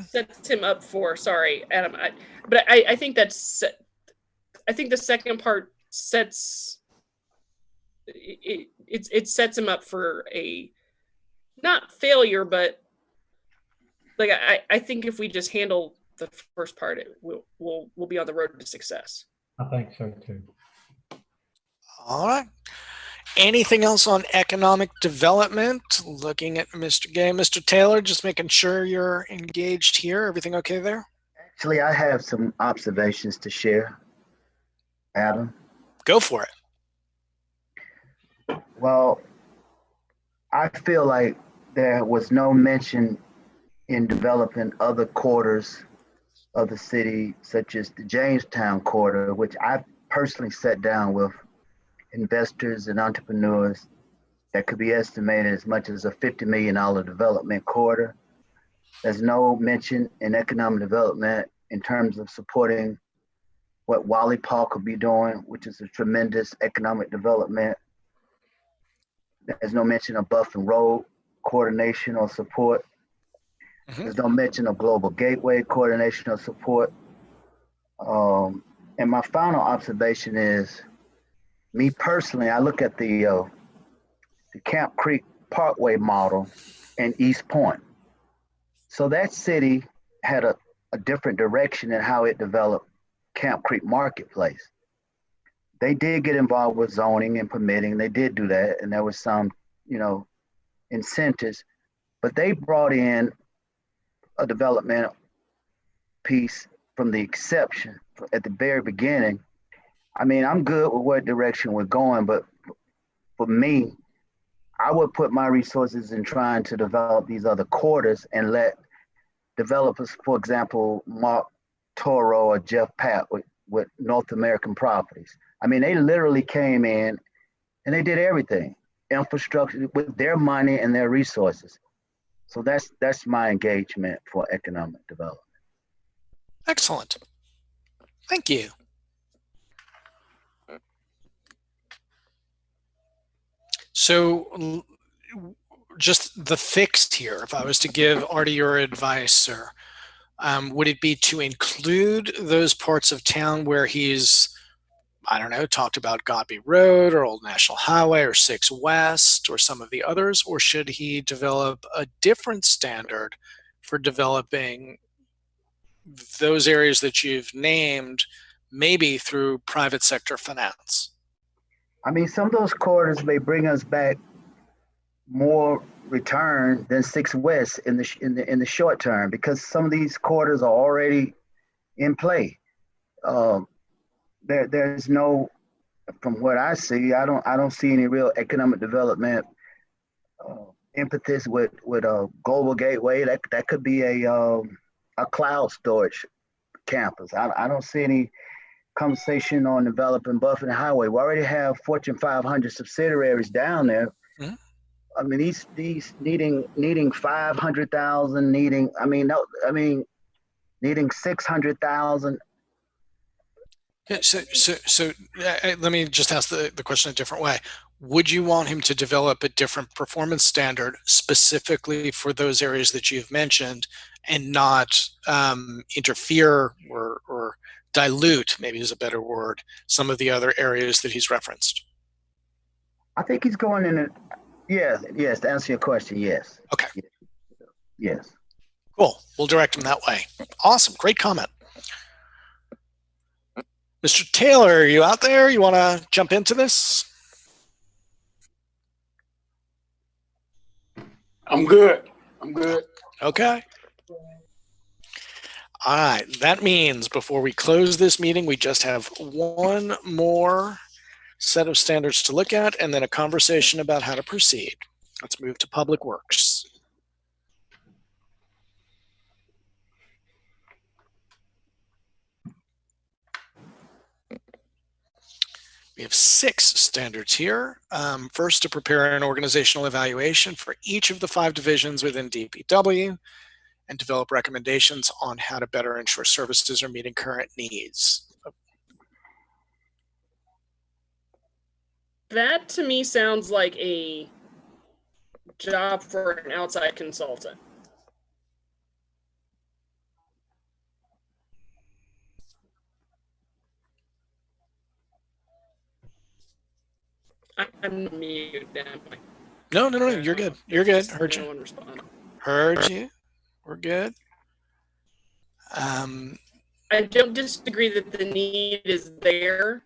Sets him up for, sorry, Adam, I think that's, I think the second part sets, it sets him up for a, not failure, but like, I think if we just handle the first part, we'll be on the road to success. I think so too. All right. Anything else on economic development? Looking at Mr. Gay, Mr. Taylor, just making sure you're engaged here. Everything okay there? Actually, I have some observations to share, Adam. Go for it. Well, I feel like there was no mention in developing other quarters of the city, such as the Jamestown quarter, which I personally sat down with investors and entrepreneurs that could be estimated as much as a $50 million development quarter. There's no mention in economic development in terms of supporting what Wally Park could be doing, which is a tremendous economic development. There's no mention of Buffalo Road coordination or support. There's no mention of Global Gateway coordination or support. And my final observation is, me personally, I look at the Camp Creek Parkway model in East Point. So that city had a different direction in how it developed Camp Creek Marketplace. They did get involved with zoning and permitting. They did do that, and there was some, incentives, but they brought in a development piece from the exception at the very beginning. I mean, I'm good with what direction we're going, but for me, I would put my resources in trying to develop these other quarters and let developers, for example, Mark Toro or Jeff Papp with North American Properties. I mean, they literally came in and they did everything, infrastructure with their money and their resources. So that's my engagement for economic development. Excellent. Thank you. So just the fix here, if I was to give Artie your advice, sir, would it be to include those parts of town where he's, I don't know, talked about Godby Road or Old National Highway or 6 West or some of the others, or should he develop a different standard for developing those areas that you've named, maybe through private sector finance? I mean, some of those corridors may bring us back more return than 6 West in the short term, because some of these corridors are already in play. There's no, from what I see, I don't see any real economic development impetus with a global gateway. That could be a cloud storage campus. I don't see any conversation on developing Buffalo Highway. We already have Fortune 500 subsidiaries down there. Mm-hmm. I mean, these needing 500,000, needing 600,000. Yeah, so let me just ask the question a different way. Would you want him to develop a different performance standard specifically for those areas that you've mentioned, and not interfere or dilute, maybe is a better word, some of the other areas that he's referenced? I think he's going in it. Yes. To answer your question, yes. Okay. Yes. Cool. We'll direct him that way. Awesome. Great comment. Mr. Taylor, are you out there? You want to jump into this? I'm good. Okay. All right. That means before we close this meeting, we just have one more set of standards to look at, and then a conversation about how to proceed. Let's move to Public Works. We have 6 standards here. First, to prepare an organizational evaluation for each of the 5 divisions within DPW and develop recommendations on how to better ensure services are meeting current needs. That to me sounds like a job for an outside consultant. I'm muted now. No, you're good. You're good. Heard you. No one responded. Heard you. We're good. I don't disagree that the need is there.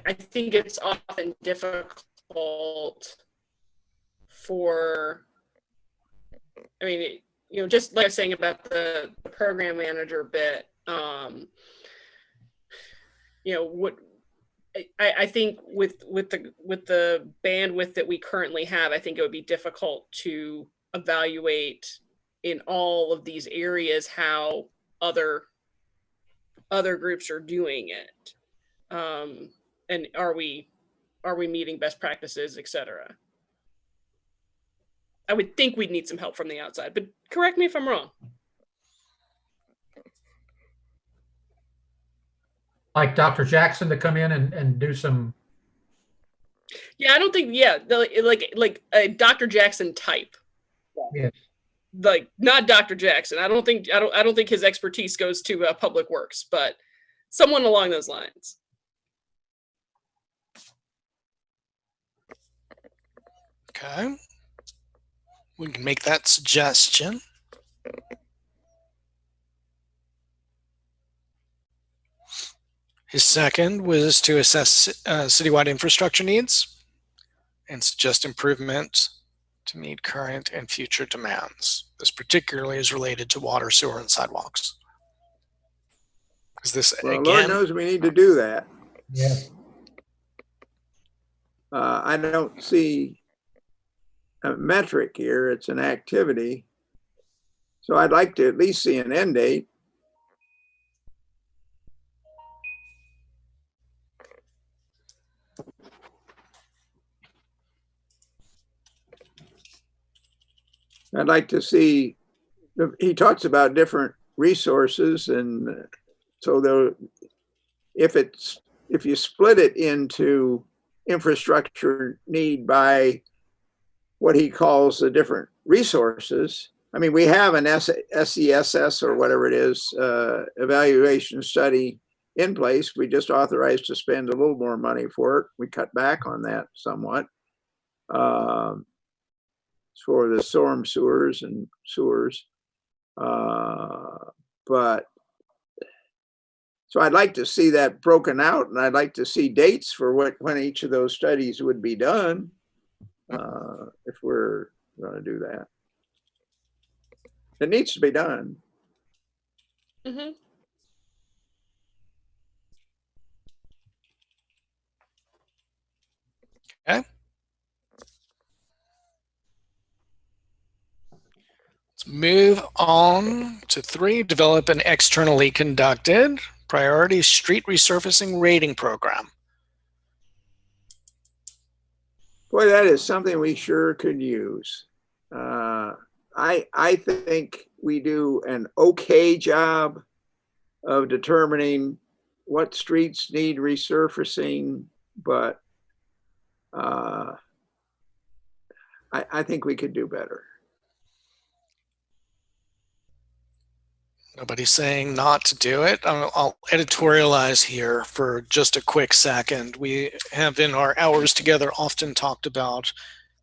I think it's often difficult for, I mean, just like I was saying about the program manager bit, I think with the bandwidth that we currently have, I think it would be difficult to evaluate in all of these areas how other groups are doing it, and are we meeting best practices, etc. I would think we'd need some help from the outside, but correct me if I'm wrong. Like Dr. Jackson to come in and do some. Yeah, I don't think. Yeah, like a Dr. Jackson type. Yes. Like not Dr. Jackson. I don't think his expertise goes to Public Works, but someone along those lines. Okay. We can make that suggestion. His second was to assess citywide infrastructure needs and suggest improvement to meet current and future demands. This particularly is related to water, sewer, and sidewalks. Because this, well, again, Lord knows we need to do that. Yeah. I don't see a metric here. It's an activity. So I'd like to at least see an end date. I'd like to see, he talks about different resources, and so if it's if you split it into infrastructure need by what he calls the different resources. I mean, we have an SESS or whatever it is, evaluation study in place. We just authorized to spend a little more money for it. We cut back on that somewhat for the storm sewers and sewers. But so I'd like to see that broken out, and I'd like to see dates for when each of those studies would be done, if we're going to do that. It needs to be done. Mm-hmm. Okay. Let's move on to 3, develop an externally conducted priority street resurfacing rating program. Boy, that is something we sure could use. I think we do an okay job of determining what streets need resurfacing, but I think we could do better. Nobody's saying not to do it. I'll editorialize here for just a quick second. We have in our hours together often talked about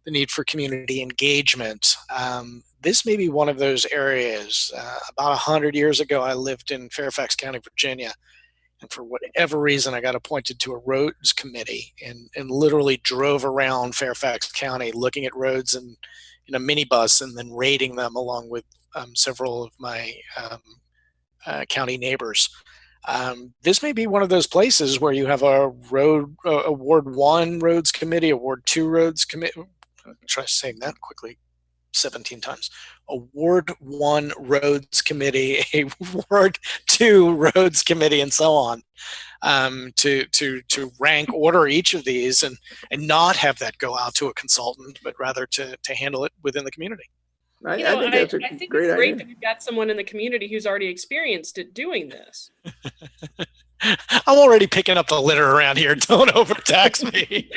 the need for community engagement. This may be one of those areas. About 100 years ago, I lived in Fairfax County, Virginia. And for whatever reason, I got appointed to a roads committee and literally drove around Fairfax County looking at roads in a minibus and then rating them along with several of my county neighbors. This may be one of those places where you have a Ward 1 roads committee, a Ward 2 roads committee. Try saying that quickly 17 times. A Ward 1 roads committee, a Ward 2 roads committee, and so on, to rank order each of these and not have that go out to a consultant, but rather to handle it within the community. I think that's a great it's great idea. that we've got someone in the community who's already experienced it doing this. I'm already picking up the litter around here. Don't overtax me.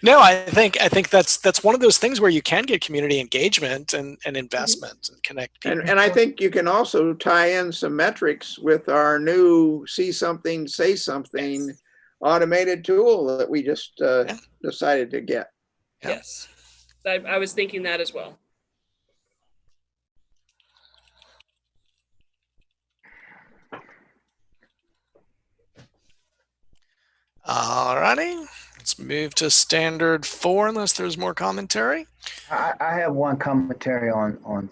No, I think that's one of those things where you can get community engagement and investment and connect people. And I think you can also tie in some metrics with our new see something, say something automated tool that we just decided to get. Yeah. Yes, I was thinking that as well. All righty, let's move to standard 4 unless there's more commentary. I have one commentary on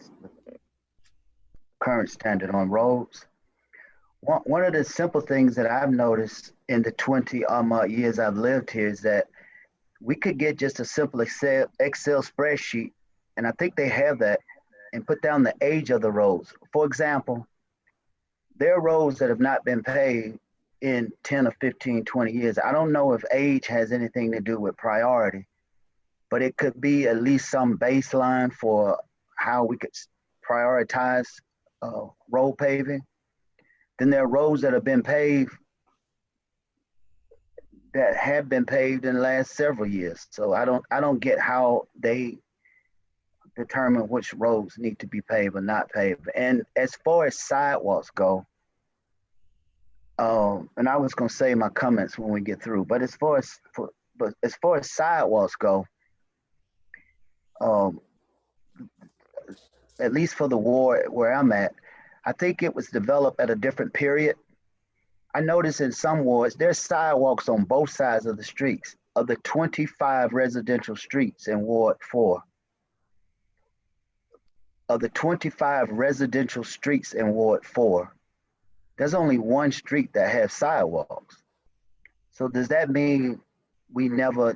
current standard on roads. One of the simple things that I've noticed in the 20 years I've lived here is that we could get just a simple Excel spreadsheet, and I think they have that, and put down the age of the roads. For example, there are roads that have not been paved in 10 or 15, 20 years. I don't know if age has anything to do with priority, but it could be at least some baseline for how we could prioritize road paving. Then there are roads that have been paved that have been paved in the last several years. So I don't get how they determine which roads need to be paved or not paved. And as far as sidewalks go, and I was going to say my comments when we get through, but as far as sidewalks go, at least for the ward where I'm at, I think it was developed at a different period. I noticed in some wards, there's sidewalks on both sides of the streets. Of the 25 residential streets in Ward 4, of the 25 residential streets in Ward 4, there's only one street that has sidewalks. So does that mean we never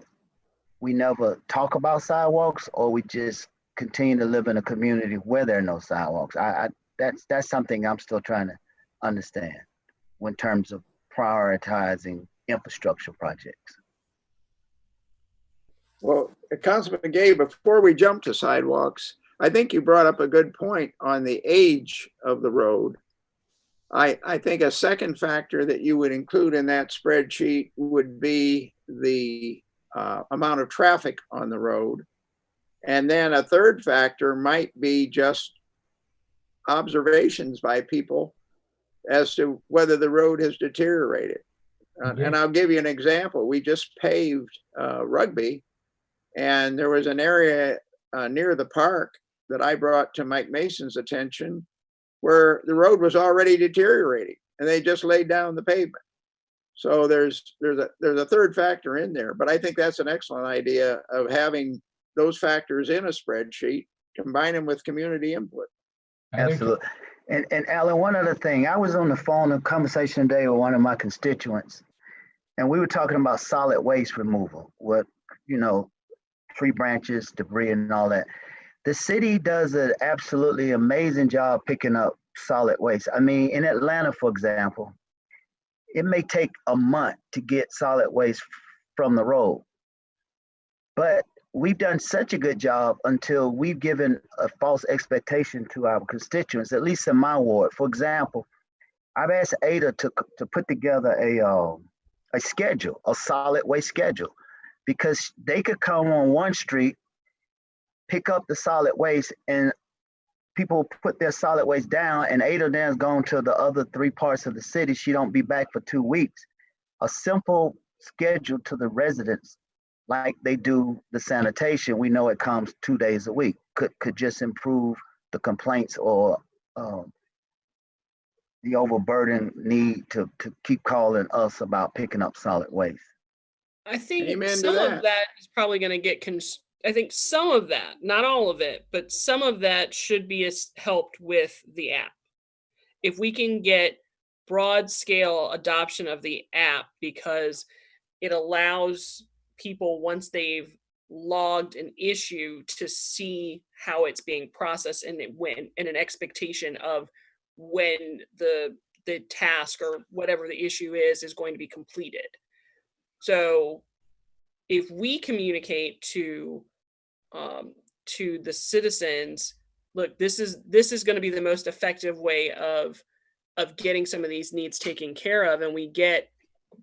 talk about sidewalks, or we just continue to live in a community where there are no sidewalks? That's something I'm still trying to understand in terms of prioritizing infrastructure projects. Well, Councilman Gay, before we jump to sidewalks, I think you brought up a good point on the age of the road. I think a second factor that you would include in that spreadsheet would be the amount of traffic on the road. And then a third factor might be just observations by people as to whether the road has deteriorated. And I'll give you an example. We just paved Rugby, and there was an area near the park that I brought to Mike Mason's attention where the road was already deteriorating, and they just laid down the pavement. So there's a third factor in there, but I think that's an excellent idea of having those factors in a spreadsheet, combine them with community input. Absolutely. And Alan, one other thing, I was on the phone, a conversation today with one of my constituents, and we were talking about solid waste removal, what, tree branches, debris, and all that. The city does an absolutely amazing job picking up solid waste. I mean, in Atlanta, for example, it may take a month to get solid waste from the road, but we've done such a good job until we've given a false expectation to our constituents, at least in my ward. For example, I've asked Ada to put together a schedule, a solid waste schedule, because they could come on one street, pick up the solid waste, and people put their solid waste down, and Ada then's gone to the other 3 parts of the city. She don't be back for 2 weeks. A simple schedule to the residents, like they do the sanitation, we know it comes 2 days a week, could just improve the complaints or the overburden need to keep calling us about picking up solid waste. I think some of that is probably going to get, I think some of that, not all of it, but some of that should be helped with the app. If we can get broad scale adoption of the app, because it allows people, once they've logged an issue, to see how it's being processed and an expectation of when the task or whatever the issue is going to be completed. So if we communicate to the citizens, look, this is going to be the most effective way of getting some of these needs taken care of, and we get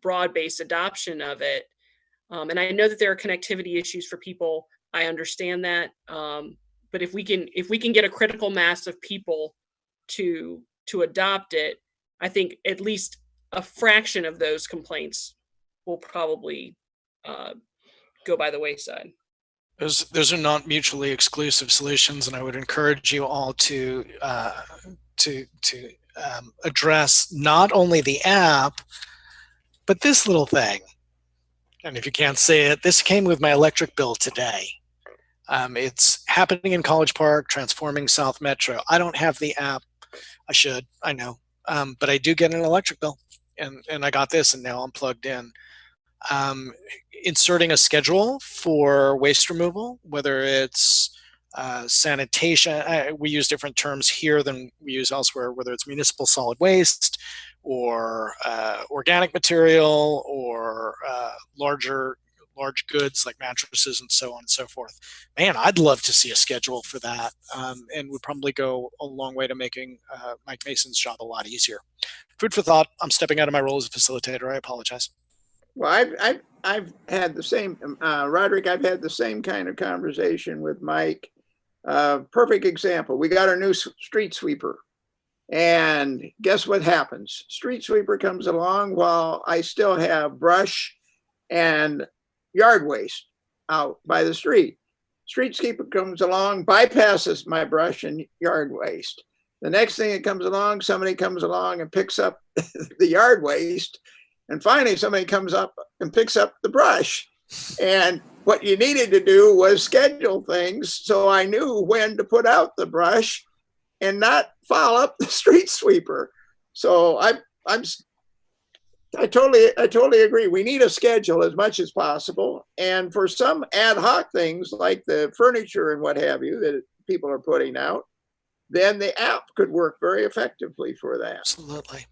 broad-based adoption of it. And I know that there are connectivity issues for people. I understand that, but if we can get a critical mass of people to adopt it, I think at least a fraction of those complaints will probably go by the wayside. Those are not mutually exclusive solutions, and I would encourage you all to address not only the app, but this little thing. And if you can't say it, this came with my electric bill today. It's happening in College Park, transforming South Metro. I don't have the app. I should, I know, but I do get an electric bill, and I got this, and now I'm plugged in. Inserting a schedule for waste removal, whether it's sanitation, we use different terms here than we use elsewhere, whether it's municipal solid waste or organic material or large goods like mattresses and so on and so forth. Man, I'd love to see a schedule for that, and would probably go a long way to making Mike Mason's job a lot easier. Food for thought. I'm stepping out of my role as a facilitator. I apologize. Well, I've had the same, Roderick, I've had the same kind of conversation with Mike. Perfect example. We got our new street sweeper, and guess what happens? Street sweeper comes along while I still have brush and yard waste out by the street. Street sweeper comes along, bypasses my brush and yard waste. The next thing that comes along, somebody comes along and picks up the yard waste. And finally, somebody comes up and picks up the brush. And what you needed to do was schedule things so I knew when to put out the brush and not foul up the street sweeper. So I totally agree. We need a schedule as much as possible. And for some ad hoc things like the furniture and what have you that people are putting out, then the app could work very effectively for that. Absolutely.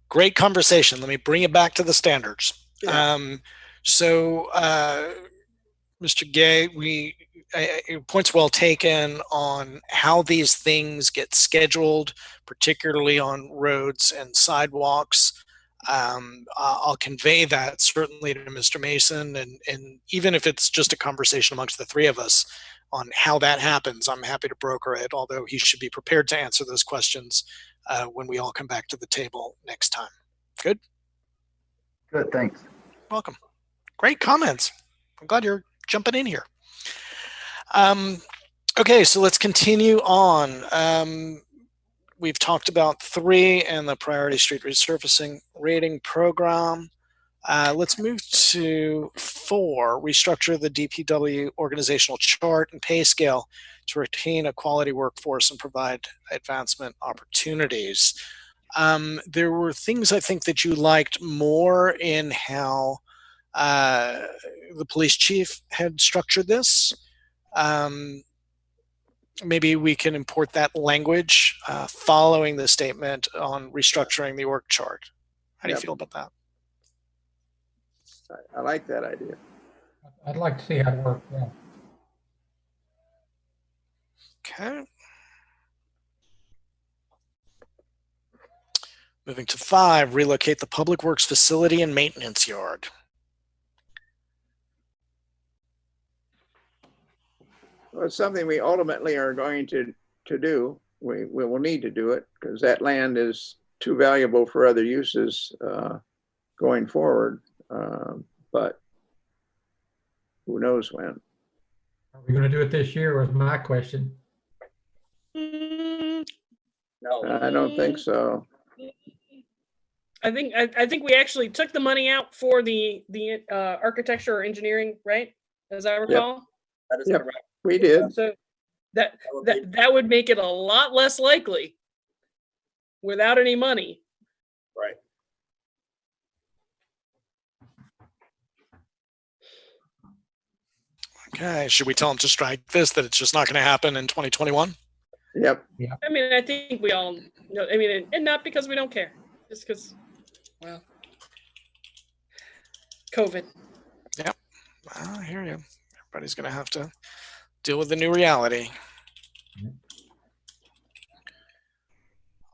Great conversation. Let me bring it back to the standards. Yeah. Mr. Gay, points well taken on how these things get scheduled, particularly on roads and sidewalks. I'll convey that certainly to Mr. Mason, and even if it's just a conversation amongst the three of us on how that happens, I'm happy to broker it, although he should be prepared to answer those questions when we all come back to the table next time. Good? Good, thanks. Welcome. Great comments. I'm glad you're jumping in here. Okay, so let's continue on. We've talked about 3 and the Priority Street Resurfacing Rating Program. Let's move to 4, restructure the DPW organizational chart and pay scale to retain a quality workforce and provide advancement opportunities. There were things I think that you liked more in how the police chief had structured this. Maybe we can import that language following the statement on restructuring the org chart. How do you feel about that? I like that idea. I'd like to see how it works. Yeah. Okay. Moving to 5, relocate the public works facility and maintenance yard. Well, it's something we ultimately are going to do. We will need to do it because that land is too valuable for other uses going forward. But who knows when? Are we going to do it this year? Was my question. No. I don't think so. I think we actually took the money out for the architecture or engineering, right? As I recall. That is Yep. correct. We did. So that would make it a lot less likely without any money. Right. Okay, should we tell them to strike this, that it's just not going to happen in 2021? Yep. Yeah. I mean, I think we all know. I mean, and not because we don't care, just because, well, COVID. Yep. I hear you. Everybody's going to have to deal with the new reality.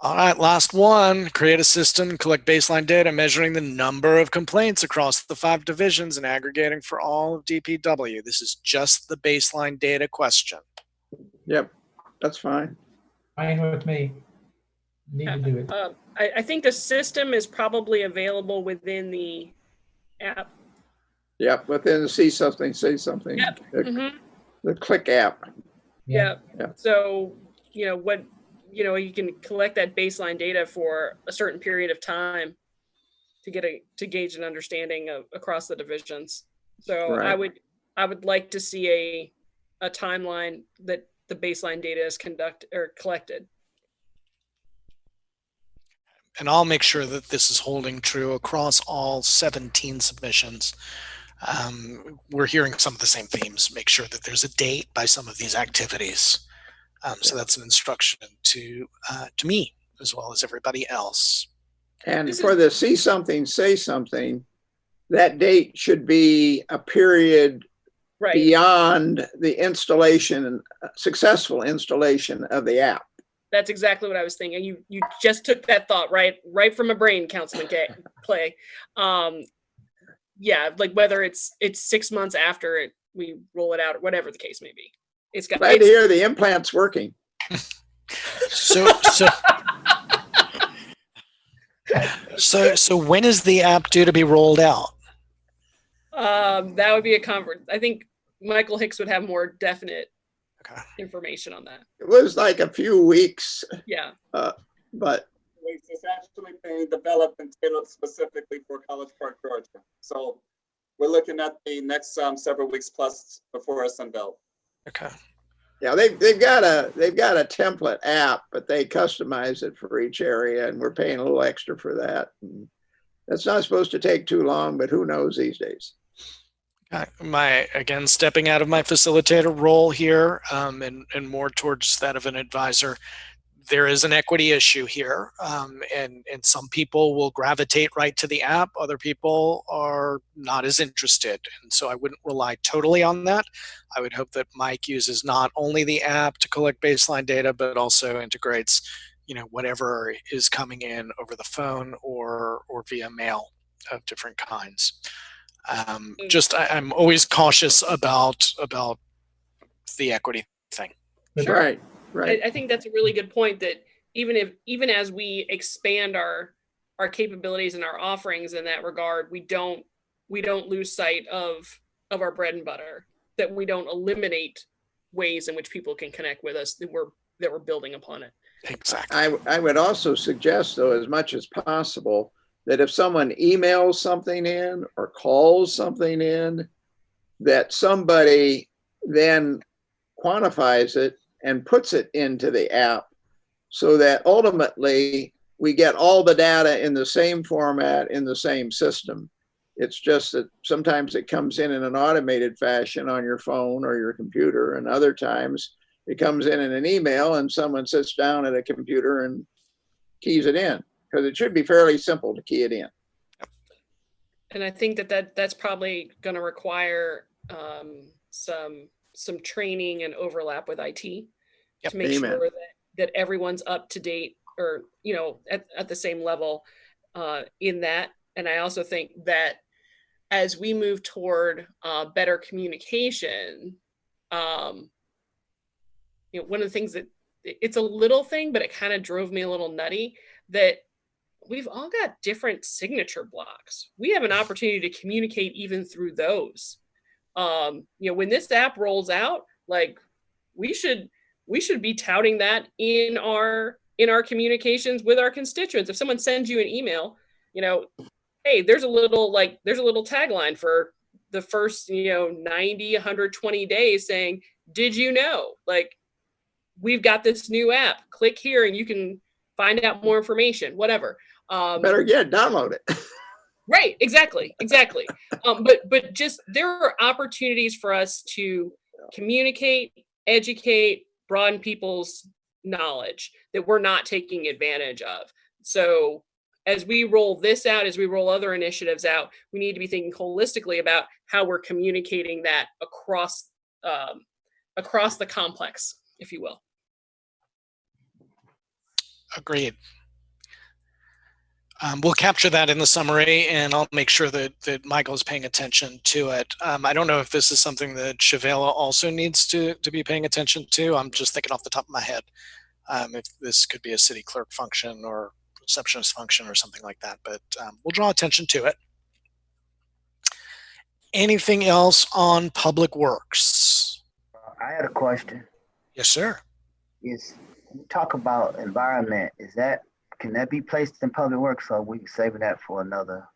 All right, last one. Create a system and collect baseline data measuring the number of complaints across the 5 divisions and aggregating for all of DPW. This is just the baseline data question. Yep. That's fine. Fine with me. Need to do it. I think the system is probably available within the app. Yep. Within the see something, say something. Yep. The click app. Yeah. Yeah. So, you can collect that baseline data for a certain period of time to gauge an understanding of across the divisions. So Right. I would like to see a timeline that the baseline data is collected. And I'll make sure that this is holding true across all 17 submissions. We're hearing some of the same themes. Make sure that there's a date by some of these activities. So that's an instruction to me as well as everybody else. And for the see something, say something, that date should be a period beyond the successful installation of the app. That's exactly what I was thinking. You just took that thought right from my brain, Councilman Clay. Yeah, like whether it's 6 months after we roll it out or whatever the case may be. Glad to hear the implant's working. So when is the app due to be rolled out? That would be a conference. I think Michael Hicks would have more definite information on that. It was like a few weeks. Yeah. But it's actually being developed and tailored specifically for College Park, Georgia. So we're looking at the next several weeks plus before it's unveiled. Okay. Yeah, they've got a template app, but they customize it for each area, and we're paying a little extra for that. And that's not supposed to take too long, but who knows these days? Again, stepping out of my facilitator role here and more towards that of an advisor. there is an equity issue here, and some people will gravitate right to the app. Other people are not as interested, and so I wouldn't rely totally on that. I would hope that Mike uses not only the app to collect baseline data, but also integrates, whatever is coming in over the phone or via mail of different kinds. I'm always cautious about the equity thing. Sure. Right. I think that's a really good point, that even as we expand our capabilities and our offerings in that regard, we don't lose sight of our bread and butter, that we don't eliminate ways in which people can connect with us, that we're building upon it. Exactly. I would also suggest, though, as much as possible, that if someone emails something in or calls something in, that somebody then quantifies it and puts it into the app, so that ultimately we get all the data in the same format in the same system. It's just that sometimes it comes in an automated fashion on your phone or your computer, and other times it comes in an email and someone sits down at a computer and keys it in, because it should be fairly simple to key it in. And I think that's probably going to require some training and overlap with IT to make Amen. sure that everyone's up to date, or at the same level in that. And I also think that as we move toward better communication, one of the things that, it's a little thing, but it kind of drove me a little nutty, that we've all got different signature blocks. We have an opportunity to communicate even through those. When this app rolls out, like, we should be touting that in our communications with our constituents. If someone sends you an email, hey, there's a little tagline for the first 90, 120 days saying, did you know, like, we've got this new app, click here and you can find out more information, whatever. Better yet, download it. Right, exactly. But just, there are opportunities for us to communicate, educate, broaden people's knowledge that we're not taking advantage of. So as we roll this out, as we roll other initiatives out, we need to be thinking holistically about how we're communicating that across the complex, if you will. Agreed. We'll capture that in the summary, and I'll make sure that Michael is paying attention to it. I don't know if this is something that Chevela also needs to be paying attention to. I'm just thinking off the top of my head if this could be a city clerk function or receptionist function or something like that, but we'll draw attention to it. Anything else on Public Works? I had a question. Yes, sir. When you talk about environment, can that be placed in Public Works, or are we saving that for another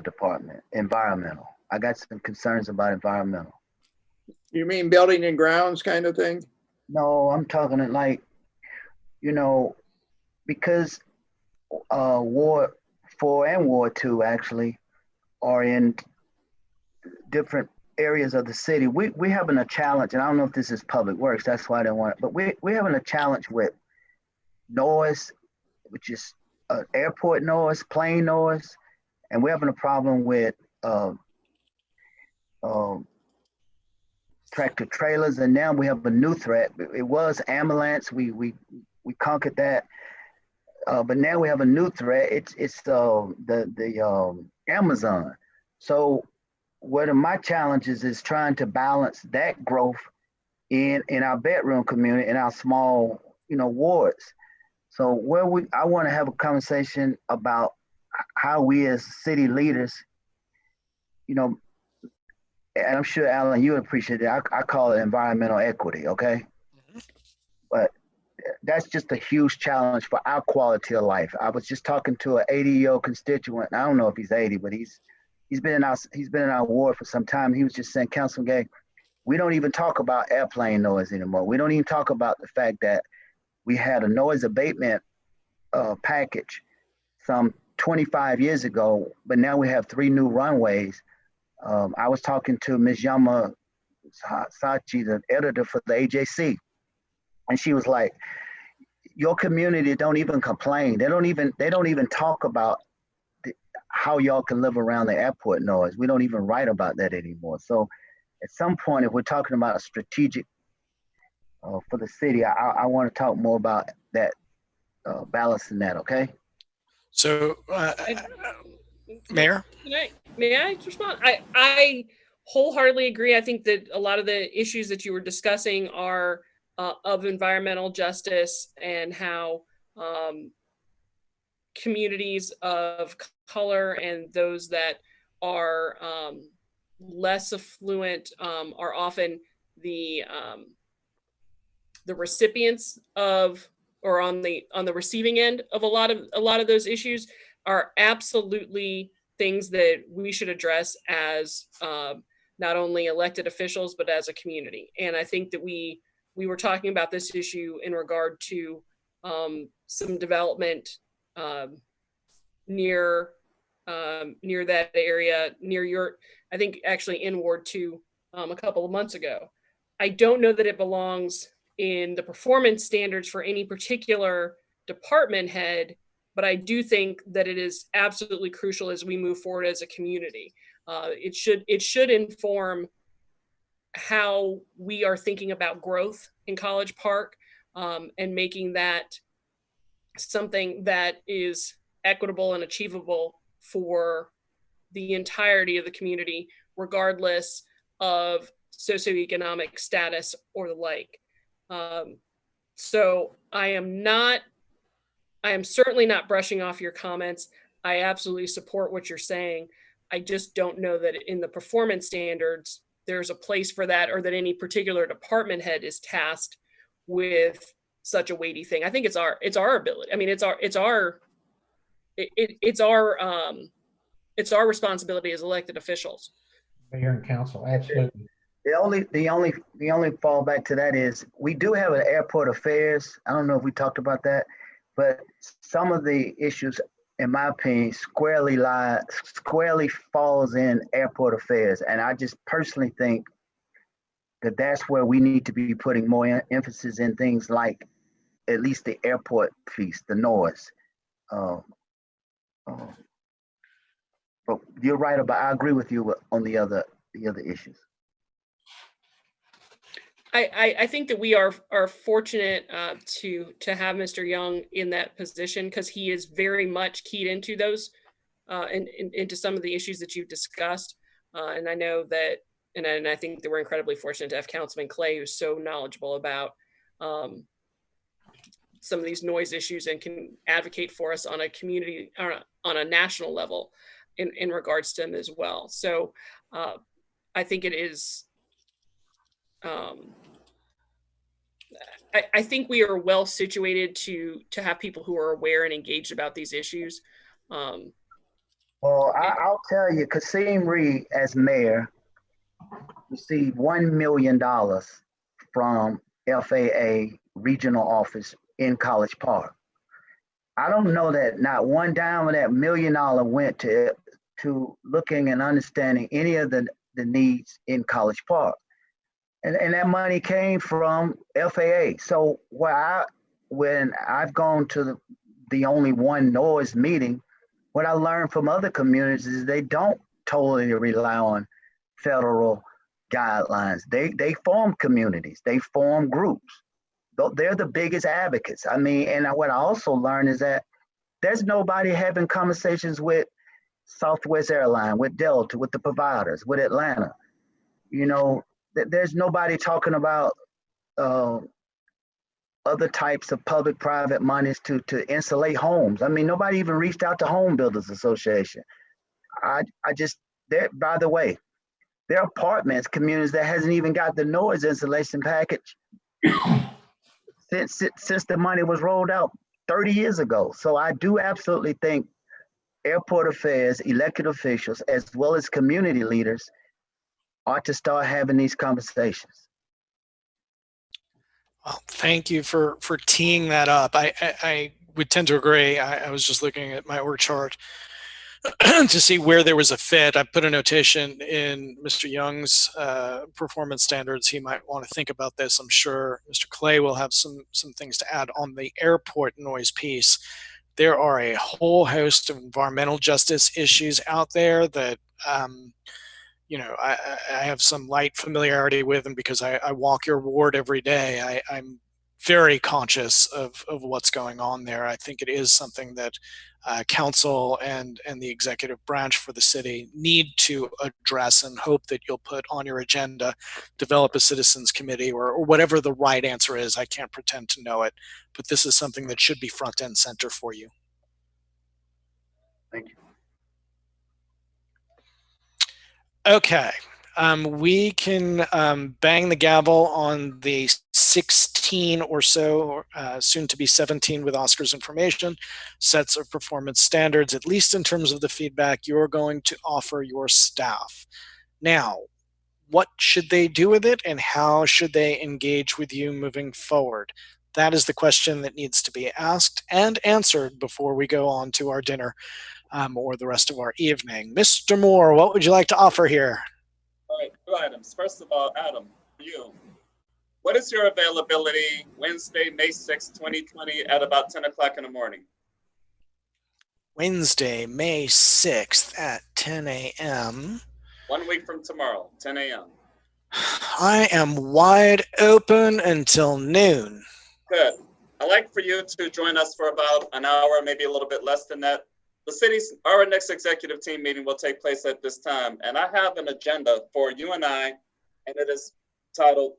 department? Environmental. I got some concerns about environmental. You mean building and grounds kind of thing? No, I'm talking like, because Ward 4 and Ward 2 actually are in different areas of the city. We having a challenge, and I don't know if this is Public Works, that's why I don't want it, but we're having a challenge with noise, which is airport noise, plane noise, and we're having a problem with tractor trailers, and now we have a new threat. It was ambulance, we conquered that, but now we have a new threat. It's the Amazon. So one of my challenges is trying to balance that growth in our bedroom community, in our small wards. So I want to have a conversation about how we as city leaders, and I'm sure, Alan, you appreciate it. I call it environmental equity, okay? Mm-hmm. But that's just a huge challenge for our quality of life. I was just talking to an 80-year-old constituent. I don't know if he's 80, but he's been in our ward for some time. He was just saying, Councilman Gay, we don't even talk about airplane noise anymore. We don't even talk about the fact that we had a noise abatement package some 25 years ago, but now we have 3 new runways. I was talking to Ms. Yama Sachi, the editor for the AJC, And she was like, your community don't even complain. They don't even talk about how y'all can live around the airport noise. We don't even write about that anymore. So at some point, if we're talking about a strategic for the city, I want to talk more about that, balancing that, okay? So, Mayor? May I respond? I wholeheartedly agree. I think that a lot of the issues that you were discussing are of environmental justice and how communities of color and those that are less affluent are often the recipients of, or on the receiving end of a lot of those issues, are absolutely things that we should address as not only elected officials but as a community. And I think that we were talking about this issue in regard to some development near that area, near your, I think actually in Ward 2 a couple of months ago. I don't know that it belongs in the performance standards for any particular department head, but I do think that it is absolutely crucial as we move forward as a community. It should inform how we are thinking about growth in College Park, and making that something that is equitable and achievable for the entirety of the community, regardless of socioeconomic status or the like. So I am certainly not brushing off your comments. I absolutely support what you're saying. I just don't know that in the performance standards, there's a place for that, or that any particular department head is tasked with such a weighty thing. I think it's our ability. I mean, it's our responsibility as elected officials. Mayor and council, absolutely. The only fallback to that is we do have an airport affairs. I don't know if we talked about that, but some of the issues, in my opinion, squarely falls in airport affairs. And I just personally think that that's where we need to be putting more emphasis in things like at least the airport piece, the noise. But you're right about, I agree with you on the other issues. I think that we are fortunate to have Mr. Young in that position, because he is very much keyed into those into some of the issues that you've discussed. And I know that, and I think that we're incredibly fortunate to have Councilman Clay, who's so knowledgeable about some of these noise issues and can advocate for us on a community, on a national level in regards to them as well. So I think it is, I think we are well situated to have people who are aware and engaged about these issues. Well, I'll tell you, Kasim Reed, as mayor, received $1 million from FAA regional office in College Park. I don't know that not one dime of that $1 million went to looking and understanding any of the needs in College Park. And that money came from FAA. So when I've gone to the only one noise meeting, what I learned from other communities is they don't totally rely on federal guidelines. They form communities, they form groups. They're the biggest advocates. I mean, and what I also learned is that there's nobody having conversations with Southwest Airlines, with Delta, with the providers, with Atlanta. You know, there's nobody talking about other types of public-private monies to insulate homes. I mean, nobody even reached out to Home Builders Association. By the way, there are apartments, communities that hasn't even got the noise insulation package since the money was rolled out 30 years ago. So I do absolutely think airport affairs, elected officials, as well as community leaders ought to start having these conversations. Well, thank you for teeing that up. I would tend to agree. I was just looking at my org chart to see where there was a fit. I put a notation in Mr. Young's performance standards. He might want to think about this. I'm sure Mr. Clay will have some things to add on the airport noise piece. There are a whole host of environmental justice issues out there that I have some light familiarity with, and because I walk your ward every day, I'm very conscious of what's going on there. I think it is something that council and the executive branch for the city need to address, and hope that you'll put on your agenda, develop a citizens committee or whatever the right answer is. I can't pretend to know it, but this is something that should be front and center for you. Thank you. Okay. We can bang the gavel on the 16 or so, soon to be 17 with Oscar's information, sets of performance standards, at least in terms of the feedback you're going to offer your staff. Now, what should they do with it, and how should they engage with you moving forward? That is the question that needs to be asked and answered before we go on to our dinner or the rest of our evening. Mr. Moore, what would you like to offer here? All right, 2 items. First of all, Adam, you. What is your availability Wednesday, May 6, 2020 at about 10 o'clock in the morning? Wednesday, May 6th at 10 a.m. 1 week from tomorrow, 10 a.m. I am wide open until noon. Good. I'd like for you to join us for about an hour, maybe a little bit less than that. Our next executive team meeting will take place at this time, and I have an agenda for you and I, and it is titled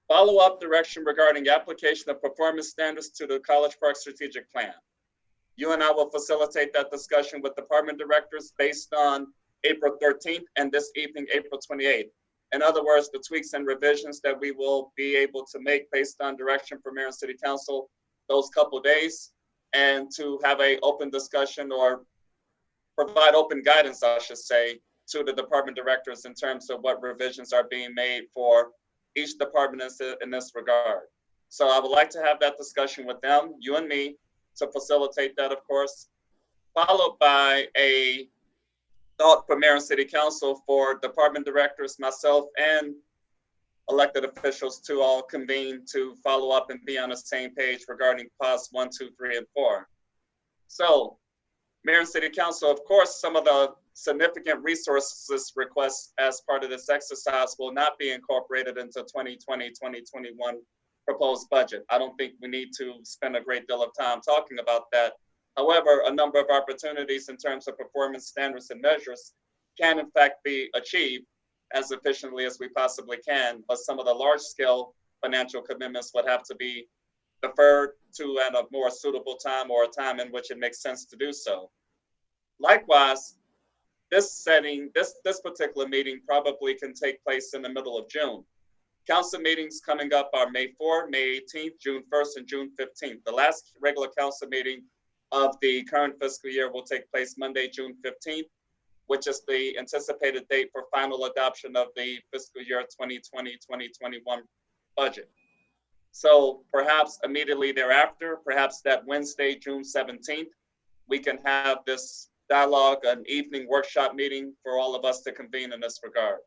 Follow-Up Direction Regarding Application of Performance Standards to the College Park Strategic Plan. You and I will facilitate that discussion with department directors based on April 13th and this evening, April 28th. In other words, the tweaks and revisions that we will be able to make based on direction from Mayor and City Council those couple days, and to have an open discussion or provide open guidance, I should say, to the department directors in terms of what revisions are being made for each department in this regard. So I would like to have that discussion with them, you and me, to facilitate that, of course, followed by a thought for Mayor and City Council for department directors, myself, and elected officials to all convene to follow up and be on the same page regarding POS 1, 2, 3, and 4. So, Mayor and City Council, of course, some of the significant resources requests as part of this exercise will not be incorporated into 2020, 2021 proposed budget. I don't think we need to spend a great deal of time talking about that. However, a number of opportunities in terms of performance standards and measures can in fact be achieved as efficiently as we possibly can, but some of the large scale financial commitments would have to be deferred to at a more suitable time, or a time in which it makes sense to do so. Likewise, this particular meeting probably can take place in the middle of June. Council meetings coming up are May 4, May 18th, June 1st, and June 15th. The last regular council meeting of the current fiscal year will take place Monday, June 15th, which is the anticipated date for final adoption of the fiscal year 2020-2021 budget. So perhaps immediately thereafter, perhaps that Wednesday, June 17th, we can have this dialogue, an evening workshop meeting for all of us to convene in this regard.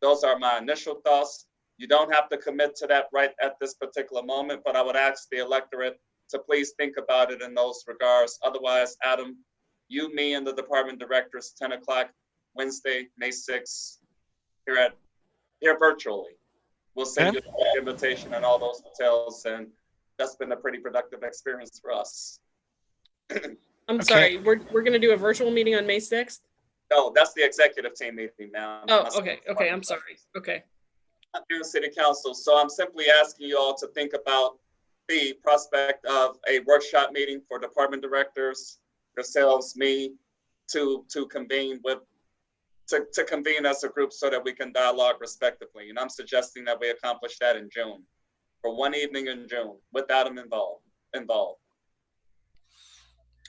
Those are my initial thoughts. You don't have to commit to that right at this particular moment, but I would ask the electorate to please think about it in those regards. Otherwise, Adam, you, me, and the department directors, 10 o'clock Wednesday, May 6th, here virtually. We'll send you the invitation and all those details, and that's been a pretty productive experience for us. I'm sorry, we're going to do a virtual meeting on May 6th? No, that's the executive team meeting now. Oh, okay, I'm sorry, okay. I'm here in City Council, so I'm simply asking you all to think about the prospect of a workshop meeting for department directors, yourselves, me, to convene as a group so that we can dialogue respectively. And I'm suggesting that we accomplish that in June, for one evening in June, without them involved.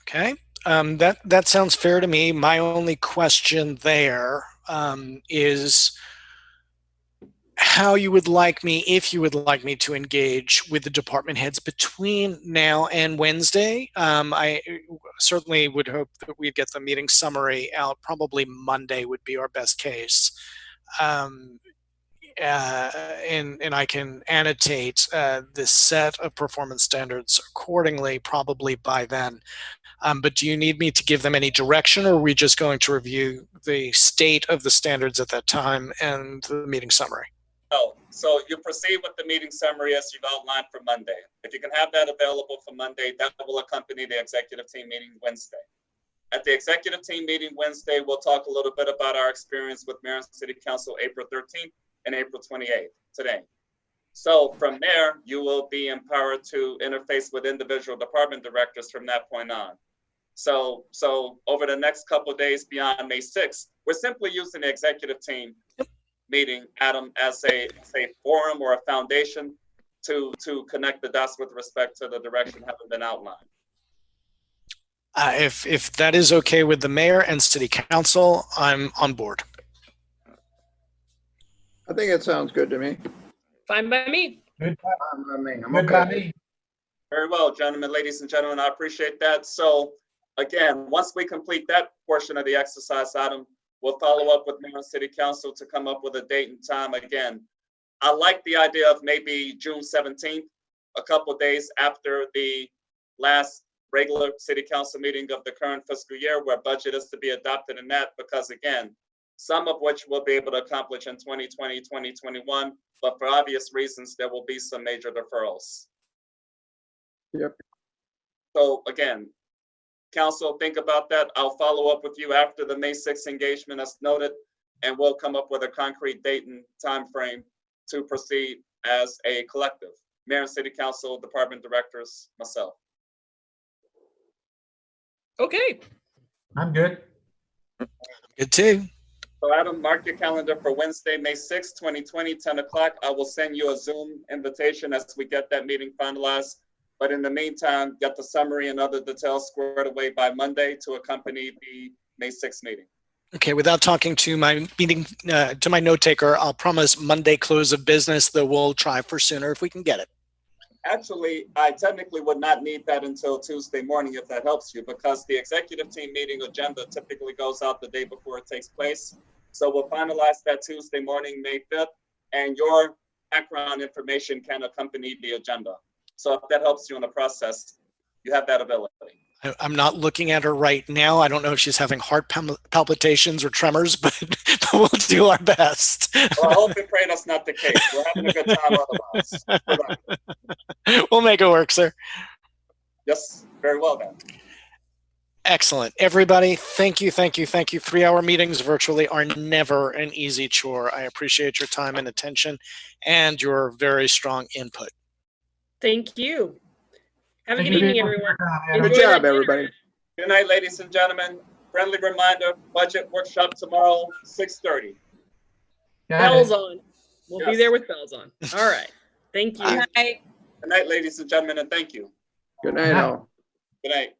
Okay, that sounds fair to me. My only question there is how you would like me, if you would like me to engage with the department heads between now and Wednesday. certainly would hope that we'd get the meeting summary out. Probably Monday would be our best case. And I can annotate this set of performance standards accordingly, probably by then. But do you need me to give them any direction, or are we just going to review the state of the standards at that time and the meeting summary? Oh, so you proceed with the meeting summary as you've outlined for Monday. If you can have that available for Monday, that will accompany the executive team meeting Wednesday. At the executive team meeting Wednesday, we'll talk a little bit about our experience with Mayor and City Council April 13th and April 28th today. So from there, you will be empowered to interface with individual department directors from that point on. So over the next couple of days beyond May 6th, we're simply using the executive team meeting, Adam, as a forum or a foundation to connect the dots with respect to the direction having been outlined. If that is okay with the mayor and city council, I'm on board. I think it sounds good to me. Fine by me. Good I mean, I'm good by okay. me. Very well, gentlemen, ladies and gentlemen, I appreciate that. So again, once we complete that portion of the exercise, Adam, we'll follow up with Mayor and City Council to come up with a date and time. Again, I like the idea of maybe June 17th, a couple of days after the last regular City Council meeting of the current fiscal year, where budget is to be adopted in that, because again, some of which we'll be able to accomplish in 2020, 2021, but for obvious reasons, there will be some major deferrals. Yep. So again, council, think about that. I'll follow up with you after the May 6th engagement as noted, and we'll come up with a concrete date and time frame to proceed as a collective. Mayor and City Council, department directors, myself. Okay. I'm good. Good too. So Adam, mark your calendar for Wednesday, May 6th, 2020, 10 o'clock. I will send you a Zoom invitation as we get that meeting finalized. But in the meantime, get the summary and other details squared away by Monday to accompany the May 6th meeting. Okay, without talking to my meeting, to my note taker, I'll promise Monday close of business, though we'll try for sooner if we can get it. Actually, I technically would not need that until Tuesday morning if that helps you, because the executive team meeting agenda typically goes out the day before it takes place. So we'll finalize that Tuesday morning, May 5th, and your background information can accompany the agenda. So if that helps you in the process, you have that ability. I'm not looking at her right now. I don't know if she's having heart palpitations or tremors, but we'll do our best. Well, I hope and pray that's not the case. We're having a good time otherwise. We'll make it work, sir. Yes, very well then. Excellent. Everybody, thank you, thank you, thank you. 3-hour meetings virtually are never an easy chore. I appreciate your time and attention and your very strong input. Thank you. Have a Thank good you. evening, everyone. Good Enjoy job, the everybody. Good night, ladies and gentlemen. Friendly reminder, budget workshop tomorrow, 6:30. Bells on. We'll be Yes. there with bells on. All right. Thank you. Good night, ladies and gentlemen, and thank you. Good night, all. Good night.